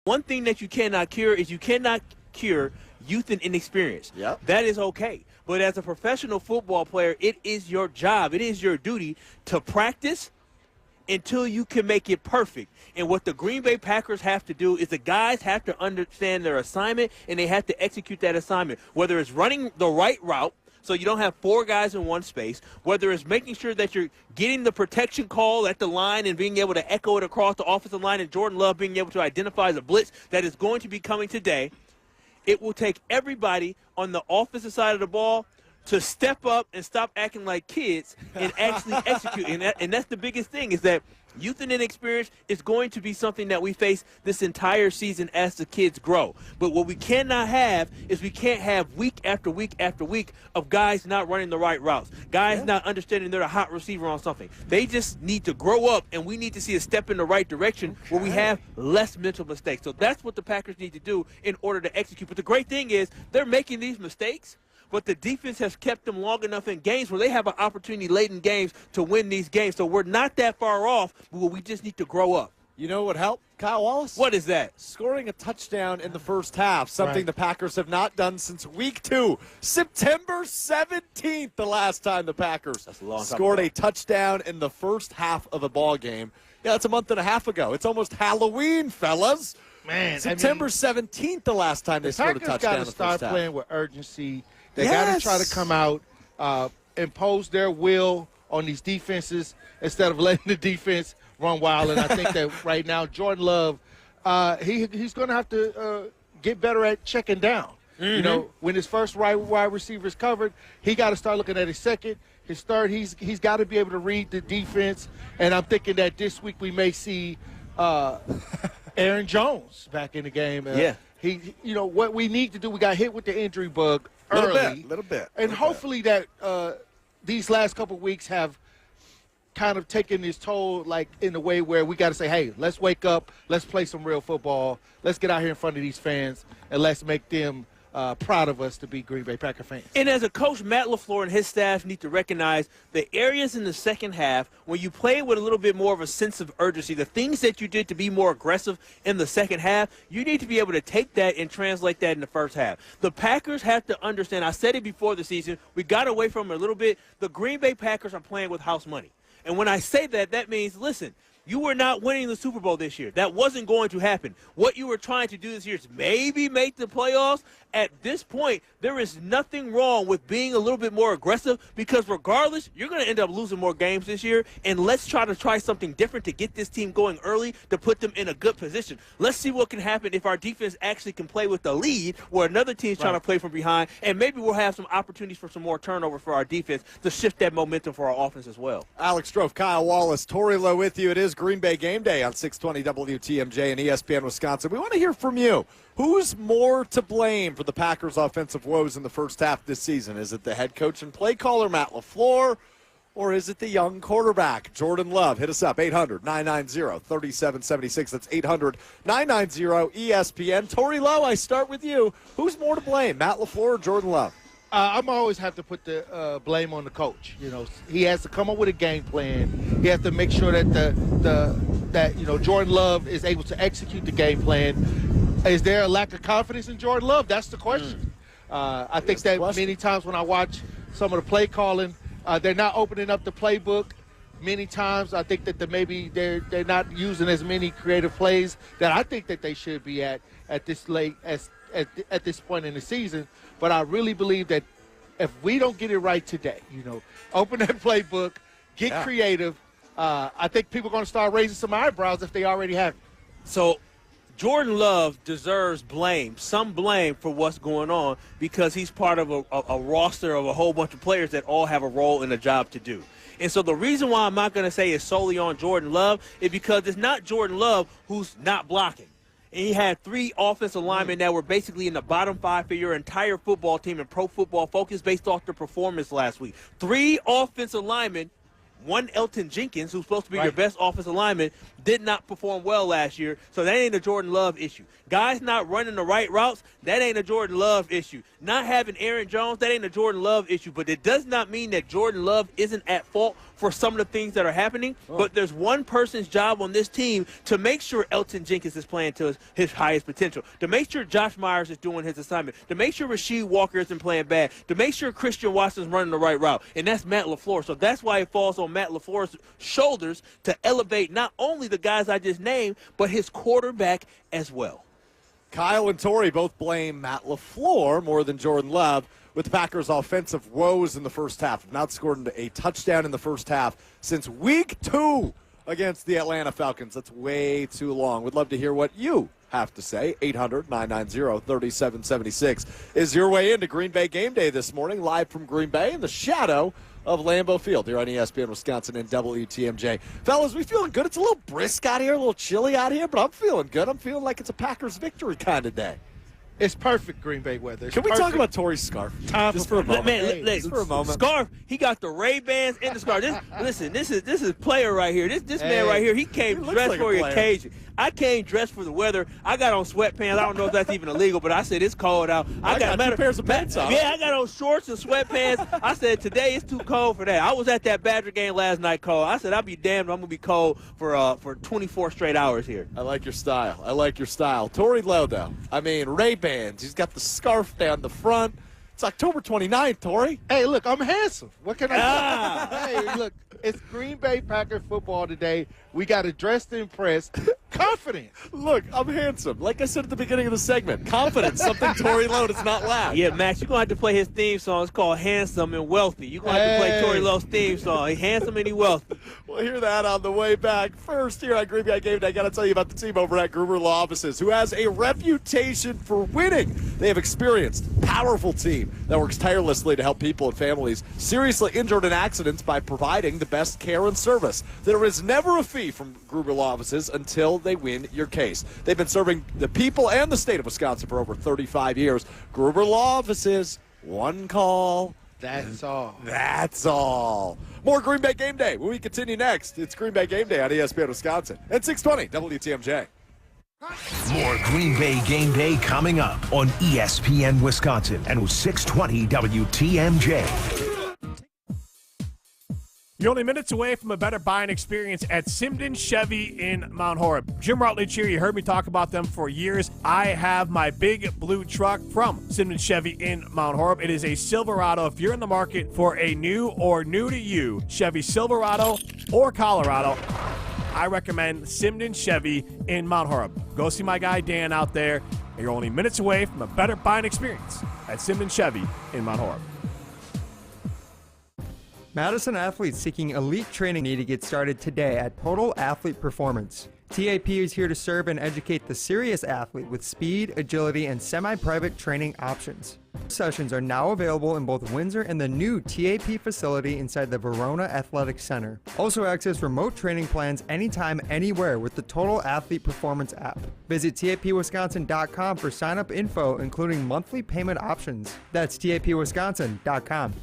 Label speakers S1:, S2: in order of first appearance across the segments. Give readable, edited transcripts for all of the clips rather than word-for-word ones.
S1: One thing that you cannot cure is you cannot cure youth and inexperience.
S2: Yep.
S1: That is okay. But as a professional football player, it is your job, it is your duty to practice until you can make it perfect. And what the Green Bay Packers have to do is the guys have to understand their assignment, and they have to execute that assignment, whether it's running the right route, so you don't have four guys in one space, whether it's making sure that you're getting the protection call at the line and being able to echo it across the offensive line, and Jordan Love being able to identify the blitz that is going to be coming today. It will take everybody on the offensive side of the ball to step up and stop acting like kids and actually execute. And that's the biggest thing, is that youth and inexperience is going to be something that we face this entire season as the kids grow. But what we cannot have is we can't have week after week after week of guys not running the right routes, guys not understanding they're a hot receiver on something. They just need to grow up, and we need to see a step in the right direction where we have less mental mistakes. So that's what the Packers need to do in order to execute. But the great thing is they're making these mistakes, but the defense has kept them long enough in games where they have an opportunity late in games to win these games. So we're not that far off, but we just need to grow up.
S2: You know what helped, Kyle Wallace?
S1: What is that?
S2: Scoring a touchdown in the first half, something the Packers have not done since week 2. September 17th, the last time the Packers scored a touchdown in the first half of a ball game. Yeah, that's a month and a half ago. It's almost Halloween, fellas.
S3: Man,
S2: September 17th, the last time they scored a touchdown in the first half.
S3: Packers got to start playing with urgency. They got to try to come out, impose their will on these defenses instead of letting the defense run wild. And I think that right now, Jordan Love, he's going to have to get better at checking down. You know, when his first wide receiver is covered, he got to start looking at his second. His third, he's got to be able to read the defense. And I'm thinking that this week we may see Aaron Jones back in the game. You know, what we need to do, we got hit with the injury bug early.
S2: Little bit.
S3: And hopefully that these last couple of weeks have kind of taken this toll, like in a way where we got to say, hey, let's wake up, let's play some real football, let's get out here in front of these fans, and let's make them proud of us to be Green Bay Packer fans.
S1: And as a coach, Matt LaFleur and his staff need to recognize the areas in the second half where you play with a little bit more of a sense of urgency, the things that you did to be more aggressive in the second half, you need to be able to take that and translate that in the first half. The Packers have to understand, I said it before the season, we got away from it a little bit, the Green Bay Packers are playing with house money. And when I say that, that means, listen, you were not winning the Super Bowl this year. That wasn't going to happen. What you were trying to do this year is maybe make the playoffs. At this point, there is nothing wrong with being a little bit more aggressive, because regardless, you're going to end up losing more games this year. And let's try something different to get this team going early, to put them in a good position. Let's see what can happen if our defense actually can play with the lead where another team's trying to play from behind. And maybe we'll have some opportunities for some more turnover for our defense to shift that momentum for our offense as well.
S2: Alex Strofe, Kyle Wallace, Torey Lowe with you. It is Green Bay Game Day on 620 WTMJ and ESPN Wisconsin. We want to hear from you. Who's more to blame for the Packers' offensive woes in the first half this season? Is it the head coach and play caller, Matt LaFleur, or is it the young quarterback, Jordan Love? Hit us up, 800-990-3776. That's 800-990-ESPN. Torey Lowe, I start with you. Who's more to blame, Matt LaFleur or Jordan Love?
S3: I'm always have to put the blame on the coach. You know, he has to come up with a game plan. He has to make sure that that Jordan Love is able to execute the game plan. Is there a lack of confidence in Jordan Love? That's the question. I think that many times when I watch some of the play calling, they're not opening up the playbook. Many times I think that maybe they're not using as many creative plays that I think that they should be at this late at this point in the season. But I really believe that if we don't get it right today, open that playbook, get creative, I think people are going to start raising some eyebrows if they already haven't.
S1: So Jordan Love deserves some blame for what's going on, because he's part of a roster of a whole bunch of players that all have a role and a job to do. And so the reason why I'm not going to say it's solely on Jordan Love is because it's not Jordan Love who's not blocking. And he had 3 offensive linemen that were basically in the bottom 5 for your entire football team in Pro Football Focus based off their performance last week. 3 offensive linemen, one Elton Jenkins, who's supposed to be your best offensive lineman. did not perform well last year, so that ain't a Jordan Love issue. Guys not running the right routes, that ain't a Jordan Love issue. Not having Aaron Jones, that ain't a Jordan Love issue. But it does not mean that Jordan Love isn't at fault for some of the things that are happening. But there's one person's job on this team to make sure Elton Jenkins is playing to his highest potential, to make sure Josh Myers is doing his assignment, to make sure Rasheed Walker isn't playing bad, to make sure Christian Watson's running the right route. And that's Matt LaFleur. So that's why it falls on Matt LaFleur's shoulders to elevate not only the guys I just named, but his quarterback as well.
S2: Kyle and Tori both blame Matt LaFleur more than Jordan Love, with the Packers' offensive woes in the first half. Have not scored a touchdown in the first half since week 2 against the Atlanta Falcons. That's way too long. We'd love to hear what you have to say. 800-990-3776 is your way into Green Bay Game Day this morning, live from Green Bay in the shadow of Lambeau Field here on ESPN Wisconsin and WTMJ. Fellas, we feeling good? It's a little brisk out here, a little chilly out here, but I'm feeling good. I'm feeling like it's a Packers victory kind of day.
S3: It's perfect Green Bay weather.
S2: Can we talk about Tori's scarf? Just for a moment.
S1: Man,
S2: just for a moment.
S1: Scarf, he got the Ray-Bans and the scarf. This is player right here. This man right here, he came dressed for the occasion. I came dressed for the weather. I got on sweatpants. I don't know if that's even illegal, but I said it's cold out.
S2: I got 2 pairs of pants on.
S1: Yeah, I got on shorts and sweatpants. I said today it's too cold for that. I was at that Badger game last night cold. I said I'll be damned if I'm going to be cold for 24 straight hours here.
S2: I like your style. Tori Lowe, though. I mean, Ray-Bans. He's got the scarf down the front. It's October 29th, Tori.
S3: Hey, look, I'm handsome. What can I say? Hey, look, it's Green Bay Packers football today. We got to dress to impress. Confidence.
S2: Look, I'm handsome. Like I said at the beginning of the segment, confidence, something Tori Lowe does not lack.
S1: Yeah, Max, you're going to have to play his theme song. It's called Handsome and Wealthy. You're going to have to play Tori Lowe's theme song. He's handsome and he's wealthy.
S2: We'll hear that on the way back. First, here on Green Bay Game Day, I got to tell you about the team over at Gruber Law Offices, who has a reputation for winning. They have experienced, powerful team that works tirelessly to help people and families seriously injured in accidents by providing the best care and service. There is never a fee from Gruber Law Offices until they win your case. They've been serving the people and the state of Wisconsin for over 35 years. Gruber Law Offices, one call.
S3: That's all.
S2: That's all. More Green Bay Game Day when we continue next. It's Green Bay Game Day on ESPN Wisconsin at 620 WTMJ.
S4: More Green Bay Game Day coming up on ESPN Wisconsin and 620 WTMJ.
S5: You're only minutes away from a better buying experience at Simden Chevy in Mount Horeb. Jim Rutledge here. You heard me talk about them for years. I have my big blue truck from Simden Chevy in Mount Horeb. It is a Silverado. If you're in the market for a new or new-to-you Chevy Silverado or Colorado, I recommend Simden Chevy in Mount Horeb. Go see my guy Dan out there. You're only minutes away from a better buying experience at Simden Chevy in Mount Horeb.
S6: Madison athletes seeking elite training need to get started today at Total Athlete Performance. TAP is here to serve and educate the serious athlete with speed, agility, and semi-private training options. Sessions are now available in both Windsor and the new TAP facility inside the Verona Athletic Center. Also access remote training plans anytime, anywhere with the Total Athlete Performance app. Visit tapwisconsin.com for sign-up info, including monthly payment options. That's tapwisconsin.com.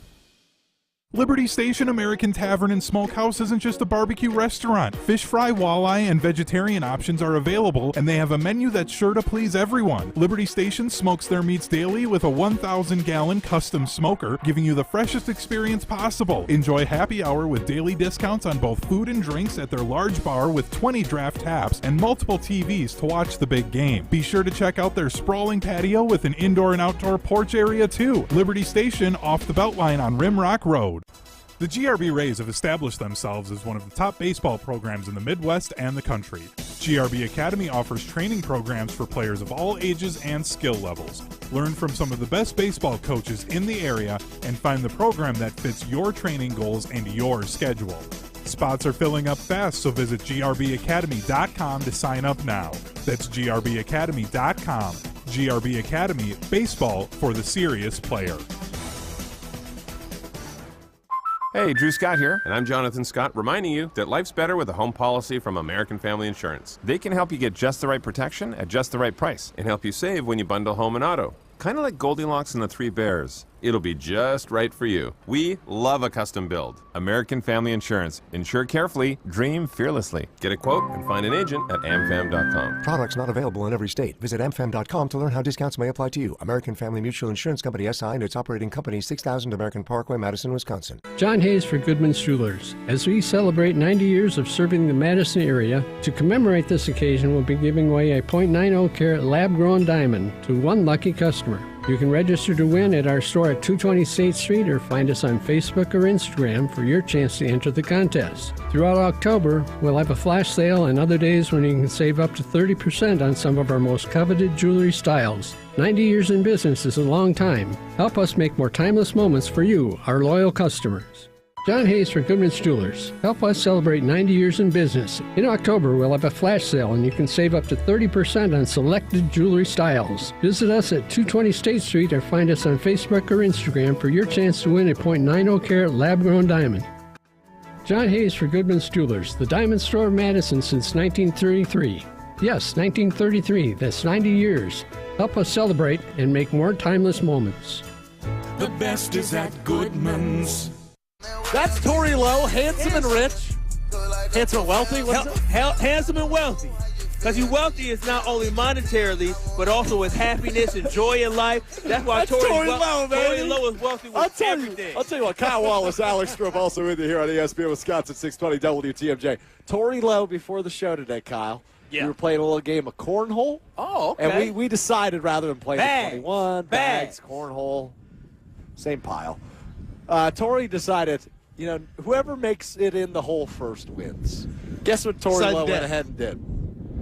S7: Liberty Station American Tavern and Smokehouse isn't just a barbecue restaurant. Fish fry, walleye, and vegetarian options are available, and they have a menu that's sure to please everyone. Liberty Station smokes their meats daily with a 1,000-gallon custom smoker, giving you the freshest experience possible. Enjoy happy hour with daily discounts on both food and drinks at their large bar with 20 draft taps and multiple TVs to watch the big game. Be sure to check out their sprawling patio with an indoor and outdoor porch area too. Liberty Station off the Beltline on Rimrock Road. The GRB Rays have established themselves as one of the top baseball programs in the Midwest and the country. GRB Academy offers training programs for players of all ages and skill levels. Learn from some of the best baseball coaches in the area and find the program that fits your training goals and your schedule. Spots are filling up fast, so visit grbacademy.com to sign up now. That's grbacademy.com. GRB Academy, baseball for the serious player.
S8: Hey, Drew Scott here, and I'm Jonathan Scott, reminding you that life's better with a home policy from American Family Insurance. They can help you get just the right protection at just the right price and help you save when you bundle home and auto. Kind of like Goldilocks and the Three Bears. It'll be just right for you. We love a custom build. American Family Insurance. Insure carefully, dream fearlessly. Get a quote and find an agent at amfam.com.
S9: Products not available in every state. Visit amfam.com to learn how discounts may apply to you. American Family Mutual Insurance Company SI and its operating company 6000 American Parkway, Madison, Wisconsin.
S10: John Hayes for Goodman's Jewelers. As we celebrate 90 years of serving the Madison area, to commemorate this occasion, we'll be giving away a .90 carat lab-grown diamond to one lucky customer. You can register to win at our store at 220 State Street or find us on Facebook or Instagram for your chance to enter the contest. Throughout October, we'll have a flash sale and other days when you can save up to 30% on some of our most coveted jewelry styles. 90 years in business is a long time. Help us make more timeless moments for you, our loyal customers. John Hayes for Goodman's Jewelers. Help us celebrate 90 years in business. In October, we'll have a flash sale and you can save up to 30% on selected jewelry styles. Visit us at 220 State Street or find us on Facebook or Instagram for your chance to win a .90 carat lab-grown diamond. John Hayes for Goodman's Jewelers, the diamond store of Madison since 1933. Yes, 1933. That's 90 years. Help us celebrate and make more timeless moments.
S11: The best is at Goodman's.
S2: That's Tori Lowe, handsome and rich. Handsome and wealthy?
S1: Handsome and wealthy. Because he's wealthy is not only monetarily, but also with happiness and joy in life. That's why Tori Lowe, baby. Tori Lowe is wealthy with everything.
S2: I'll tell you what, Kyle Wallace, Alex Stroop also with you here on ESPN Wisconsin 620 WTMJ. Tori Lowe before the show today, Kyle.
S1: Yeah.
S2: We were playing a little game of cornhole.
S1: Oh, okay.
S2: And we decided rather than play the 21, bags, cornhole, same pile. Tori decided, whoever makes it in the hole first wins. Guess what Tori Lowe went ahead and did?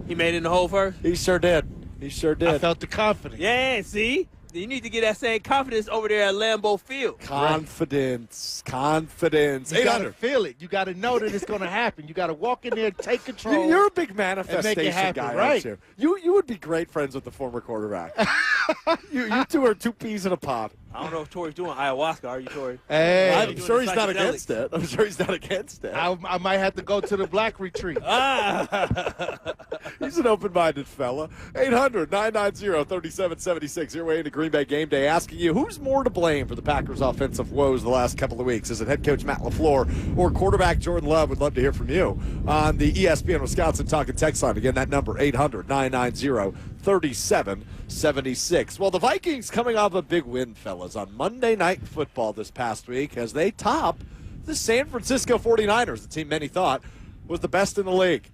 S1: He made it in the hole first?
S2: He sure did. He sure did.
S3: I felt the confidence.
S1: Yeah, see? You need to get that same confidence over there at Lambeau Field.
S2: Confidence.
S3: You got to feel it. You got to know that it's going to happen. You got to walk in there, take control.
S2: You're a big manifestation
S3: happen,
S2: guy,
S3: right?
S2: aren't you? You would be great friends with the former quarterback. you two are two peas in a pod.
S1: I don't know if Tori's doing ayahuasca. Are you, Tori?
S3: Hey,
S2: I'm sure he's not against it.
S3: I might have to go to the black retreat.
S2: He's an open-minded fella. 800-990-3776. Your way into Green Bay Game Day, asking you who's more to blame for the Packers' offensive woes the last couple of weeks. Is it head coach Matt LaFleur or quarterback Jordan Love? Would love to hear from you on the ESPN Wisconsin Talk and Text line. Again, that number, 800-990-3776. Well, the Vikings coming off a big win, fellas, on Monday Night Football this past week as they top the San Francisco 49ers, the team many thought was the best in the league.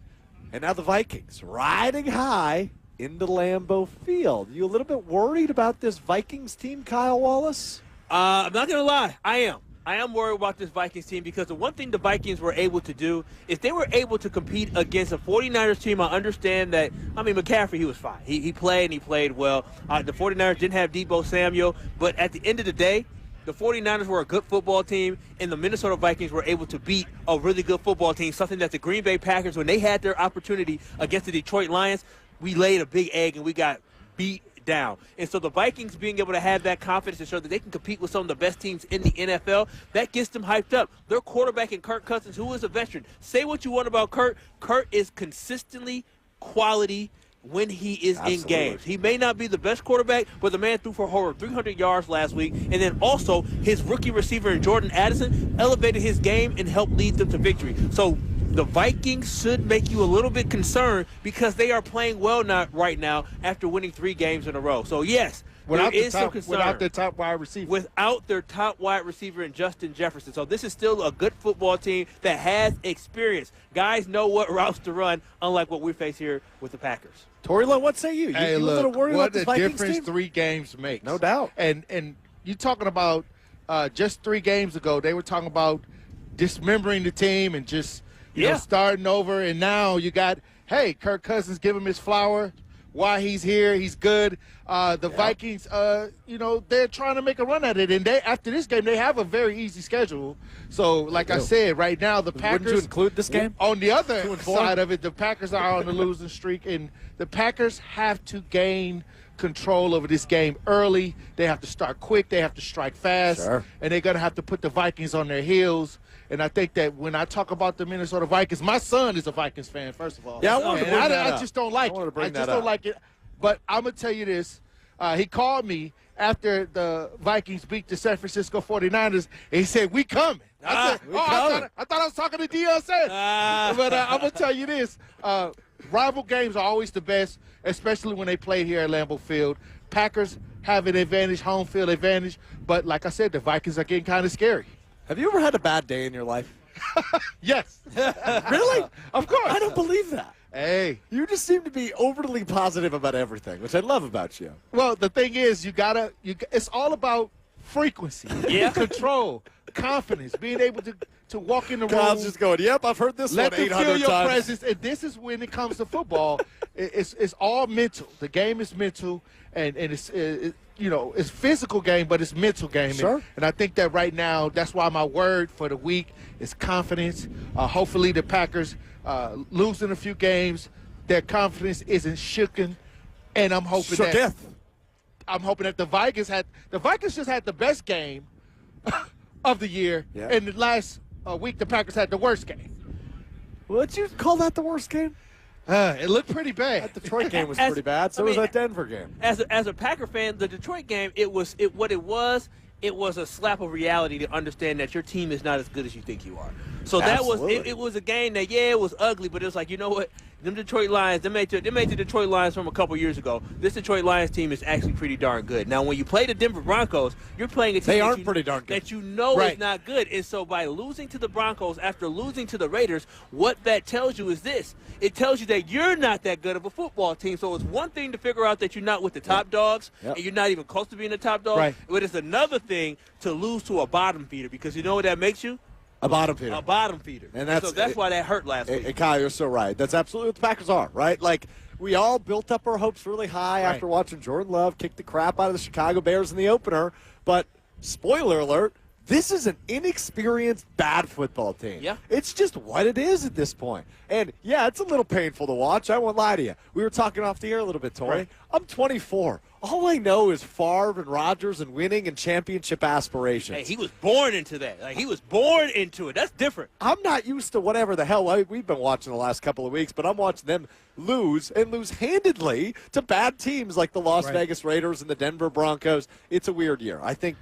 S2: And now the Vikings riding high into Lambeau Field. You a little bit worried about this Vikings team, Kyle Wallace?
S1: I'm not going to lie. I am worried about this Vikings team because the one thing the Vikings were able to do is they were able to compete against a 49ers team. I understand that, McCaffrey, he was fine. He played and he played well. The 49ers didn't have Deebo Samuel, but at the end of the day, the 49ers were a good football team, and the Minnesota Vikings were able to beat a really good football team, something that the Green Bay Packers, when they had their opportunity against the Detroit Lions, we laid a big egg and we got beat down. And so the Vikings being able to have that confidence to show that they can compete with some of the best teams in the NFL, that gets them hyped up. Their quarterback in Kirk Cousins, who is a veteran. Say what you want about Kurt. Kurt is consistently quality when he is in games. He may not be the best quarterback, but the man threw for over 300 yards last week. And then also his rookie receiver in Jordan Addison elevated his game and helped lead them to victory. So the Vikings should make you a little bit concerned because they are playing well right now after winning 3 games in a row. So, yes, there is some concern.
S3: Without their top wide receiver.
S1: Without their top wide receiver in Justin Jefferson. So this is still a good football team that has experience. Guys know what routes to run, unlike what we face here with the Packers.
S2: Tori Lowe, what say you? You a little worried about this Vikings team?
S3: What a difference 3 games makes.
S2: No doubt.
S3: And you're talking about just 3 games ago, they were talking about dismembering the team and just starting over. And now you got, Kirk Cousins, give him his flower. Why he's here, he's good. The Vikings, they're trying to make a run at it. And after this game, they have a very easy schedule. So, like I said, right now, the Packers.
S2: Wouldn't you include this game?
S3: On the other side of it, the Packers are on the losing streak. And the Packers have to gain control over this game early. They have to start quick. They have to strike fast.
S2: Sure.
S3: And they're going to have to put the Vikings on their heels. And I think that when I talk about the Minnesota Vikings, my son is a Vikings fan, first of all.
S2: Yeah, I wanted to bring that up.
S3: I just don't like it. I just don't like it. But I'm going to tell you this. He called me after the Vikings beat the San Francisco 49ers, and he said, "We coming." I said, I thought I was talking to Deion Sanders. But I'm going to tell you this. Rival games are always the best, especially when they play here at Lambeau Field. Packers have an advantage, home field advantage. But like I said, the Vikings are getting kind of scary.
S2: Have you ever had a bad day in your life?
S3: Yes.
S2: Really?
S3: Of course.
S2: I don't believe that.
S3: Hey.
S2: You just seem to be overly positive about everything, which I love about you.
S3: Well, the thing is, it's all about frequency, control, confidence, being able to walk in the room.
S2: Kyle's just going, yep, I've heard this
S3: let
S2: one 800
S3: them feel your
S2: times.
S3: presence, and this is when it comes to football. It's all mental. The game is mental, and it's physical game, but it's mental game.
S2: Sure.
S3: And I think that right now, that's why my word for the week is confidence. Hopefully the Packers losing a few games, their confidence isn't shooken, and I'm hoping that the Vikings just had the best game of the year, and the last week the Packers had the worst game.
S2: Would you call that the worst game?
S3: It looked pretty bad.
S2: That Detroit game was pretty bad. So was that Denver game.
S1: As a Packer fan, the Detroit game, it was a slap of reality to understand that your team is not as good as you think you are. So it was a game that it was ugly, but it was like, you know what? Them Detroit Lions, they made the Detroit Lions from a couple years ago. This Detroit Lions team is actually pretty darn good. Now, when you play the Denver Broncos, you're playing a team
S2: pretty darn good.
S1: that you know is not good. And so by losing to the Broncos after losing to the Raiders, what that tells you is this. It tells you that you're not that good of a football team. So it's one thing to figure out that you're not with the top dogs, and you're not even close to being the top dog. But it's another thing to lose to a bottom feeder, because you know what that makes you?
S2: A bottom feeder.
S1: A bottom feeder.
S2: And
S1: so that's why that hurt last week.
S2: And Kyle, you're so right. That's absolutely what the Packers are, right? Like, we all built up our hopes really high after watching Jordan Love kick the crap out of the Chicago Bears in the opener. But, spoiler alert, this is an inexperienced, bad football team.
S1: Yeah.
S2: It's just what it is at this point. And, yeah, it's a little painful to watch. I won't lie to you. We were talking off the air a little bit, Tori. I'm 24. All I know is Favre and Rodgers and winning and championship aspirations.
S1: Hey, he was born into that. Like, he was born into it. That's different.
S2: I'm not used to whatever the hell we've been watching the last couple of weeks, but I'm watching them lose and lose handedly to bad teams like the Las Vegas Raiders and the Denver Broncos. It's a weird year. I think,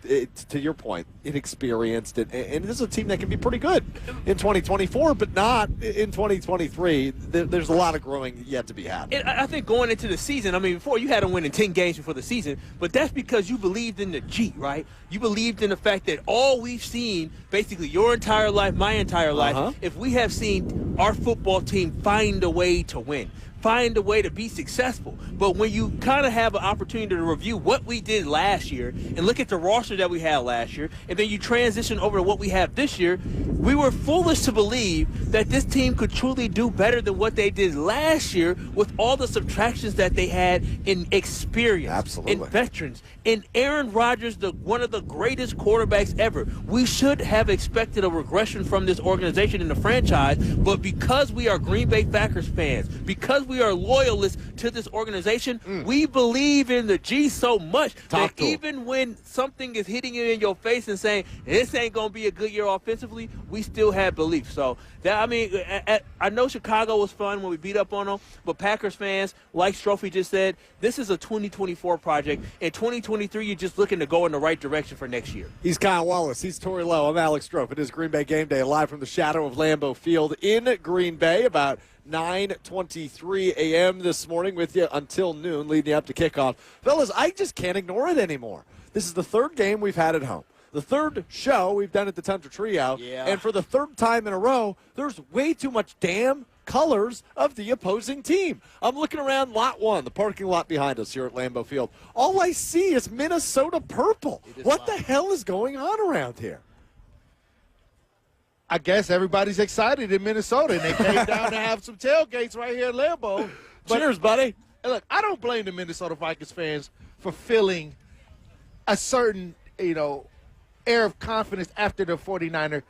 S2: to your point, inexperienced, and this is a team that can be pretty good in 2024, but not in 2023. There's a lot of growing yet to be had.
S1: And I think going into the season, I mean, before you had them winning 10 games before the season, but that's because you believed in the G, right? You believed in the fact that all we've seen, basically your entire life, my entire life, if we have seen our football team find a way to win, find a way to be successful. But when you kind of have an opportunity to review what we did last year and look at the roster that we had last year, and then you transition over to what we have this year, we were foolish to believe that this team could truly do better than what they did last year with all the subtractions that they had in experience, in veterans, in Aaron Rodgers, one of the greatest quarterbacks ever. We should have expected a regression from this organization and the franchise, but because we are Green Bay Packers fans, because we are loyalists to this organization, we believe in the G so much that even when something is hitting you in your face and saying, this ain't going to be a good year offensively, we still have belief. So, I know Chicago was fun when we beat up on them, but Packers fans, like Strophy just said, this is a 2024 project. In 2023, you're just looking to go in the right direction for next year.
S2: He's Kyle Wallace. He's Tori Lowe. I'm Alex Strofe. It is Green Bay Game Day, live from the shadow of Lambeau Field in Green Bay, about 9:23 a.m. this morning with you until noon, leading up to kickoff. Fellas, I just can't ignore it anymore. This is the third game we've had at home. The third show we've done at the Tundra Trio. Yeah. And for the third time in a row, there's way too much damn colors of the opposing team. I'm looking around lot one, the parking lot behind us here at Lambeau Field. All I see is Minnesota purple. What the hell is going on around here?
S3: I guess everybody's excited in Minnesota, and they came down to have some tailgates right here at Lambeau.
S2: Cheers, buddy.
S3: Look, I don't blame the Minnesota Vikings fans for feeling a certain, air of confidence after the 49er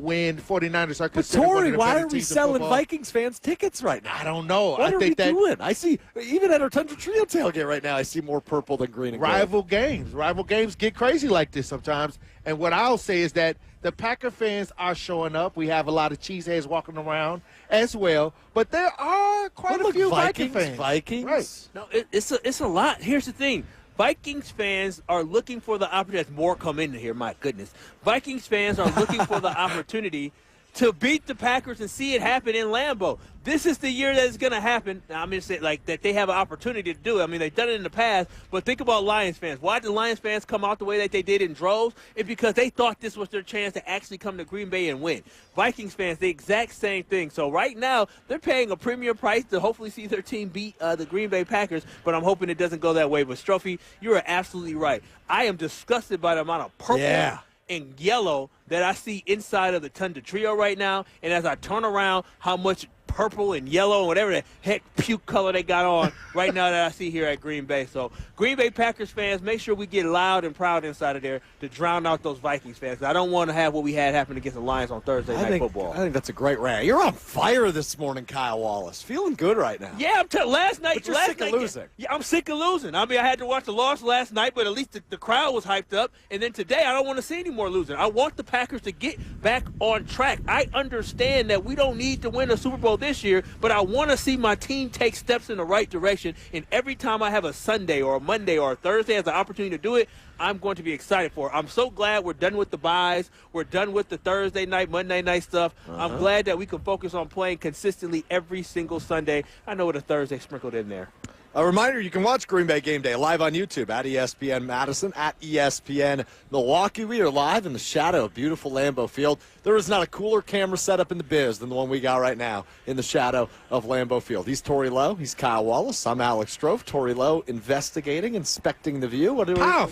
S3: win. 49ers are considered one of the better teams in football.
S2: Why are we selling Vikings fans tickets right now?
S3: I don't know.
S2: What are we doing? I see, even at our Tundra Trio tailgate right now, I see more purple than green and
S3: rival games. Rival games get crazy like this sometimes. And what I'll say is that the Packer fans are showing up. We have a lot of cheeseheads walking around as well. But there are quite a few Viking fans.
S2: Vikings?
S3: Right.
S1: No, it's a lot. Here's the thing. Vikings fans are looking for the opportunity. More come in here, my goodness. Vikings fans are looking for the opportunity to beat the Packers and see it happen in Lambeau. This is the year that it's going to happen. Now, I'm going to say like that they have an opportunity to do it. I mean, they've done it in the past, but think about Lions fans. Why did Lions fans come out the way that they did in droves? It's because they thought this was their chance to actually come to Green Bay and win. Vikings fans, the exact same thing. So right now, they're paying a premium price to hopefully see their team beat the Green Bay Packers, but I'm hoping it doesn't go that way. But Strophy, you are absolutely right. I am disgusted by the amount of purple and yellow that I see inside of the Tundra Trio right now. And as I turn around, how much purple and yellow and whatever the heck puke color they got on right now that I see here at Green Bay. So Green Bay Packers fans, make sure we get loud and proud inside of there to drown out those Vikings fans. I don't want to have what we had happen against the Lions on Thursday Night Football.
S2: I think that's a great rant. You're on fire this morning, Kyle Wallace. Feeling good right now.
S1: Yeah, last night.
S2: But you're sick of losing.
S1: Yeah, I'm sick of losing. I mean, I had to watch the loss last night, but at least the crowd was hyped up. And then today, I don't want to see any more losing. I want the Packers to get back on track. I understand that we don't need to win a Super Bowl this year, but I want to see my team take steps in the right direction. And every time I have a Sunday or a Monday or a Thursday as an opportunity to do it, I'm going to be excited for it. I'm so glad we're done with the buys. We're done with the Thursday night, Monday night stuff. I'm glad that we can focus on playing consistently every single Sunday. I know what a Thursday sprinkled in there.
S2: A reminder, you can watch Green Bay Game Day live on YouTube at ESPN Madison, at ESPN Milwaukee. We are live in the shadow of beautiful Lambeau Field. There is not a cooler camera setup in the biz than the one we got right now in the shadow of Lambeau Field. He's Torey Lowe. He's Kyle Wallace. I'm Alex Strofe. Torey Lowe investigating, inspecting the view. What do we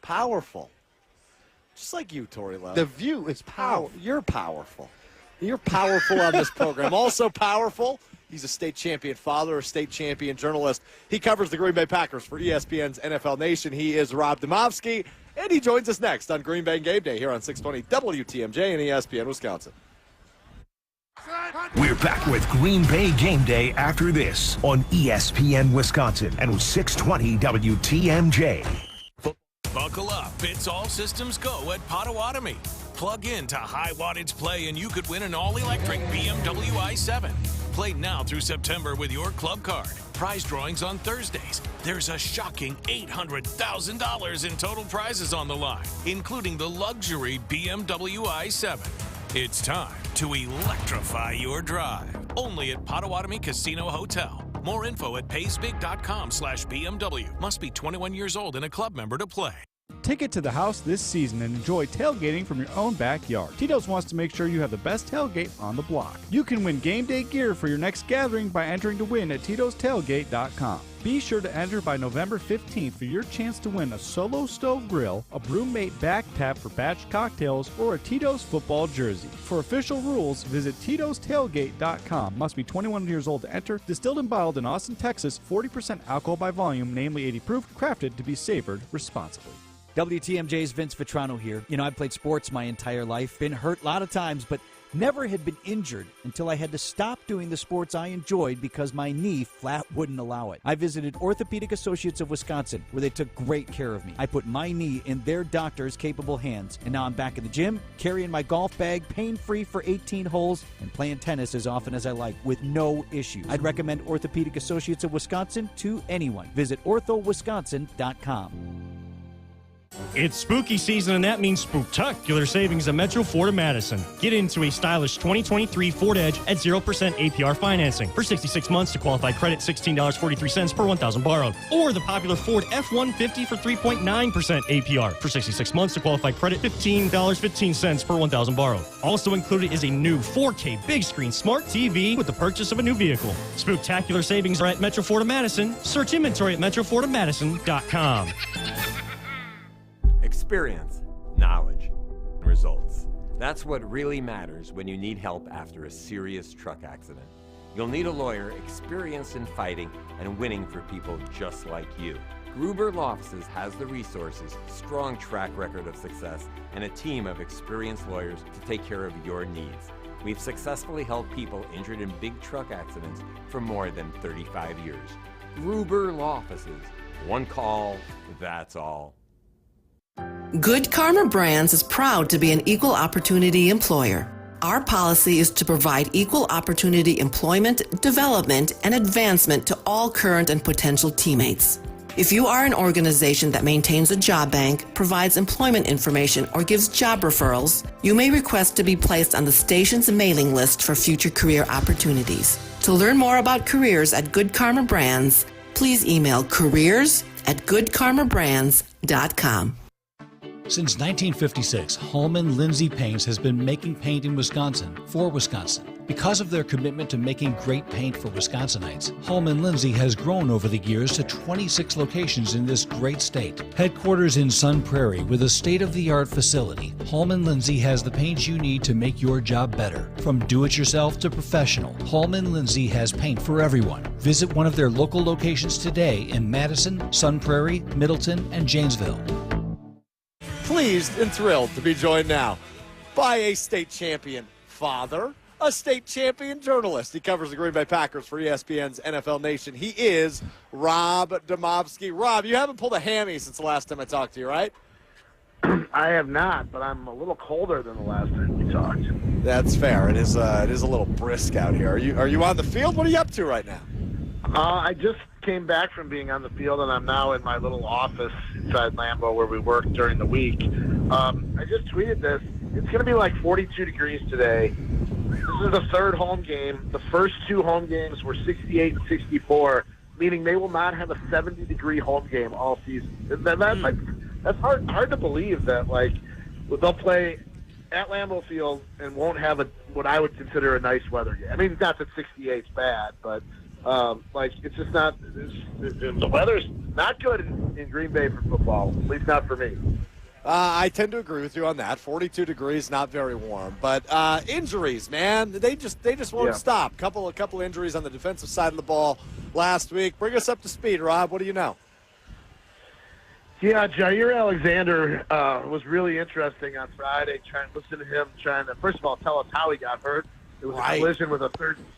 S2: Powerful. Just like you, Torey Lowe.
S3: The view is powerful.
S2: You're powerful. You're powerful on this program. Also powerful, he's a state champion father, a state champion journalist. He covers the Green Bay Packers for ESPN's NFL Nation. He is Rob Demovsky, and he joins us next on Green Bay Game Day here on 620 WTMJ and ESPN Wisconsin.
S4: We're back with Green Bay Game Day after this on ESPN Wisconsin and with 620 WTMJ.
S11: Buckle up. It's all systems go at Potawatomi. Plug in to high wattage play and you could win an all-electric BMW i7. Play now through September with your club card. Prize drawings on Thursdays. There's a shocking $800,000 in total prizes on the line, including the luxury BMW i7. It's time to electrify your drive. Only at Potawatomi Casino Hotel. More info at paysbig.com/BMW. Must be 21 years old and a club member to play.
S12: Take it to the house this season and enjoy tailgating from your own backyard. Tito's wants to make sure you have the best tailgate on the block. You can win game day gear for your next gathering by entering to win at Tito'sTailgate.com. Be sure to enter by November 15th for your chance to win a Solo Stove Grill, a Brewmate back tap for batch cocktails, or a Tito's football jersey. For official rules, visit Tito'sTailgate.com. Must be 21 years old to enter. Distilled and bottled in Austin, Texas. 40% alcohol by volume, namely 80 proof. Crafted to be savored responsibly.
S13: WTMJ's Vince Vitrano here. You know, I've played sports my entire life, been hurt a lot of times, but never had been injured until I had to stop doing the sports I enjoyed because my knee flat wouldn't allow it. I visited Orthopedic Associates of Wisconsin, where they took great care of me. I put my knee in their doctors' capable hands, and now I'm back in the gym, carrying my golf bag, pain-free for 18 holes, and playing tennis as often as I like with no issues. I'd recommend Orthopedic Associates of Wisconsin to anyone. Visit orthowisconsin.com.
S14: It's spooky season, and that means spooktacular savings at Metro Ford of Madison. Get into a stylish 2023 Ford Edge at 0% APR financing. For 66 months to qualify credit, $16.43 per $1,000 borrowed. Or the popular Ford F-150 for 3.9% APR. For 66 months to qualify credit, $15.15 per $1,000 borrowed. Also included is a new 4K big screen smart TV with the purchase of a new vehicle. Spooktacular savings are at Metro Ford of Madison. Search inventory at metrofordofmadison.com.
S15: Experience, knowledge, results. That's what really matters when you need help after a serious truck accident. You'll need a lawyer experienced in fighting and winning for people just like you. Gruber Law Offices has the resources, strong track record of success, and a team of experienced lawyers to take care of your needs. We've successfully helped people injured in big truck accidents for more than 35 years. Gruber Law Offices. One call, that's all.
S16: Good Karma Brands is proud to be an equal opportunity employer. Our policy is to provide equal opportunity employment, development, and advancement to all current and potential teammates. If you are an organization that maintains a job bank, provides employment information, or gives job referrals, you may request to be placed on the station's mailing list for future career opportunities. To learn more about careers at Good Karma Brands, please email careers@goodkarmabrands.com.
S17: Since 1956, Hallman Lindsay Paints has been making paint in Wisconsin for Wisconsin. Because of their commitment to making great paint for Wisconsinites, Hallman Lindsay has grown over the years to 26 locations in this great state. Headquarters in Sun Prairie with a state-of-the-art facility, Hallman Lindsay has the paint you need to make your job better. From do-it-yourself to professional, Hallman Lindsay has paint for everyone. Visit one of their local locations today in Madison, Sun Prairie, Middleton, and Janesville.
S2: Pleased and thrilled to be joined now by a state champion father, a state champion journalist. He covers the Green Bay Packers for ESPN's NFL Nation. He is Rob Demovsky. Rob, you haven't pulled a hammy since the last time I talked to you, right?
S18: I have not, but I'm a little colder than the last time we talked.
S2: That's fair. It is a little brisk out here. Are you on the field? What are you up to right now?
S18: I just came back from being on the field, and I'm now in my little office inside Lambeau where we work during the week. I just tweeted this. It's going to be like 42 degrees today. This is the third home game. The first two home games were 68 and 64, meaning they will not have a 70-degree home game all season. That's hard to believe that, like, they'll play at Lambeau Field and won't have what I would consider a nice weather game. I mean, not that 68 is bad, but it's just not. The weather's not good in Green Bay for football, at least not for me.
S2: I tend to agree with you on that. 42 degrees, not very warm, but injuries, man, they just won't stop. Couple injuries on the defensive side of the ball last week. Bring us up to speed, Rob. What do you know?
S18: Yeah, Jair Alexander was really interesting on Friday. Listen to him trying to, first of all, tell us how he got hurt. It was a collision with a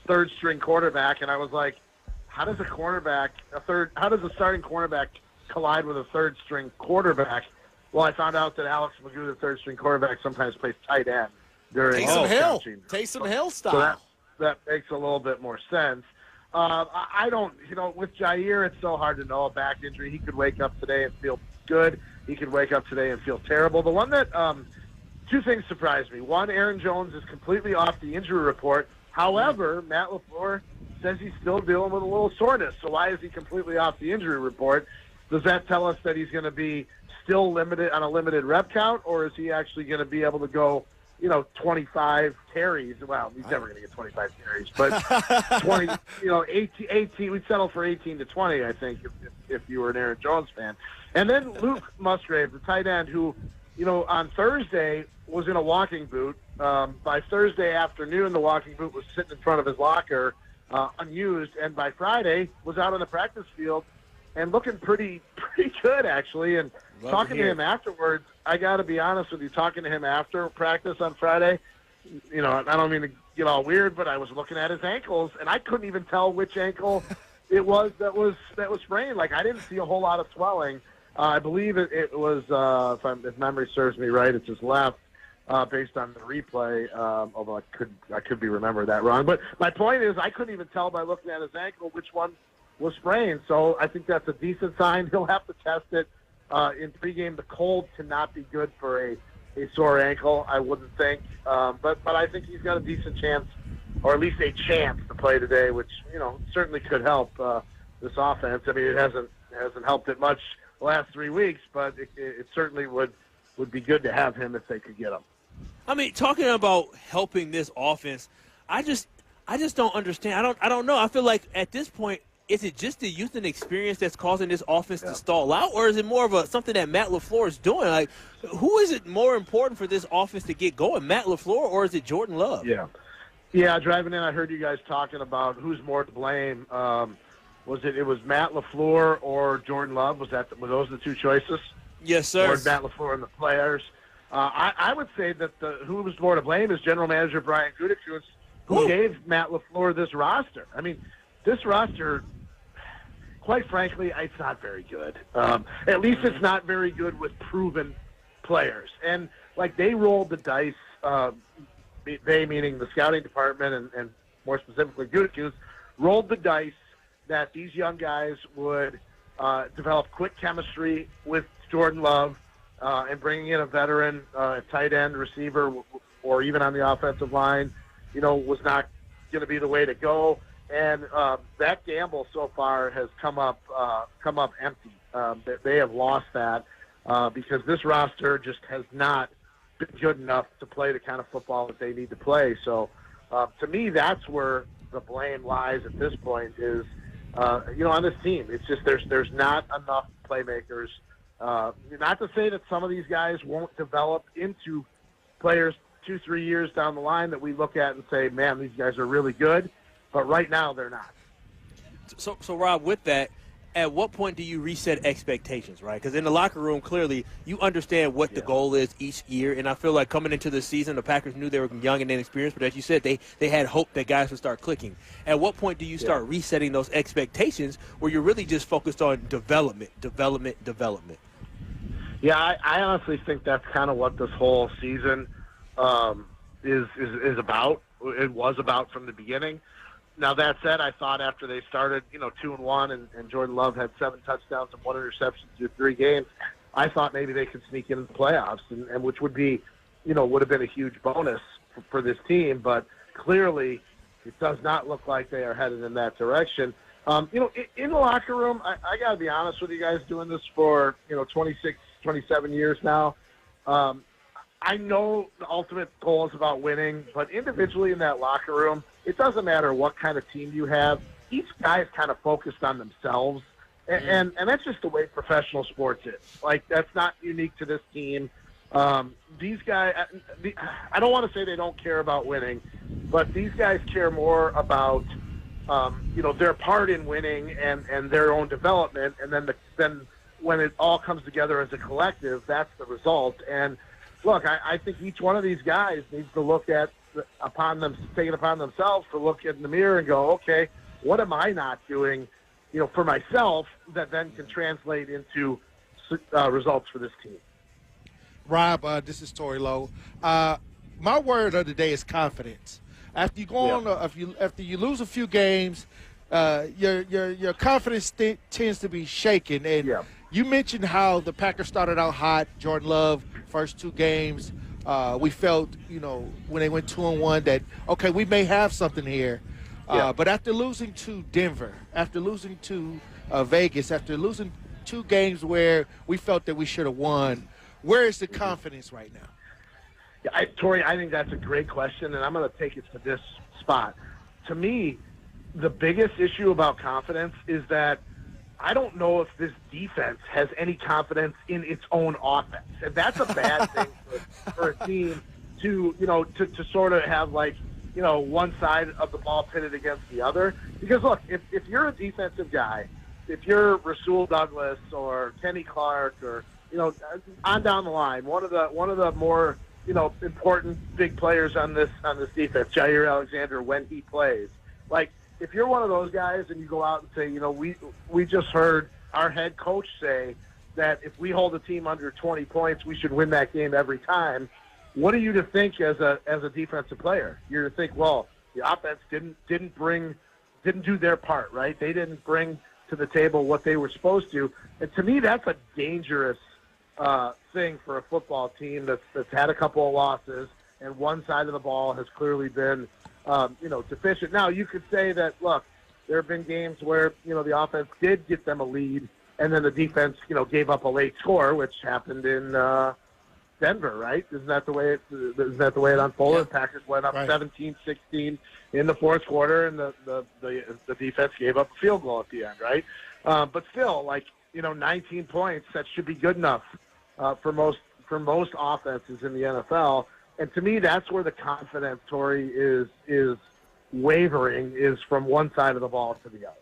S18: third string quarterback, and I was like, how does a starting cornerback collide with a third string quarterback? Well, I found out that Alex Magoo, the third string quarterback, sometimes plays tight end during
S2: Taysom Hill style.
S18: So that makes a little bit more sense. I don't, with Jair, it's so hard to know. A back injury, he could wake up today and feel good. He could wake up today and feel terrible. The one that two things surprised me. One, Aaron Jones is completely off the injury report. However, Matt LaFleur says he's still dealing with a little soreness. So why is he completely off the injury report? Does that tell us that he's going to be still limited on a limited rep count, or is he actually going to be able to go, 25 carries? Well, he's never going to get 25 carries, but 20, 18. We'd settle for 18 to 20, I think, if you were an Aaron Jones fan. And then Luke Musgrave, the tight end, who, on Thursday was in a walking boot. By Thursday afternoon, the walking boot was sitting in front of his locker, unused, and by Friday was out on the practice field and looking pretty good, actually. And talking to him afterwards, I got to be honest with you, talking to him after practice on Friday, I don't mean to get all weird, but I was looking at his ankles, and I couldn't even tell which ankle it was that was sprained. Like, I didn't see a whole lot of swelling. I believe it was, if memory serves me right, it's his left, based on the replay, although I could be remembering that wrong. But my point is, I couldn't even tell by looking at his ankle which one was sprained. So I think that's a decent sign. He'll have to test it in pregame. The cold cannot be good for a sore ankle, I wouldn't think. But I think he's got a decent chance, or at least a chance to play today, which certainly could help this offense. I mean, it hasn't helped it much the last 3 weeks, but it certainly would be good to have him if they could get him.
S1: I mean, talking about helping this offense, I just don't understand. I don't know. I feel like at this point, is it just the youth and experience that's causing this offense to stall out, or is it more of something that Matt LaFleur is doing? Like, who is it more important for this offense to get going, Matt LaFleur or is it Jordan Love?
S18: Yeah, driving in, I heard you guys talking about who's more to blame. Was it Matt LaFleur or Jordan Love? Were those the two choices?
S1: Yes, sir.
S18: Or Matt LaFleur and the players? I would say that who was more to blame is General Manager Brian Gutekunst, who gave Matt LaFleur this roster. I mean, this roster, quite frankly, it's not very good. At least it's not very good with proven players. And, they rolled the dice, they meaning the scouting department and more specifically Gutekunst, rolled the dice that these young guys would develop quick chemistry with Jordan Love, and bringing in a veteran tight end, receiver, or even on the offensive line, was not going to be the way to go. And that gamble so far has come up empty. They have lost that because this roster just has not been good enough to play the kind of football that they need to play. So to me, that's where the blame lies at this point is, on this team. It's just there's not enough playmakers. Not to say that some of these guys won't develop into players 2-3 years down the line that we look at and say, man, these guys are really good. But right now, they're not.
S1: So Rob, with that, at what point do you reset expectations, right? Because in the locker room, clearly, you understand what the goal is each year. And I feel like coming into the season, the Packers knew they were young and inexperienced. But as you said, they had hope that guys would start clicking. At what point do you start resetting those expectations where you're really just focused on development?
S18: Yeah, I honestly think that's kind of what this whole season is about. It was about from the beginning. Now, that said, I thought after they started, 2-1 and Jordan Love had 7 touchdowns and 1 interception through 3 games, I thought maybe they could sneak into the playoffs, and which would be, would have been a huge bonus for this team. But clearly, it does not look like they are headed in that direction. In the locker room, I got to be honest with you guys, doing this for, 26, 27 years now. I know the ultimate goal is about winning, but individually in that locker room, it doesn't matter what kind of team you have. Each guy is kind of focused on themselves, and that's just the way professional sports is. Like, that's not unique to this team. These guys, I don't want to say they don't care about winning, but these guys care more about, their part in winning and their own development, and then when it all comes together as a collective, that's the result. And look, I think each one of these guys needs to look take it upon themselves to look in the mirror and go, okay, what am I not doing, for myself that then can translate into results for this team.
S3: Rob, this is Torey Lowe. My word of the day is confidence. After you go on, after you lose a few games, your confidence tends to be shaken. And you mentioned how the Packers started out hot. Jordan Love, first 2 games, we felt, when they went 2-1 that, okay, we may have something here. But after losing to Denver, after losing to Vegas, after losing 2 games where we felt that we should have won, where is the confidence right now?
S18: Yeah, Torey, I think that's a great question, and I'm going to take it to this spot. To me, the biggest issue about confidence is that I don't know if this defense has any confidence in its own offense. And that's a bad thing for a team to sort of have one side of the ball pitted against the other. Because look, if you're a defensive guy, if you're Rasul Douglas or Kenny Clark or, on down the line, one of the more, important big players on this defense, Jair Alexander, when he plays, if you're one of those guys and you go out and say, we just heard our head coach say that if we hold a team under 20 points, we should win that game every time. What are you to think as a defensive player? You're to think, well, the offense didn't do their part, right? They didn't bring to the table what they were supposed to. And to me, that's a dangerous thing for a football team that's had a couple of losses, and one side of the ball has clearly been deficient. Now, you could say that, look, there have been games where, the offense did get them a lead, and then the defense, gave up a late score, which happened in Denver, right? Isn't that the way it unfolded? The Packers went up 17-16 in the fourth quarter, and the defense gave up a field goal at the end, right? But still, 19 points, that should be good enough for most offenses in the NFL. And to me, that's where the confidence, Torey, is wavering, is from one side of the ball to the other.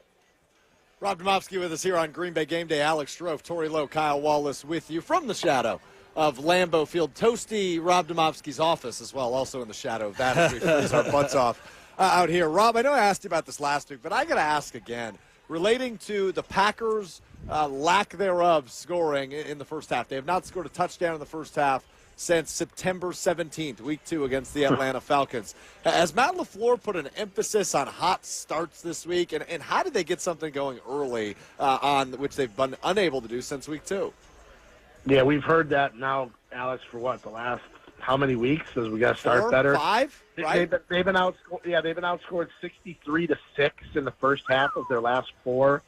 S2: Rob Domofsky with us here on Green Bay Game Day. Alex Strofe, Torey Lowe, Kyle Wallace with you from the shadow of Lambeau Field. Toasty Rob Domofsky's office as well, also in the shadow of that as we freeze our butts off out here. Rob, I know I asked you about this last week, but I got to ask again, relating to the Packers' lack thereof scoring in the first half. They have not scored a touchdown in the first half since September 17th, week 2 against the Atlanta Falcons. Has Matt LaFleur put an emphasis on hot starts this week, and how did they get something going early on which they've been unable to do since week 2?
S18: Yeah, we've heard that now, Alex, for the last how many weeks? As we got to start
S2: 4,
S18: better.
S2: 5, right?
S18: They've been outscored. Yeah, they've been outscored 63-6 in the first half of their last 4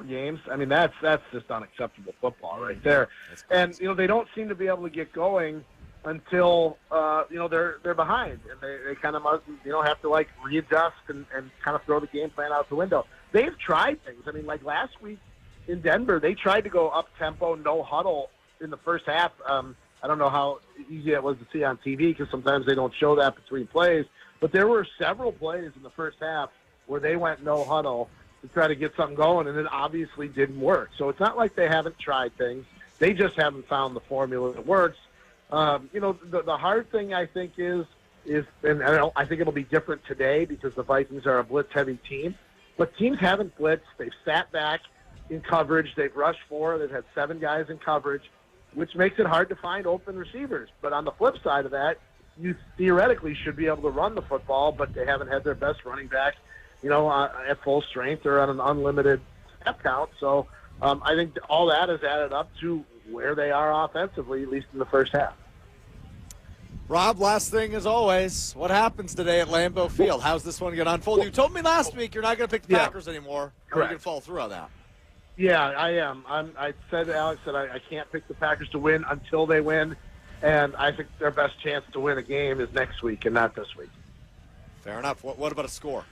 S18: games. I mean, that's just unacceptable football right there. And they don't seem to be able to get going until they're behind, and they kind of must have to readjust and kind of throw the game plan out the window. They've tried things. I mean, like last week in Denver, they tried to go up tempo, no huddle in the first half. I don't know how easy it was to see on TV because sometimes they don't show that between plays. But there were several plays in the first half where they went no huddle to try to get something going, and it obviously didn't work. So it's not like they haven't tried things. They just haven't found the formula that works. The hard thing, I think, is and I think it'll be different today because the Vikings are a blitz-heavy team. But teams haven't blitzed. They've sat back in coverage. They've rushed 4. They've had 7 guys in coverage, which makes it hard to find open receivers. But on the flip side of that, you theoretically should be able to run the football, but they haven't had their best running back, at full strength or on an unlimited snap count. So I think all that has added up to where they are offensively, at least in the first half.
S2: Rob, last thing as always, what happens today at Lambeau Field? How's this one going to unfold? You told me last week you're not going to pick the Packers anymore. Correct. Are you going to follow through on that?
S18: Yeah, I am. I said to Alex that I can't pick the Packers to win until they win, and I think their best chance to win a game is next week and not this week.
S2: Fair enough. What about a score?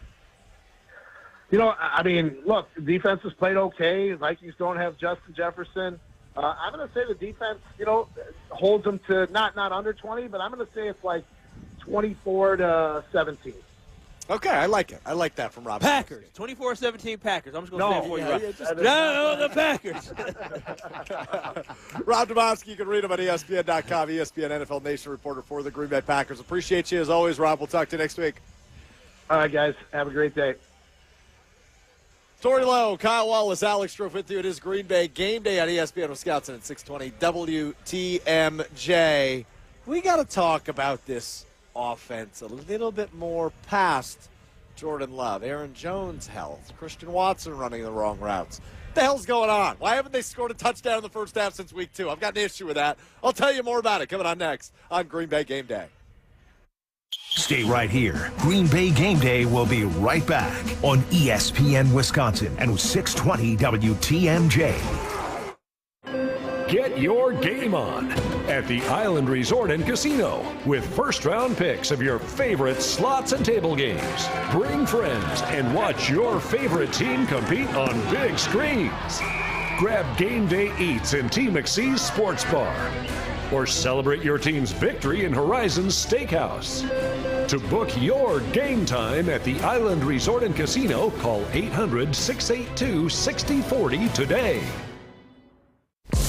S18: I mean, look, the defense has played okay. Vikings don't have Justin Jefferson. I'm going to say the defense, holds them to not under 20, but I'm going to say it's 24-17.
S2: Okay, I like it. I like that from Rob.
S1: Packers, 24-17 Packers. I'm just going to say it for you. No, the Packers.
S2: Rob Demoski, you can read him on ESPN.com, ESPN NFL Nation reporter for the Green Bay Packers. Appreciate you as always, Rob. We'll talk to you next week.
S18: All right, guys. Have a great day.
S2: Tori Lowe, Kyle Wallace, Alex Stroh with you. It is Green Bay Game Day on ESPN Wisconsin at 620 WTMJ. We got to talk about this offense a little bit more past Jordan Love, Aaron Jones' health, Christian Watson running the wrong routes. What the hell's going on? Why haven't they scored a touchdown in the first half since week 2? I've got an issue with that. I'll tell you more about it coming on next on Green Bay Game Day.
S4: Stay right here. Green Bay Game Day will be right back on ESPN Wisconsin and 620 WTMJ.
S19: Get your game on at the Island Resort and Casino with first-round picks of your favorite slots and table games. Bring friends and watch your favorite team compete on big screens. Grab Game Day Eats in T. McSee's Sports Bar. Or celebrate your team's victory in Horizon's Steakhouse. To book your game time at the Island Resort and Casino, call 800-682-6040 today.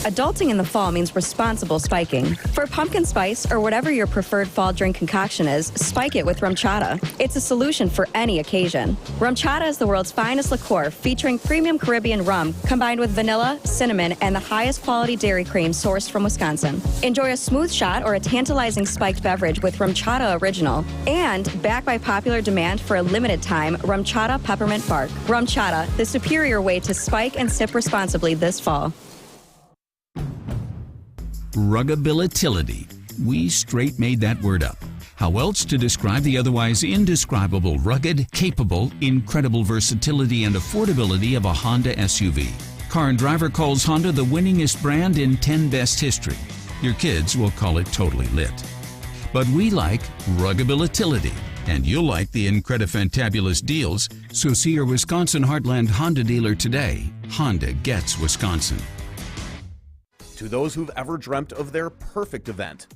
S20: Adulting in the fall means responsible spiking. For pumpkin spice or whatever your preferred fall drink concoction is, spike it with rum chata. It's a solution for any occasion. Rum chata is the world's finest liqueur featuring premium Caribbean rum combined with vanilla, cinnamon, and the highest quality dairy cream sourced from Wisconsin. Enjoy a smooth shot or a tantalizing spiked beverage with Rum Chata Original. And, backed by popular demand for a limited time, Rum Chata Peppermint Bark. Rum Chata, the superior way to spike and sip responsibly this fall.
S21: Ruggability. We straight made that word up. How else to describe the otherwise indescribable rugged, capable, incredible versatility and affordability of a Honda SUV? Car and Driver calls Honda the winningest brand in 10 Best history. Your kids will call it totally lit. But we like ruggability, and you'll like the Incredifantabulous deals, so see your Wisconsin Heartland Honda dealer today. Honda gets Wisconsin.
S22: To those who've ever dreamt of their perfect event,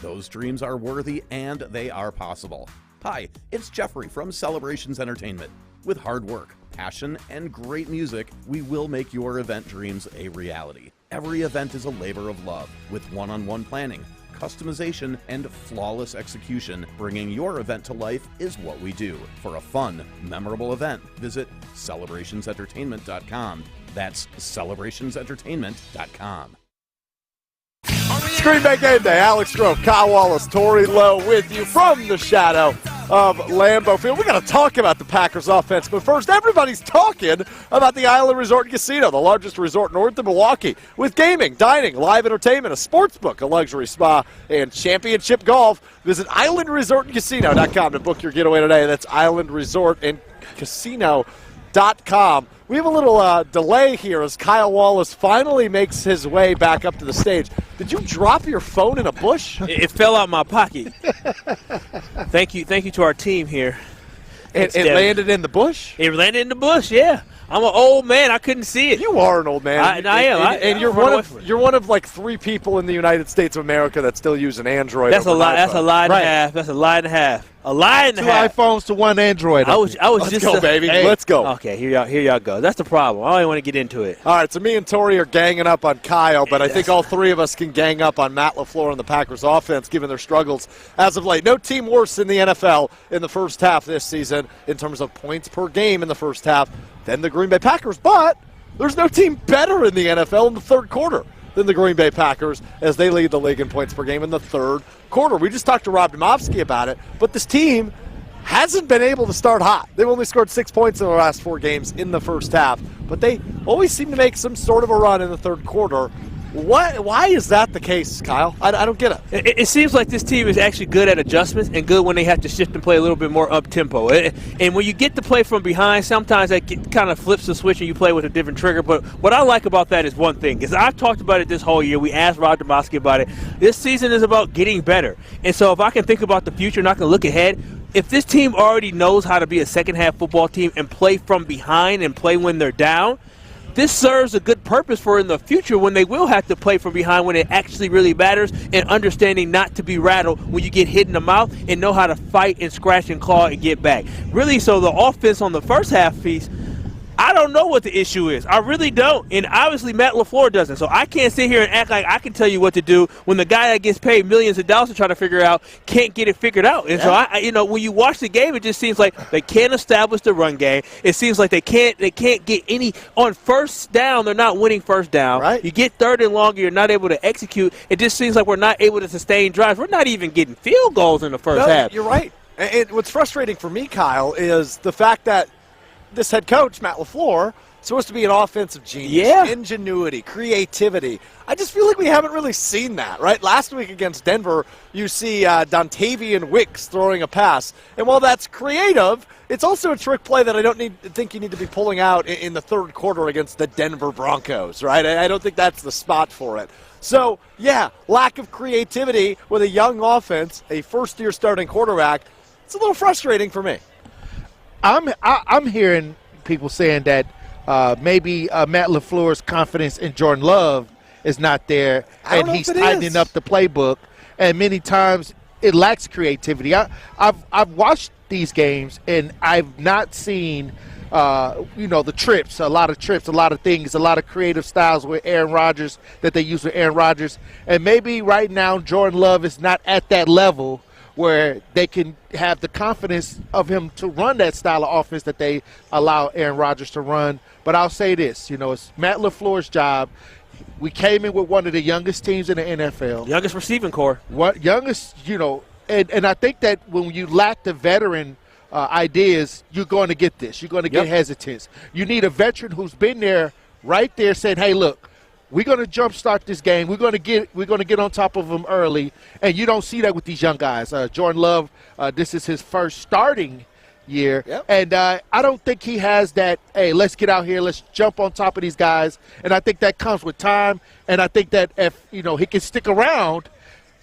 S22: those dreams are worthy and they are possible. Hi, it's Jeffrey from Celebrations Entertainment. With hard work, passion, and great music, we will make your event dreams a reality. Every event is a labor of love, with one-on-one planning, customization, and flawless execution. Bringing your event to life is what we do. For a fun, memorable event, visit celebrationsentertainment.com. That's celebrationsentertainment.com.
S2: It's Green Bay Game Day. Alex Grove, Kyle Wallace, Tori Lowe with you from the shadow of Lambeau Field. We're going to talk about the Packers offense, but first, everybody's talking about the Island Resort and Casino, the largest resort north of Milwaukee, with gaming, dining, live entertainment, a sports book, a luxury spa, and championship golf. Visit islandresortandcasino.com to book your getaway today. That's islandresortandcasino.com. We have a little delay here as Kyle Wallace finally makes his way back up to the stage. Did you drop your phone in a bush?
S1: It fell out my pocket. Thank you to our team here.
S2: It landed in the bush?
S1: It landed in the bush, yeah. I'm an old man. I couldn't see it.
S2: You are an old man.
S1: I am.
S2: And you're one of like 3 people in the United States of America that still use an Android.
S1: That's a lie. That's a lie and a half. That's a lie and a half. A lie and a half.
S3: 2 iPhones to 1 Android.
S2: Let's go, baby.
S3: Hey.
S2: Let's go.
S1: Okay, here y'all go. That's the problem. I don't even want to get into it.
S2: All right, so me and Tori are ganging up on Kyle, but I think all 3 of us can gang up on Matt LaFleur and the Packers offense, given their struggles as of late. No team worse in the NFL in the first half this season in terms of points per game in the first half than the Green Bay Packers, but there's no team better in the NFL in the third quarter than the Green Bay Packers as they lead the league in points per game in the third quarter. We just talked to Rob Demovsky about it, but this team hasn't been able to start hot. They've only scored 6 points in the last 4 games in the first half, but they always seem to make some sort of a run in the third quarter. Why is that the case, Kyle? I don't get it.
S1: It seems like this team is actually good at adjustments and good when they have to shift and play a little bit more up-tempo. And when you get to play from behind, sometimes that kind of flips the switch and you play with a different trigger. But what I like about that is one thing, because I've talked about it this whole year. We asked Rob Demovsky about it. This season is about getting better. And so if I can think about the future and I can look ahead, if this team already knows how to be a second-half football team and play from behind and play when they're down, this serves a good purpose for in the future when they will have to play from behind when it actually really matters, and understanding not to be rattled when you get hit in the mouth and know how to fight and scratch and claw and get back. Really, so the offense on the first half piece, I don't know what the issue is. I really don't. And obviously Matt LaFleur doesn't. So I can't sit here and act like I can tell you what to do when the guy that gets paid millions of dollars to try to figure out can't get it figured out. And so when you watch the game, it just seems like they can't establish the run game. It seems like they can't get any on first down. They're not winning first down.
S2: Right.
S1: You get third and longer, you're not able to execute. It just seems like we're not able to sustain drives. We're not even getting field goals in the first half.
S2: You're right. And what's frustrating for me, Kyle, is the fact that this head coach, Matt LaFleur, supposed to be an offensive genius, ingenuity, creativity. I just feel like we haven't really seen that, right? Last week against Denver, you see Dontavian Wicks throwing a pass. And while that's creative, it's also a trick play that I don't think you need to be pulling out in the third quarter against the Denver Broncos, right? I don't think that's the spot for it. So, lack of creativity with a young offense, a first-year starting quarterback, it's a little frustrating for me.
S3: I'm hearing people saying that maybe Matt LaFleur's confidence in Jordan Love is not there, and he's tightening up the playbook. And many times it lacks creativity. I've watched these games, and I've not seen the trips, a lot of things, a lot of creative styles with Aaron Rodgers that they use with Aaron Rodgers. And maybe right now Jordan Love is not at that level where they can have the confidence of him to run that style of offense that they allow Aaron Rodgers to run. But I'll say this, it's Matt LaFleur's job. We came in with one of the youngest teams in the NFL.
S1: Youngest receiving core.
S3: And I think that when you lack the veteran ideas, you're going to get this. You're going to get hesitance. You need a veteran who's been there, right there, saying, hey, look, we're going to jumpstart this game. We're going to get on top of them early, and you don't see that with these young guys. Jordan Love, this is his first starting year, and I don't think he has that, hey, let's get out here, let's jump on top of these guys. And I think that comes with time, and I think that if he can stick around,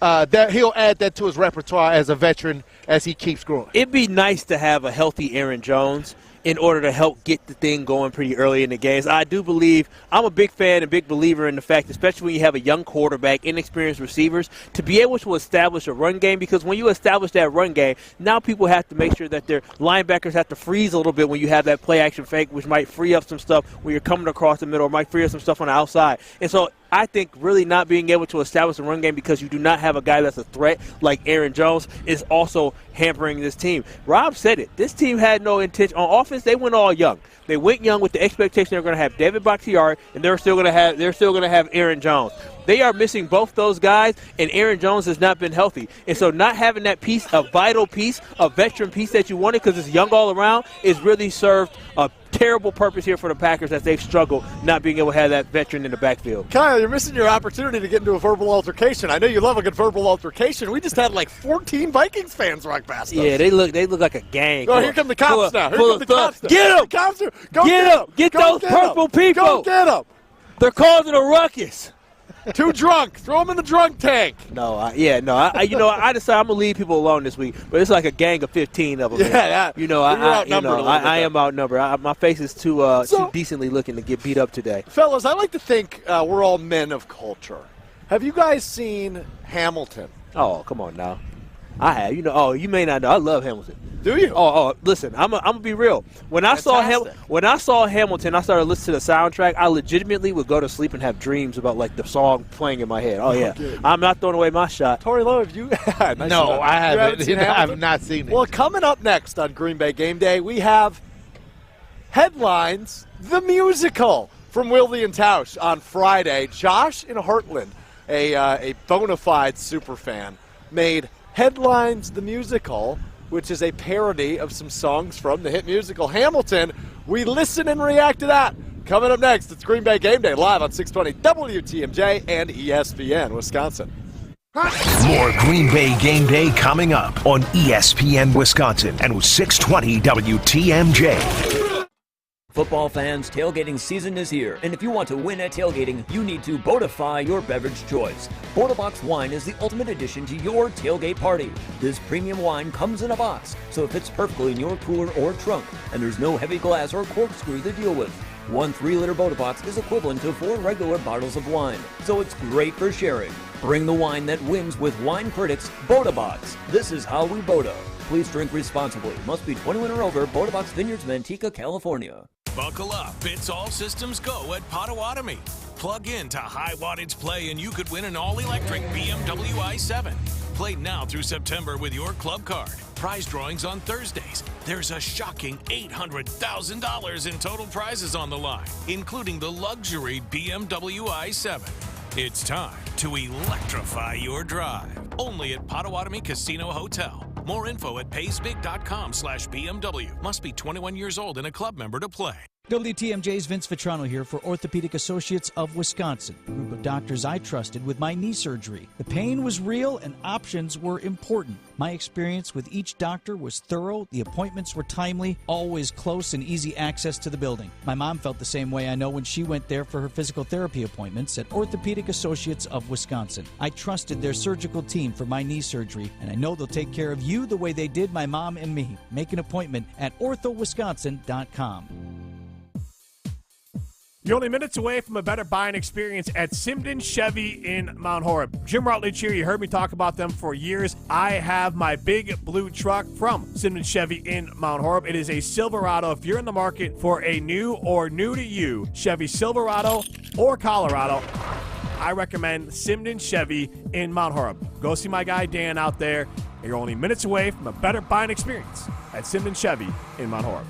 S3: that he'll add that to his repertoire as a veteran as he keeps growing.
S1: It'd be nice to have a healthy Aaron Jones in order to help get the thing going pretty early in the games. I do believe, I'm a big fan and big believer in the fact, especially when you have a young quarterback, inexperienced receivers, to be able to establish a run game, because when you establish that run game, now people have to make sure that their linebackers have to freeze a little bit when you have that play action fake, which might free up some stuff when you're coming across the middle, or might free up some stuff on the outside. And so I think really not being able to establish a run game because you do not have a guy that's a threat like Aaron Jones is also hampering this team. Rob said it. This team had no intention. On offense, they went all young. They went young with the expectation they're going to have David Bakhtiari and they're still going to have Aaron Jones. They are missing both those guys, and Aaron Jones has not been healthy. And so not having that piece, a vital piece, a veteran piece that you wanted because it's young all around, is really served a terrible purpose here for the Packers as they've struggled not being able to have that veteran in the backfield.
S2: Kyle, you're missing your opportunity to get into a verbal altercation. I know you love a good verbal altercation. We just had like 14 Vikings fans walk past us.
S1: Yeah, they look like a gang.
S2: Oh, here come the cops now. Here come the cops now.
S1: Get them!
S2: The cops are, go
S1: get them! Get those purple people!
S2: Go get them!
S1: They're causing a ruckus.
S2: Too drunk. Throw them in the drunk tank.
S1: I decided I'm gonna leave people alone this week, but it's like a gang of 15 of them.
S2: Yeah,
S1: I am outnumbered. My face is too decently looking to get beat up today.
S2: Fellas, I like to think we're all men of culture. Have you guys seen Hamilton?
S1: Oh, come on now. I have. You may not know. I love Hamilton.
S2: Do you?
S1: Oh, listen, I'm gonna be real. When I saw Hamilton, I started listening to the soundtrack. I legitimately would go to sleep and have dreams about like the song playing in my head. Oh yeah, I'm not throwing away my shot.
S2: Tori Lowe, have you?
S3: No, I haven't. I have not seen it.
S2: Well, coming up next on Green Bay Game Day, we have Headlines, the musical from Wilde and Tausch on Friday. Josh in Heartland, a bona fide super fan, made Headlines, the musical, which is a parody of some songs from the hit musical Hamilton. We listen and react to that. Coming up next, it's Green Bay Game Day live on 620 WTMJ and ESPN Wisconsin.
S4: More Green Bay Game Day coming up on ESPN Wisconsin and 620 WTMJ.
S5: Football fans, tailgating season is here, and if you want to win at tailgating, you need to Boatify your beverage choice. Box wine is the ultimate addition to your tailgate party. This premium wine comes in a box, so it fits perfectly in your cooler or trunk, and there's no heavy glass or corkscrew to deal with. One 3-liter Box is equivalent to 4 regular bottles of wine, so it's great for sharing. Bring the wine that wins with Wine Critics Box. This is how we Boda. Please drink responsibly. Must be 21 or over. Box Vineyards, Manteca, California.
S11: Buckle up. It's all systems go at Potawatomi. Plug in to high wattage play and you could win an all-electric BMW i7. Play now through September with your club card. Prize drawings on Thursdays. There's a shocking $800,000 in total prizes on the line, including the luxury BMW i7. It's time to electrify your drive. Only at Potawatomi Casino Hotel. More info at paysbig.com/BMW. Must be 21 years old and a club member to play.
S13: WTMJ's Vince Vitrano here for Orthopedic Associates of Wisconsin, a group of doctors I trusted with my knee surgery. The pain was real and options were important. My experience with each doctor was thorough, the appointments were timely, always close and easy access to the building. My mom felt the same way, I know, when she went there for her physical therapy appointments at Orthopedic Associates of Wisconsin. I trusted their surgical team for my knee surgery, and I know they'll take care of you the way they did my mom and me. Make an appointment at orthowisconsin.com.
S6: You're only minutes away from a better buying experience at Simden Chevy in Mount Horeb. Jim Rutledge here. You heard me talk about them for years. I have my big blue truck from Simden Chevy in Mount Horeb. It is a Silverado. If you're in the market for a new or new-to-you Chevy Silverado or Colorado, I recommend Simden Chevy in Mount Horeb. Go see my guy Dan out there. You're only minutes away from a better buying experience at Simden Chevy in Mount Horeb.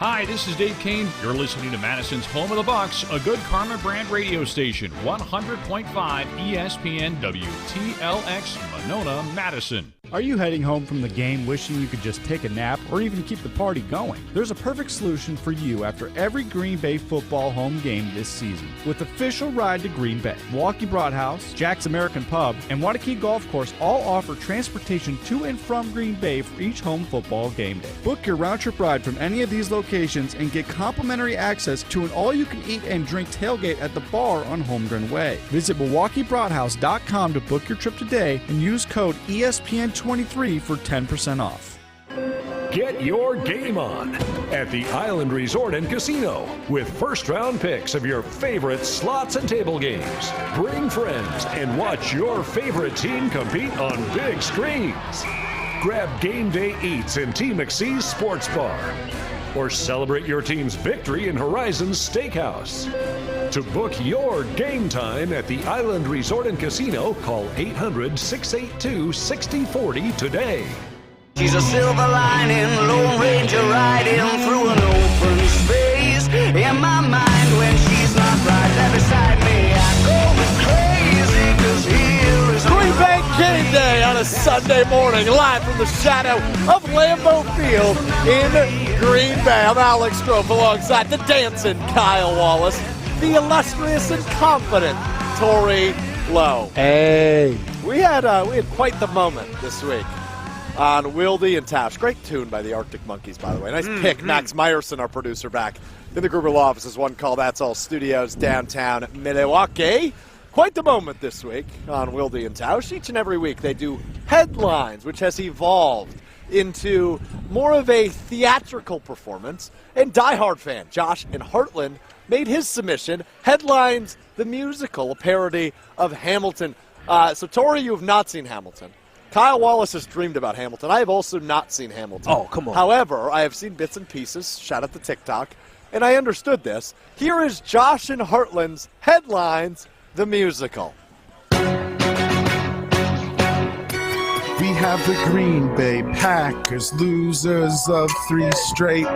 S23: Hi, this is Dave Kane. You're listening to Madison's Home of the Bucks, a good Karma brand radio station, 100.5 ESPN WTLX, Monona, Madison.
S12: Are you heading home from the game wishing you could just take a nap or even keep the party going? There's a perfect solution for you after every Green Bay football home game this season. With Official Ride to Green Bay, Milwaukee Broadhouse, Jack's American Pub, and Waukee Golf Course all offer transportation to and from Green Bay for each home football game day. Book your round-trip ride from any of these locations and get complimentary access to an all-you-can-eat and drink tailgate at the bar on Holmgren Way. Visit MilwaukeeBroadhouse.com to book your trip today and use code ESPN23 for 10% off.
S19: Get your game on at the Island Resort and Casino with first-round picks of your favorite slots and table games. Bring friends and watch your favorite team compete on big screens. Grab game day eats in T. McSee's Sports Bar or celebrate your team's victory in Horizon's Steakhouse. To book your game time at the Island Resort and Casino, call 800-682-6040 today.
S7: She's a silver lining, Lone Ranger riding through an open space. In my mind, when she's not right there beside me, I go crazy, 'cause here is
S2: Green Bay Game Day on a Sunday morning, live from the shadow of Lambeau Field in Green Bay. I'm Alex Strofe alongside the dancing Kyle Wallace, the illustrious and confident Torey Lowe.
S3: Hey.
S2: We had quite the moment this week on Wildy and Tash. Great tune by the Arctic Monkeys, by the way. Nice pick. Max Meyerson, our producer, back in the Gruber Law Office's One Call That's All Studios, downtown Milwaukee. Quite the moment this week on Wildy and Tausch. Each and every week they do headlines, which has evolved into more of a theatrical performance. And diehard fan Josh in Heartland made his submission, Headlines the Musical, a parody of Hamilton. So, Tori, you have not seen Hamilton. Kyle Wallace has dreamed about Hamilton. I have also not seen Hamilton.
S1: Oh, come on.
S2: However, I have seen bits and pieces, shout out to TikTok, and I understood this. Here is Josh and Heartland's Headlines the Musical.
S8: We have the Green Bay Packers, losers of 3 straight,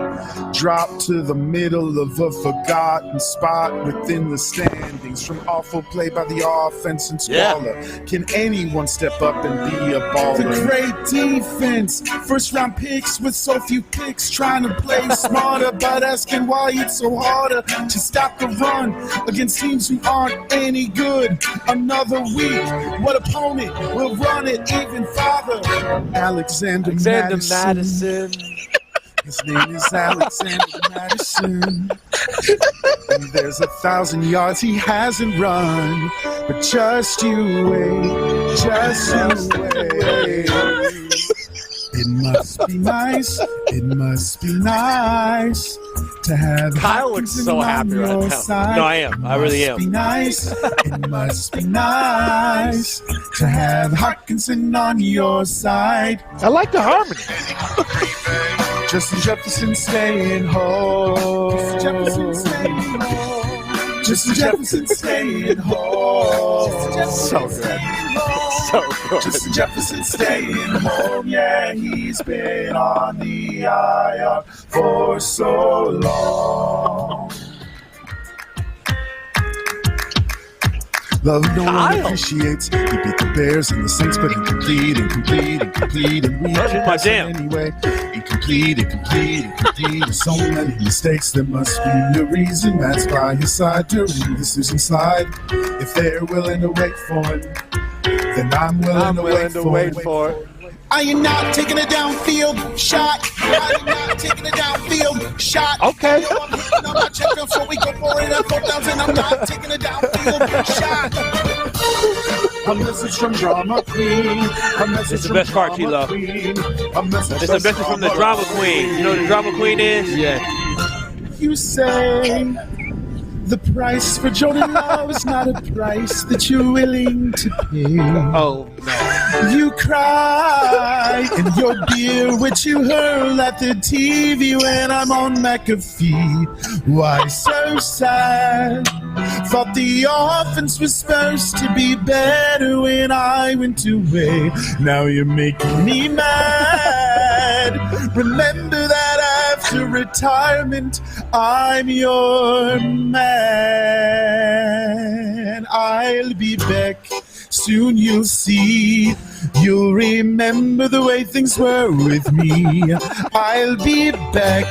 S8: dropped to the middle of a forgotten spot within the standings from awful play by the offense and squalor. Yeah. Can anyone step up and be a baller? The great defense, first-round picks with so few picks, trying to play smarter, but asking why it's so harder to stop the run against teams who aren't any good. Another week, what opponent will run it even farther? Alexander Madison. His name is Alexander Madison. And there's 1,000 yards he hasn't run. But just you wait, just you wait. It must be nice, it must be nice to have
S2: Kyle looks so happy right now.
S8: Side.
S1: No, I am. I really am.
S8: It must be nice to have Hawkinson on your side.
S3: I like the harmony.
S8: Justin Jefferson staying home. Justin Jefferson staying home.
S2: So good. So good.
S8: Justin Jefferson staying home. Yeah, he's been on the IR for so long. Love no one appreciates. He beat the Bears and the Saints, but incomplete. And we can pass it anyway. Incomplete. So many mistakes, there must be a reason. That's by his side during the decision slide. If they're willing to wait for him, then I'm willing to wait for it. I am not taking a downfield shot.
S3: Okay.
S8: I'm hitting on my checker, so we go for it at 4th downs, and I'm not taking a downfield shot. A message from Drama Queen.
S1: This is the best part, Kilo. It's a message from the Drama Queen. You know what the Drama Queen is?
S3: Yeah.
S8: You say the price for Jordan Love is not a price that you're willing to pay.
S3: Oh, no.
S8: You cry in your beer, which you hurl at the TV when I'm on McAfee. Why so sad? Thought the offense was supposed to be better when I went away. Now you're making me mad. Remember that after retirement, I'm your man. I'll be back. Soon you'll see, you'll remember the way things were with me. I'll be back,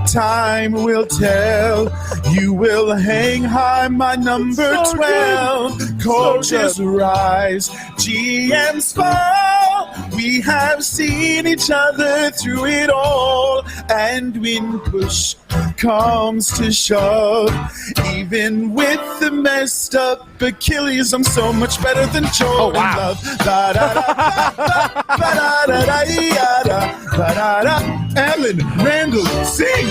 S8: time will tell. You will hang high, my number 12. Coaches rise, GMs fall. We have seen each other through it all. And when push comes to shove, even with the messed up Achilles, I'm so much better than Jordan Love. Ellen Randall, sing.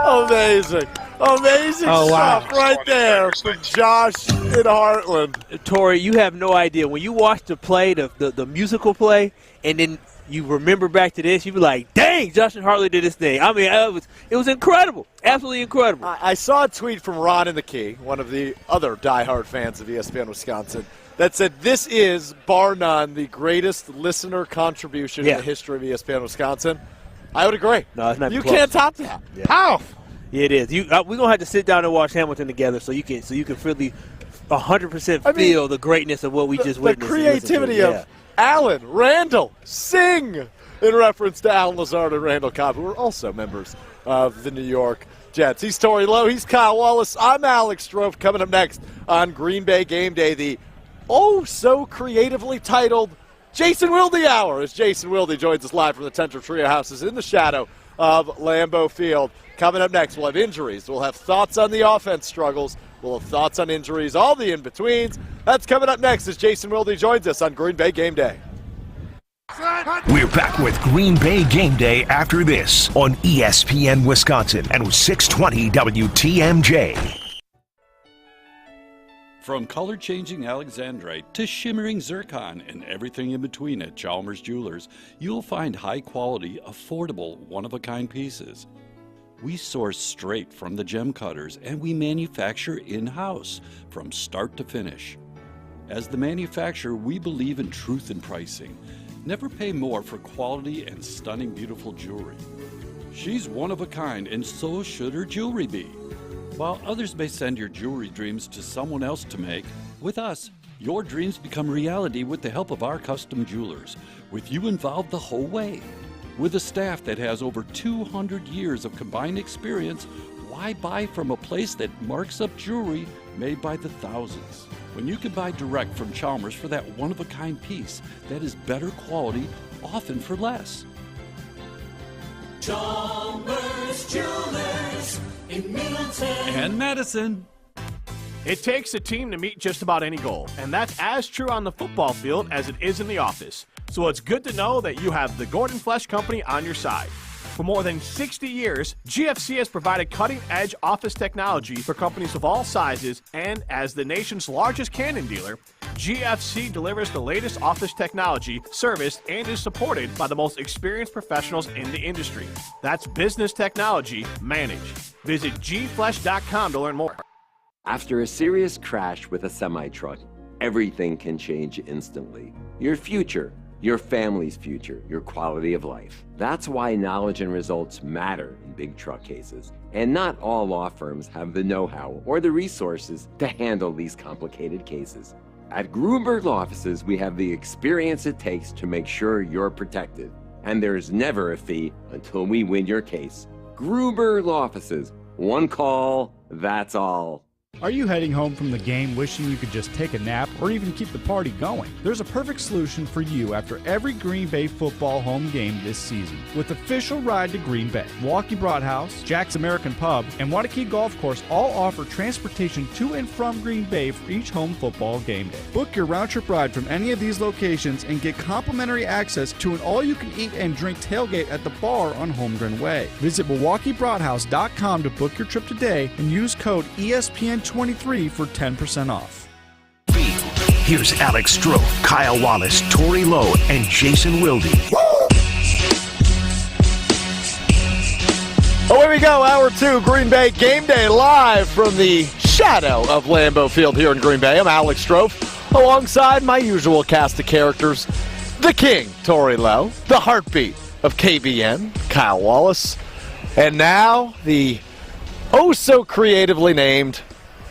S2: Amazing. Amazing stuff right there from Josh in Heartland.
S1: Tori, you have no idea. When you watch the play, the musical play, and then you remember back to this, you be like, dang, Josh and Hartley did this thing. I mean, it was incredible. Absolutely incredible.
S2: I saw a tweet from Ron in the Key, one of the other diehard fans of ESPN Wisconsin, that said this is, bar none, the greatest listener contribution in the history of ESPN Wisconsin. I would agree.
S1: No, it's not
S2: you
S1: close.
S2: can't top that.
S1: Yeah.
S2: How?
S1: Yeah, it is. We're gonna have to sit down and watch Hamilton together, so you can really 100% feel the greatness of what we just witnessed.
S2: The creativity of Alan Randall sing in reference to Alan Lazard and Randall Cobb, who are also members of the New York Jets. He's Torey Lowe. He's Kyle Wallace. I'm Alex Strofe. Coming up next on Green Bay Game Day, the so creatively titled Jason Wilde Hour, as Jason Wilde joins us live from the Tenter Trio Houses in the shadow of Lambeau Field. Coming up next, we'll have injuries. We'll have thoughts on the offense struggles. We'll have thoughts on injuries, all the in-betweens. That's coming up next as Jason Wilde joins us on Green Bay Game Day.
S4: We're back with Green Bay Game Day after this on ESPN Wisconsin and 620 WTMJ.
S9: From color-changing alexandrite to shimmering zircon and everything in between at Chalmers Jewelers, you'll find high-quality, affordable, one-of-a-kind pieces. We source straight from the gem cutters, and we manufacture in-house from start to finish. As the manufacturer, we believe in truth in pricing. Never pay more for quality and stunning, beautiful jewelry. She's one of a kind, and so should her jewelry be. While others may send your jewelry dreams to someone else to make, with us, your dreams become reality with the help of our custom jewelers, with you involved the whole way. With a staff that has over 200 years of combined experience, why buy from a place that marks up jewelry made by the thousands? When you can buy direct from Chalmers for that one-of-a-kind piece that is better quality, often for less.
S7: Chalmers Jewelers in Middleton
S9: and Madison.
S6: It takes a team to meet just about any goal, and that's as true on the football field as it is in the office. So it's good to know that you have the Gordon Flesh Company on your side. For more than 60 years, GFC has provided cutting-edge office technology for companies of all sizes, and as the nation's largest Canon dealer, GFC delivers the latest office technology, serviced, and is supported by the most experienced professionals in the industry. That's business technology managed. Visit gflesh.com to learn more.
S15: After a serious crash with a semi-truck, everything can change instantly. Your future, your family's future, your quality of life. That's why knowledge and results matter in big truck cases. And not all law firms have the know-how or the resources to handle these complicated cases. At Gruberg Law Offices, we have the experience it takes to make sure you're protected. And there's never a fee until we win your case. Gruberg Law Offices. One call, that's all.
S12: Are you heading home from the game wishing you could just take a nap or even keep the party going? There's a perfect solution for you after every Green Bay football home game this season with Official Ride to Green Bay. Milwaukee Broadhouse, Jack's American Pub, and Waukee Golf Course all offer transportation to and from Green Bay for each home football game day. Book your round-trip ride from any of these locations and get complimentary access to an all-you-can-eat and drink tailgate at the bar on Holmgren Way. Visit MilwaukeeBroadhouse.com to book your trip today and use code ESPN23 for 10% off.
S4: Here's Alex Strofe, Kyle Wallace, Torey Lowe, and Jason Wilde.
S2: Away we go, Hour 2, Green Bay Game Day, live from the shadow of Lambeau Field here in Green Bay. I'm Alex Strofe, alongside my usual cast of characters, the King, Torey Lowe, the heartbeat of KBN, Kyle Wallace, and now the so creatively named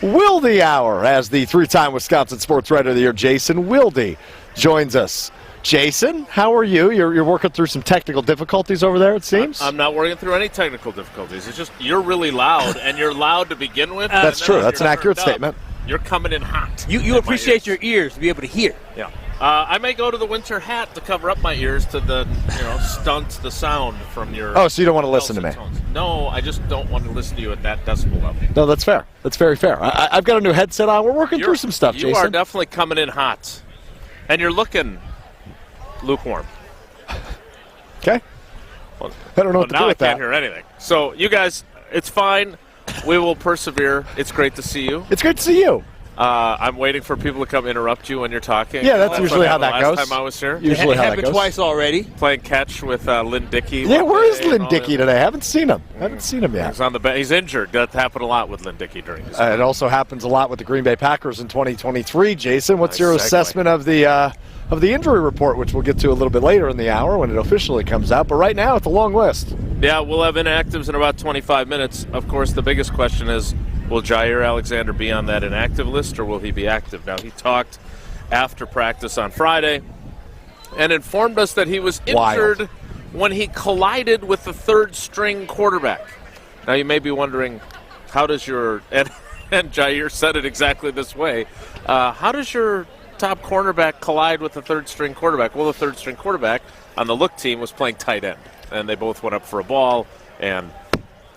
S2: Wilde Hour, as the three-time Wisconsin Sports Writer of the Year, Jason Wilde, joins us. Jason, how are you? You're working through some technical difficulties over there, it seems?
S10: I'm not working through any technical difficulties. It's just you're really loud, and you're loud to begin with.
S2: That's true. That's an accurate statement.
S10: You're coming in hot.
S1: You appreciate your ears to be able to hear.
S10: Yeah. I may go to the winter hat to cover up my ears to stunt the sound from your.
S2: Oh, so you don't want to listen to me?
S10: Tones. No, I just don't want to listen to you at that decibel level.
S2: No, that's fair. That's very fair. I've got a new headset on. We're working through some stuff, Jason.
S10: You are definitely coming in hot, and you're looking lukewarm.
S2: Okay.
S10: Well,
S2: I don't know what to do with that.
S10: Now I can't hear anything. So you guys, it's fine. We will persevere. It's great to see you.
S2: It's great to see you.
S10: I'm waiting for people to come interrupt you when you're talking.
S2: Yeah, that's usually how that goes.
S10: Last time I was here.
S2: Usually how that
S1: happened
S2: goes.
S1: twice already.
S10: Playing catch with Lynn Dickey.
S2: Yeah, where is Lynn Dickey today? I haven't seen him. Yet.
S10: He's on the bench. He's injured. That happened a lot with Lynn Dickey during his
S2: It also happens a lot with the Green Bay Packers in 2023. Jason, what's your assessment of the injury report, which we'll get to a little bit later in the hour when it officially comes out? But right now, it's a long list.
S10: Yeah, we'll have inactives in about 25 minutes. Of course, the biggest question is, will Jair Alexander be on that inactive list, or will he be active? Now, he talked after practice on Friday and informed us that he was injured when he collided with the third-string quarterback. Now, you may be wondering, how does your – and Jair said it exactly this way. How does your top cornerback collide with the third-string quarterback? Well, the third-string quarterback on the look team was playing tight end, and they both went up for a ball and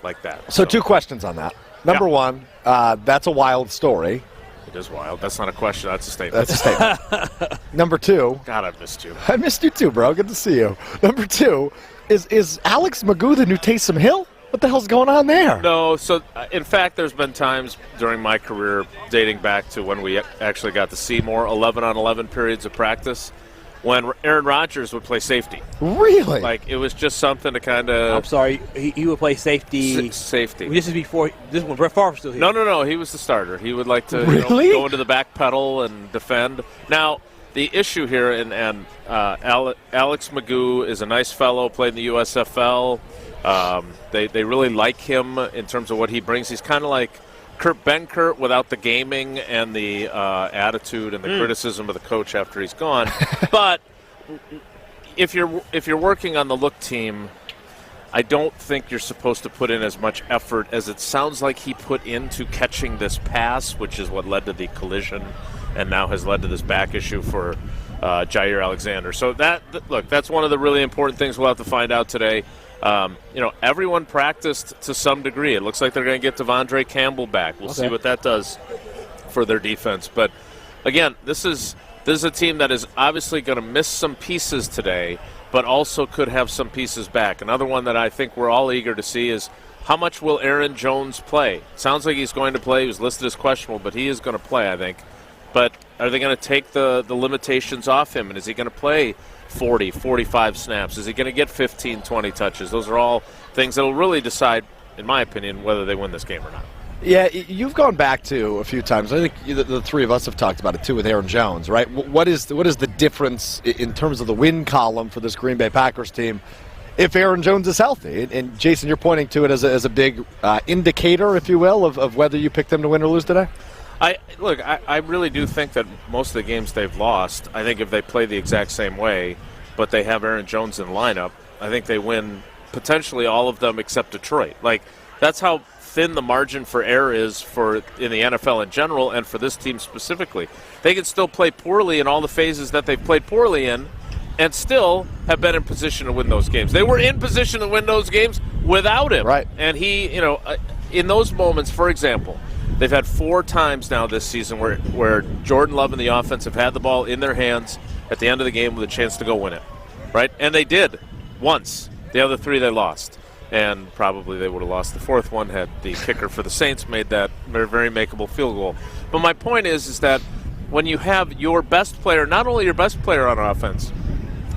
S10: like that.
S2: So 2 questions on that. Number one, that's a wild story.
S10: It is wild. That's not a question. That's a statement.
S2: That's a statement. Number 2.
S10: God, I've missed you.
S2: I missed you too, bro. Good to see you. Number 2, is Alex Magoo the new Taysom Hill? What the hell's going on there?
S10: No. So, in fact, there's been times during my career dating back to when we actually got to see more 11-on-11 periods of practice when Aaron Rodgers would play safety.
S2: Really?
S10: Like, it was just something to kind of...
S1: I'm sorry, he would play safety.
S10: Safety.
S1: This is before, this when Brett Favre was still here.
S10: No, he was the starter. He would like to go into the back pedal and defend. Now, the issue here, and Alex Magoo is a nice fellow, played in the USFL. They really like him in terms of what he brings. He's kind of like Kurt Benkert without the gaming and the attitude and the criticism of the coach after he's gone. But if you're working on the look team, I don't think you're supposed to put in as much effort as it sounds like he put into catching this pass, which is what led to the collision and now has led to this back issue for Jair Alexander. So that's one of the really important things we'll have to find out today. Everyone practiced to some degree. It looks like they're going to get Devondre Campbell back. We'll see what that does for their defense. But, again, this is a team that is obviously going to miss some pieces today, but also could have some pieces back. Another one that I think we're all eager to see is how much will Aaron Jones play? Sounds like he's going to play. He was listed as questionable, but he is going to play, I think. But are they going to take the limitations off him, and is he going to play 40, 45 snaps? Is he going to get 15, 20 touches? Those are all things that will really decide, in my opinion, whether they win this game or not.
S2: Yeah, you've gone back to a few times. I think the three of us have talked about it, too, with Aaron Jones, right? What is the difference in terms of the win column for this Green Bay Packers team if Aaron Jones is healthy? And, Jason, you're pointing to it as a big indicator, if you will, of whether you pick them to win or lose today?
S10: I really do think that most of the games they've lost, I think if they play the exact same way, but they have Aaron Jones in the lineup, I think they win potentially all of them except Detroit. Like, that's how thin the margin for error is in the NFL in general and for this team specifically. They can still play poorly in all the phases that they've played poorly in and still have been in position to win those games. They were in position to win those games without him.
S2: Right.
S10: And he, in those moments, for example, they've had 4 times now this season where Jordan Love and the offense have had the ball in their hands at the end of the game with a chance to go win it, right? And they did once. The other 3 they lost. And probably they would have lost the 4th one had the kicker for the Saints made that very, very makeable field goal. But my point is that when you have your best player, not only your best player on offense,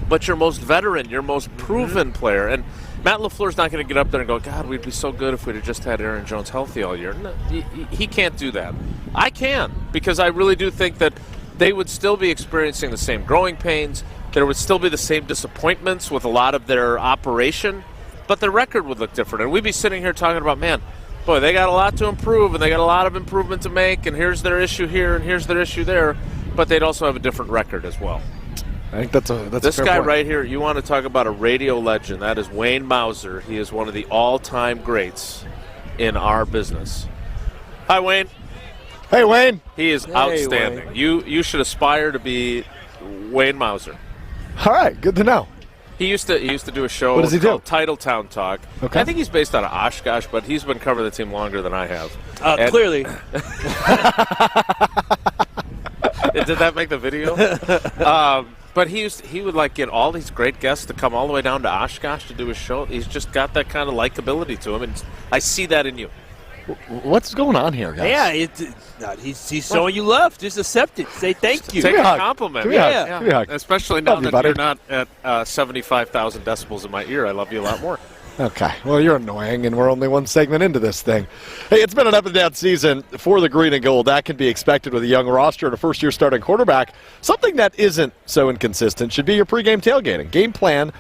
S10: but your most veteran, your most proven player, and Matt LaFleur's not going to get up there and go, God, we'd be so good if we'd have just had Aaron Jones healthy all year. No, he can't do that. I can, because I really do think that they would still be experiencing the same growing pains. There would still be the same disappointments with a lot of their operation, but their record would look different. And we'd be sitting here talking about, man, boy, they got a lot to improve, and they got a lot of improvement to make, and here's their issue here, and here's their issue there, but they'd also have a different record as well.
S2: I think that's
S10: this
S2: a fair
S10: guy
S2: point.
S10: right here, you want to talk about a radio legend. That is Wayne Mauser. He is one of the all-time greats in our business. Hi, Wayne.
S2: Hey, Wayne.
S10: He is outstanding.
S1: Wayne.
S10: You should aspire to be Wayne Mauser.
S2: All right, good to know.
S10: He used to do a show
S2: What does he
S10: called
S2: do?
S10: Titletown Talk.
S2: Okay.
S10: I think he's based out of Oshkosh, but he's been covering the team longer than I have.
S1: Clearly.
S10: Did that make the video? But he would like get all these great guests to come all the way down to Oshkosh to do his show. He's just got that kind of likability to him, and I see that in you.
S2: What's going on here, guys?
S1: Yeah, he's showing you love. Just accept it. Say thank you.
S10: Take a compliment.
S1: Yeah.
S10: Especially now that
S2: buddy.
S10: you're not at 75,000 decibels in my ear. I love you a lot more.
S2: Okay, well, you're annoying, and we're only one segment into this thing. Hey, it's been an up-and-down season for the green and gold. That can be expected with a young roster and a first-year starting quarterback. Something that isn't so inconsistent should be your pregame tailgating. Game plan,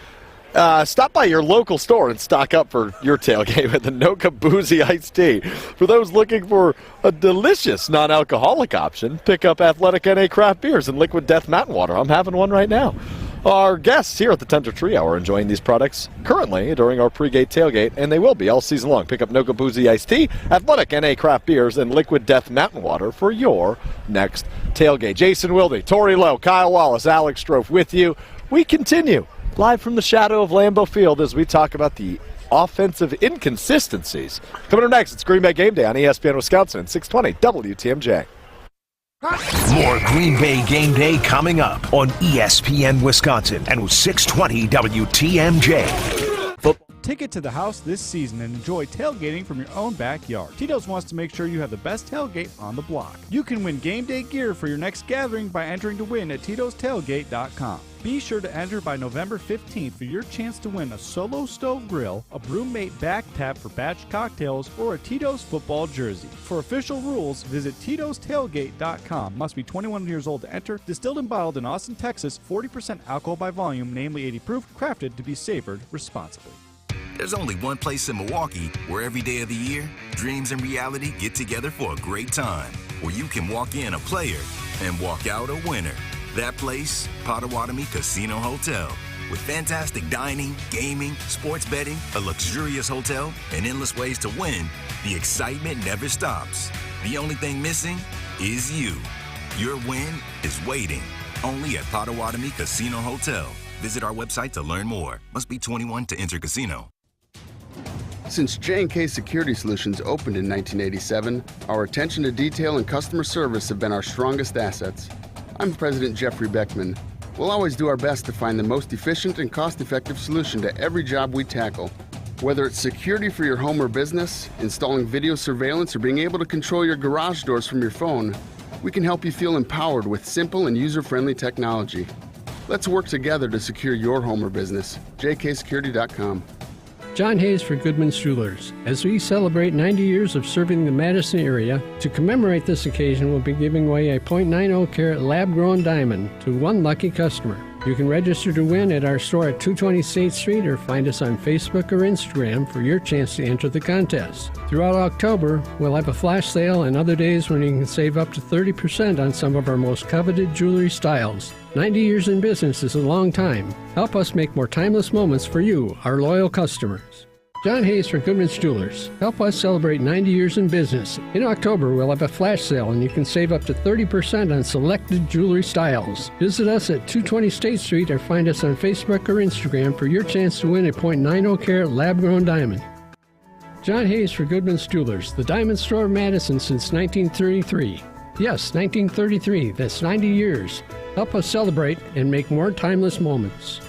S2: stop by your local store and stock up for your tailgate with the Noka Boozy Iced Tea. For those looking for a delicious non-alcoholic option, pick up Athletic NA Craft Beers and Liquid Death Mountain Water. I'm having one right now. Our guests here at the Tender Trio are enjoying these products currently during our pregame tailgate, and they will be all season long. Pick up Noka Boozy Iced Tea, Athletic NA Craft Beers, and Liquid Death Mountain Water for your next tailgate. Jason Wilde, Tori Lowe, Kyle Wallace, Alex Strofe with you. We continue live from the shadow of Lambeau Field as we talk about the offensive inconsistencies. Coming up next, it's Green Bay Game Day on ESPN Wisconsin at 620 WTMJ.
S4: More Green Bay Game Day coming up on ESPN Wisconsin and 620 WTMJ.
S12: Take it to the house this season and enjoy tailgating from your own backyard. Tito's wants to make sure you have the best tailgate on the block. You can win game day gear for your next gathering by entering to win at Tito'sTailgate.com. Be sure to enter by November 15th for your chance to win a Solo Stove Grill, a Brewmate back tap for batch cocktails, or a Tito's football jersey. For official rules, visit Tito'sTailgate.com. Must be 21 years old to enter. Distilled and bottled in Austin, Texas. 40% alcohol by volume, namely 80 proof. Crafted to be savored responsibly.
S14: There's only one place in Milwaukee where every day of the year, dreams and reality get together for a great time. Where you can walk in a player and walk out a winner. That place, Potawatomi Casino Hotel. With fantastic dining, gaming, sports betting, a luxurious hotel, and endless ways to win, the excitement never stops. The only thing missing is you. Your win is waiting, only at Potawatomi Casino Hotel. Visit our website to learn more. Must be 21 to enter casino.
S16: Since J&K Security Solutions opened in 1987, our attention to detail and customer service have been our strongest assets. I'm President Jeffrey Beckman. We'll always do our best to find the most efficient and cost-effective solution to every job we tackle. Whether it's security for your home or business, installing video surveillance, or being able to control your garage doors from your phone, we can help you feel empowered with simple and user-friendly technology. Let's work together to secure your home or business. jksecurity.com.
S17: John Hayes for Goodman's Jewelers. As we celebrate 90 years of serving the Madison area, to commemorate this occasion, we'll be giving away a .90 carat lab-grown diamond to one lucky customer. You can register to win at our store at 220 State Street or find us on Facebook or Instagram for your chance to enter the contest. Throughout October, we'll have a flash sale and other days when you can save up to 30% on some of our most coveted jewelry styles. 90 years in business is a long time. Help us make more timeless moments for you, our loyal customers. John Hayes for Goodman's Jewelers. Help us celebrate 90 years in business. In October, we'll have a flash sale and you can save up to 30% on selected jewelry styles. Visit us at 220 State Street or find us on Facebook or Instagram for your chance to win a .90 carat lab-grown diamond. John Hayes for Goodman's Jewelers, the diamond store of Madison since 1933. Yes, 1933. That's 90 years. Help us celebrate and make more timeless moments.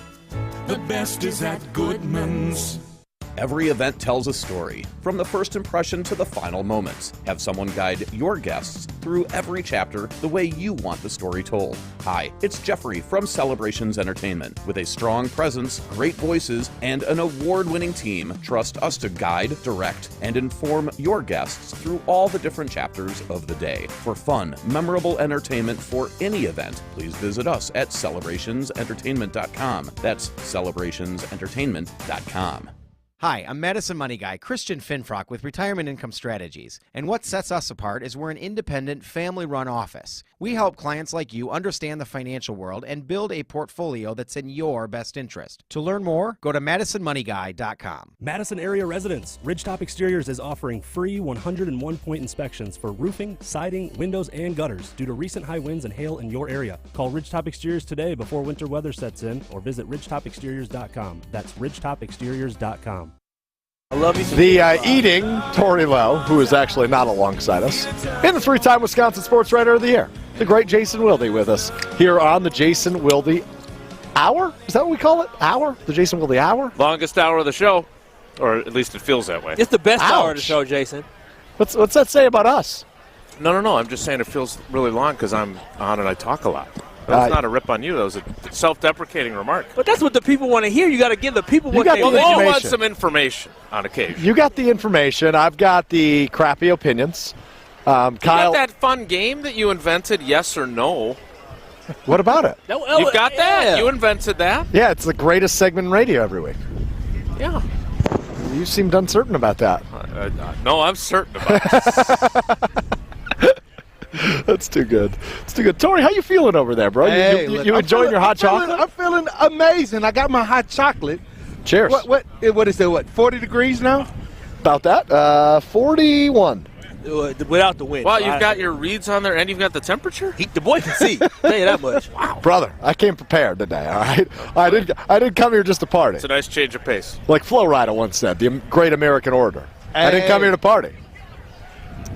S24: The best is at Goodman's.
S22: Every event tells a story, from the first impression to the final moments. Have someone guide your guests through every chapter the way you want the story told. Hi, it's Jeffrey from Celebrations Entertainment. With a strong presence, great voices, and an award-winning team, trust us to guide, direct, and inform your guests through all the different chapters of the day. For fun, memorable entertainment for any event, please visit us at celebrationsentertainment.com. That's celebrationsentertainment.com.
S25: Hi, I'm Madison Money Guy, Christian Finfrock with Retirement Income Strategies. And what sets us apart is we're an independent, family-run office. We help clients like you understand the financial world and build a portfolio that's in your best interest. To learn more, go to MadisonMoneyGuy.com.
S26: Madison area residents, Ridgetop Exteriors is offering free 101-point inspections for roofing, siding, windows, and gutters due to recent high winds and hail in your area. Call Ridgetop Exteriors today before winter weather sets in or visit RidgetopExteriors.com. That's RidgetopExteriors.com.
S1: I love you.
S2: The eating Tori Lowe, who is actually not alongside us, and the three-time Wisconsin Sports Writer of the Year, the great Jason Wilde, with us here on the Jason Wilde Hour. Is that what we call it? Hour? The Jason Wilde Hour?
S10: Longest hour of the show, or at least it feels that way.
S1: It's the best hour of the show, Jason.
S2: What's that say about us?
S10: No. I'm just saying it feels really long because I'm on and I talk a lot. That's not a rip on you. That was a self-deprecating remark.
S1: But that's what the people want to hear. You got to give the people what they
S10: want.
S1: want.
S10: They want some information on occasion.
S2: You got the information. I've got the crappy opinions.
S10: You
S2: Kyle,
S10: got that fun game that you invented, yes or no?
S2: What about it?
S10: You've got that? You invented that?
S2: Yeah, it's the greatest segment in radio every week.
S10: Yeah.
S2: You seemed uncertain about that.
S10: No, I'm certain about it.
S2: That's too good. It's too good. Tori, how you feeling over there, bro?
S3: Hey,
S2: you enjoying your hot chocolate?
S3: I'm feeling amazing. I got my hot chocolate.
S2: Cheers.
S3: What is it, 40 degrees now?
S2: About that. 41.
S1: Without the wind.
S10: Wow, you've got your reads on there and you've got the temperature?
S1: The boy can see. Tell you that much.
S10: Wow.
S2: Brother, I came prepared today, all right? I didn't come here just to party.
S10: It's a nice change of pace.
S2: Like Flo Rida once said, the great American order. I didn't come here to party.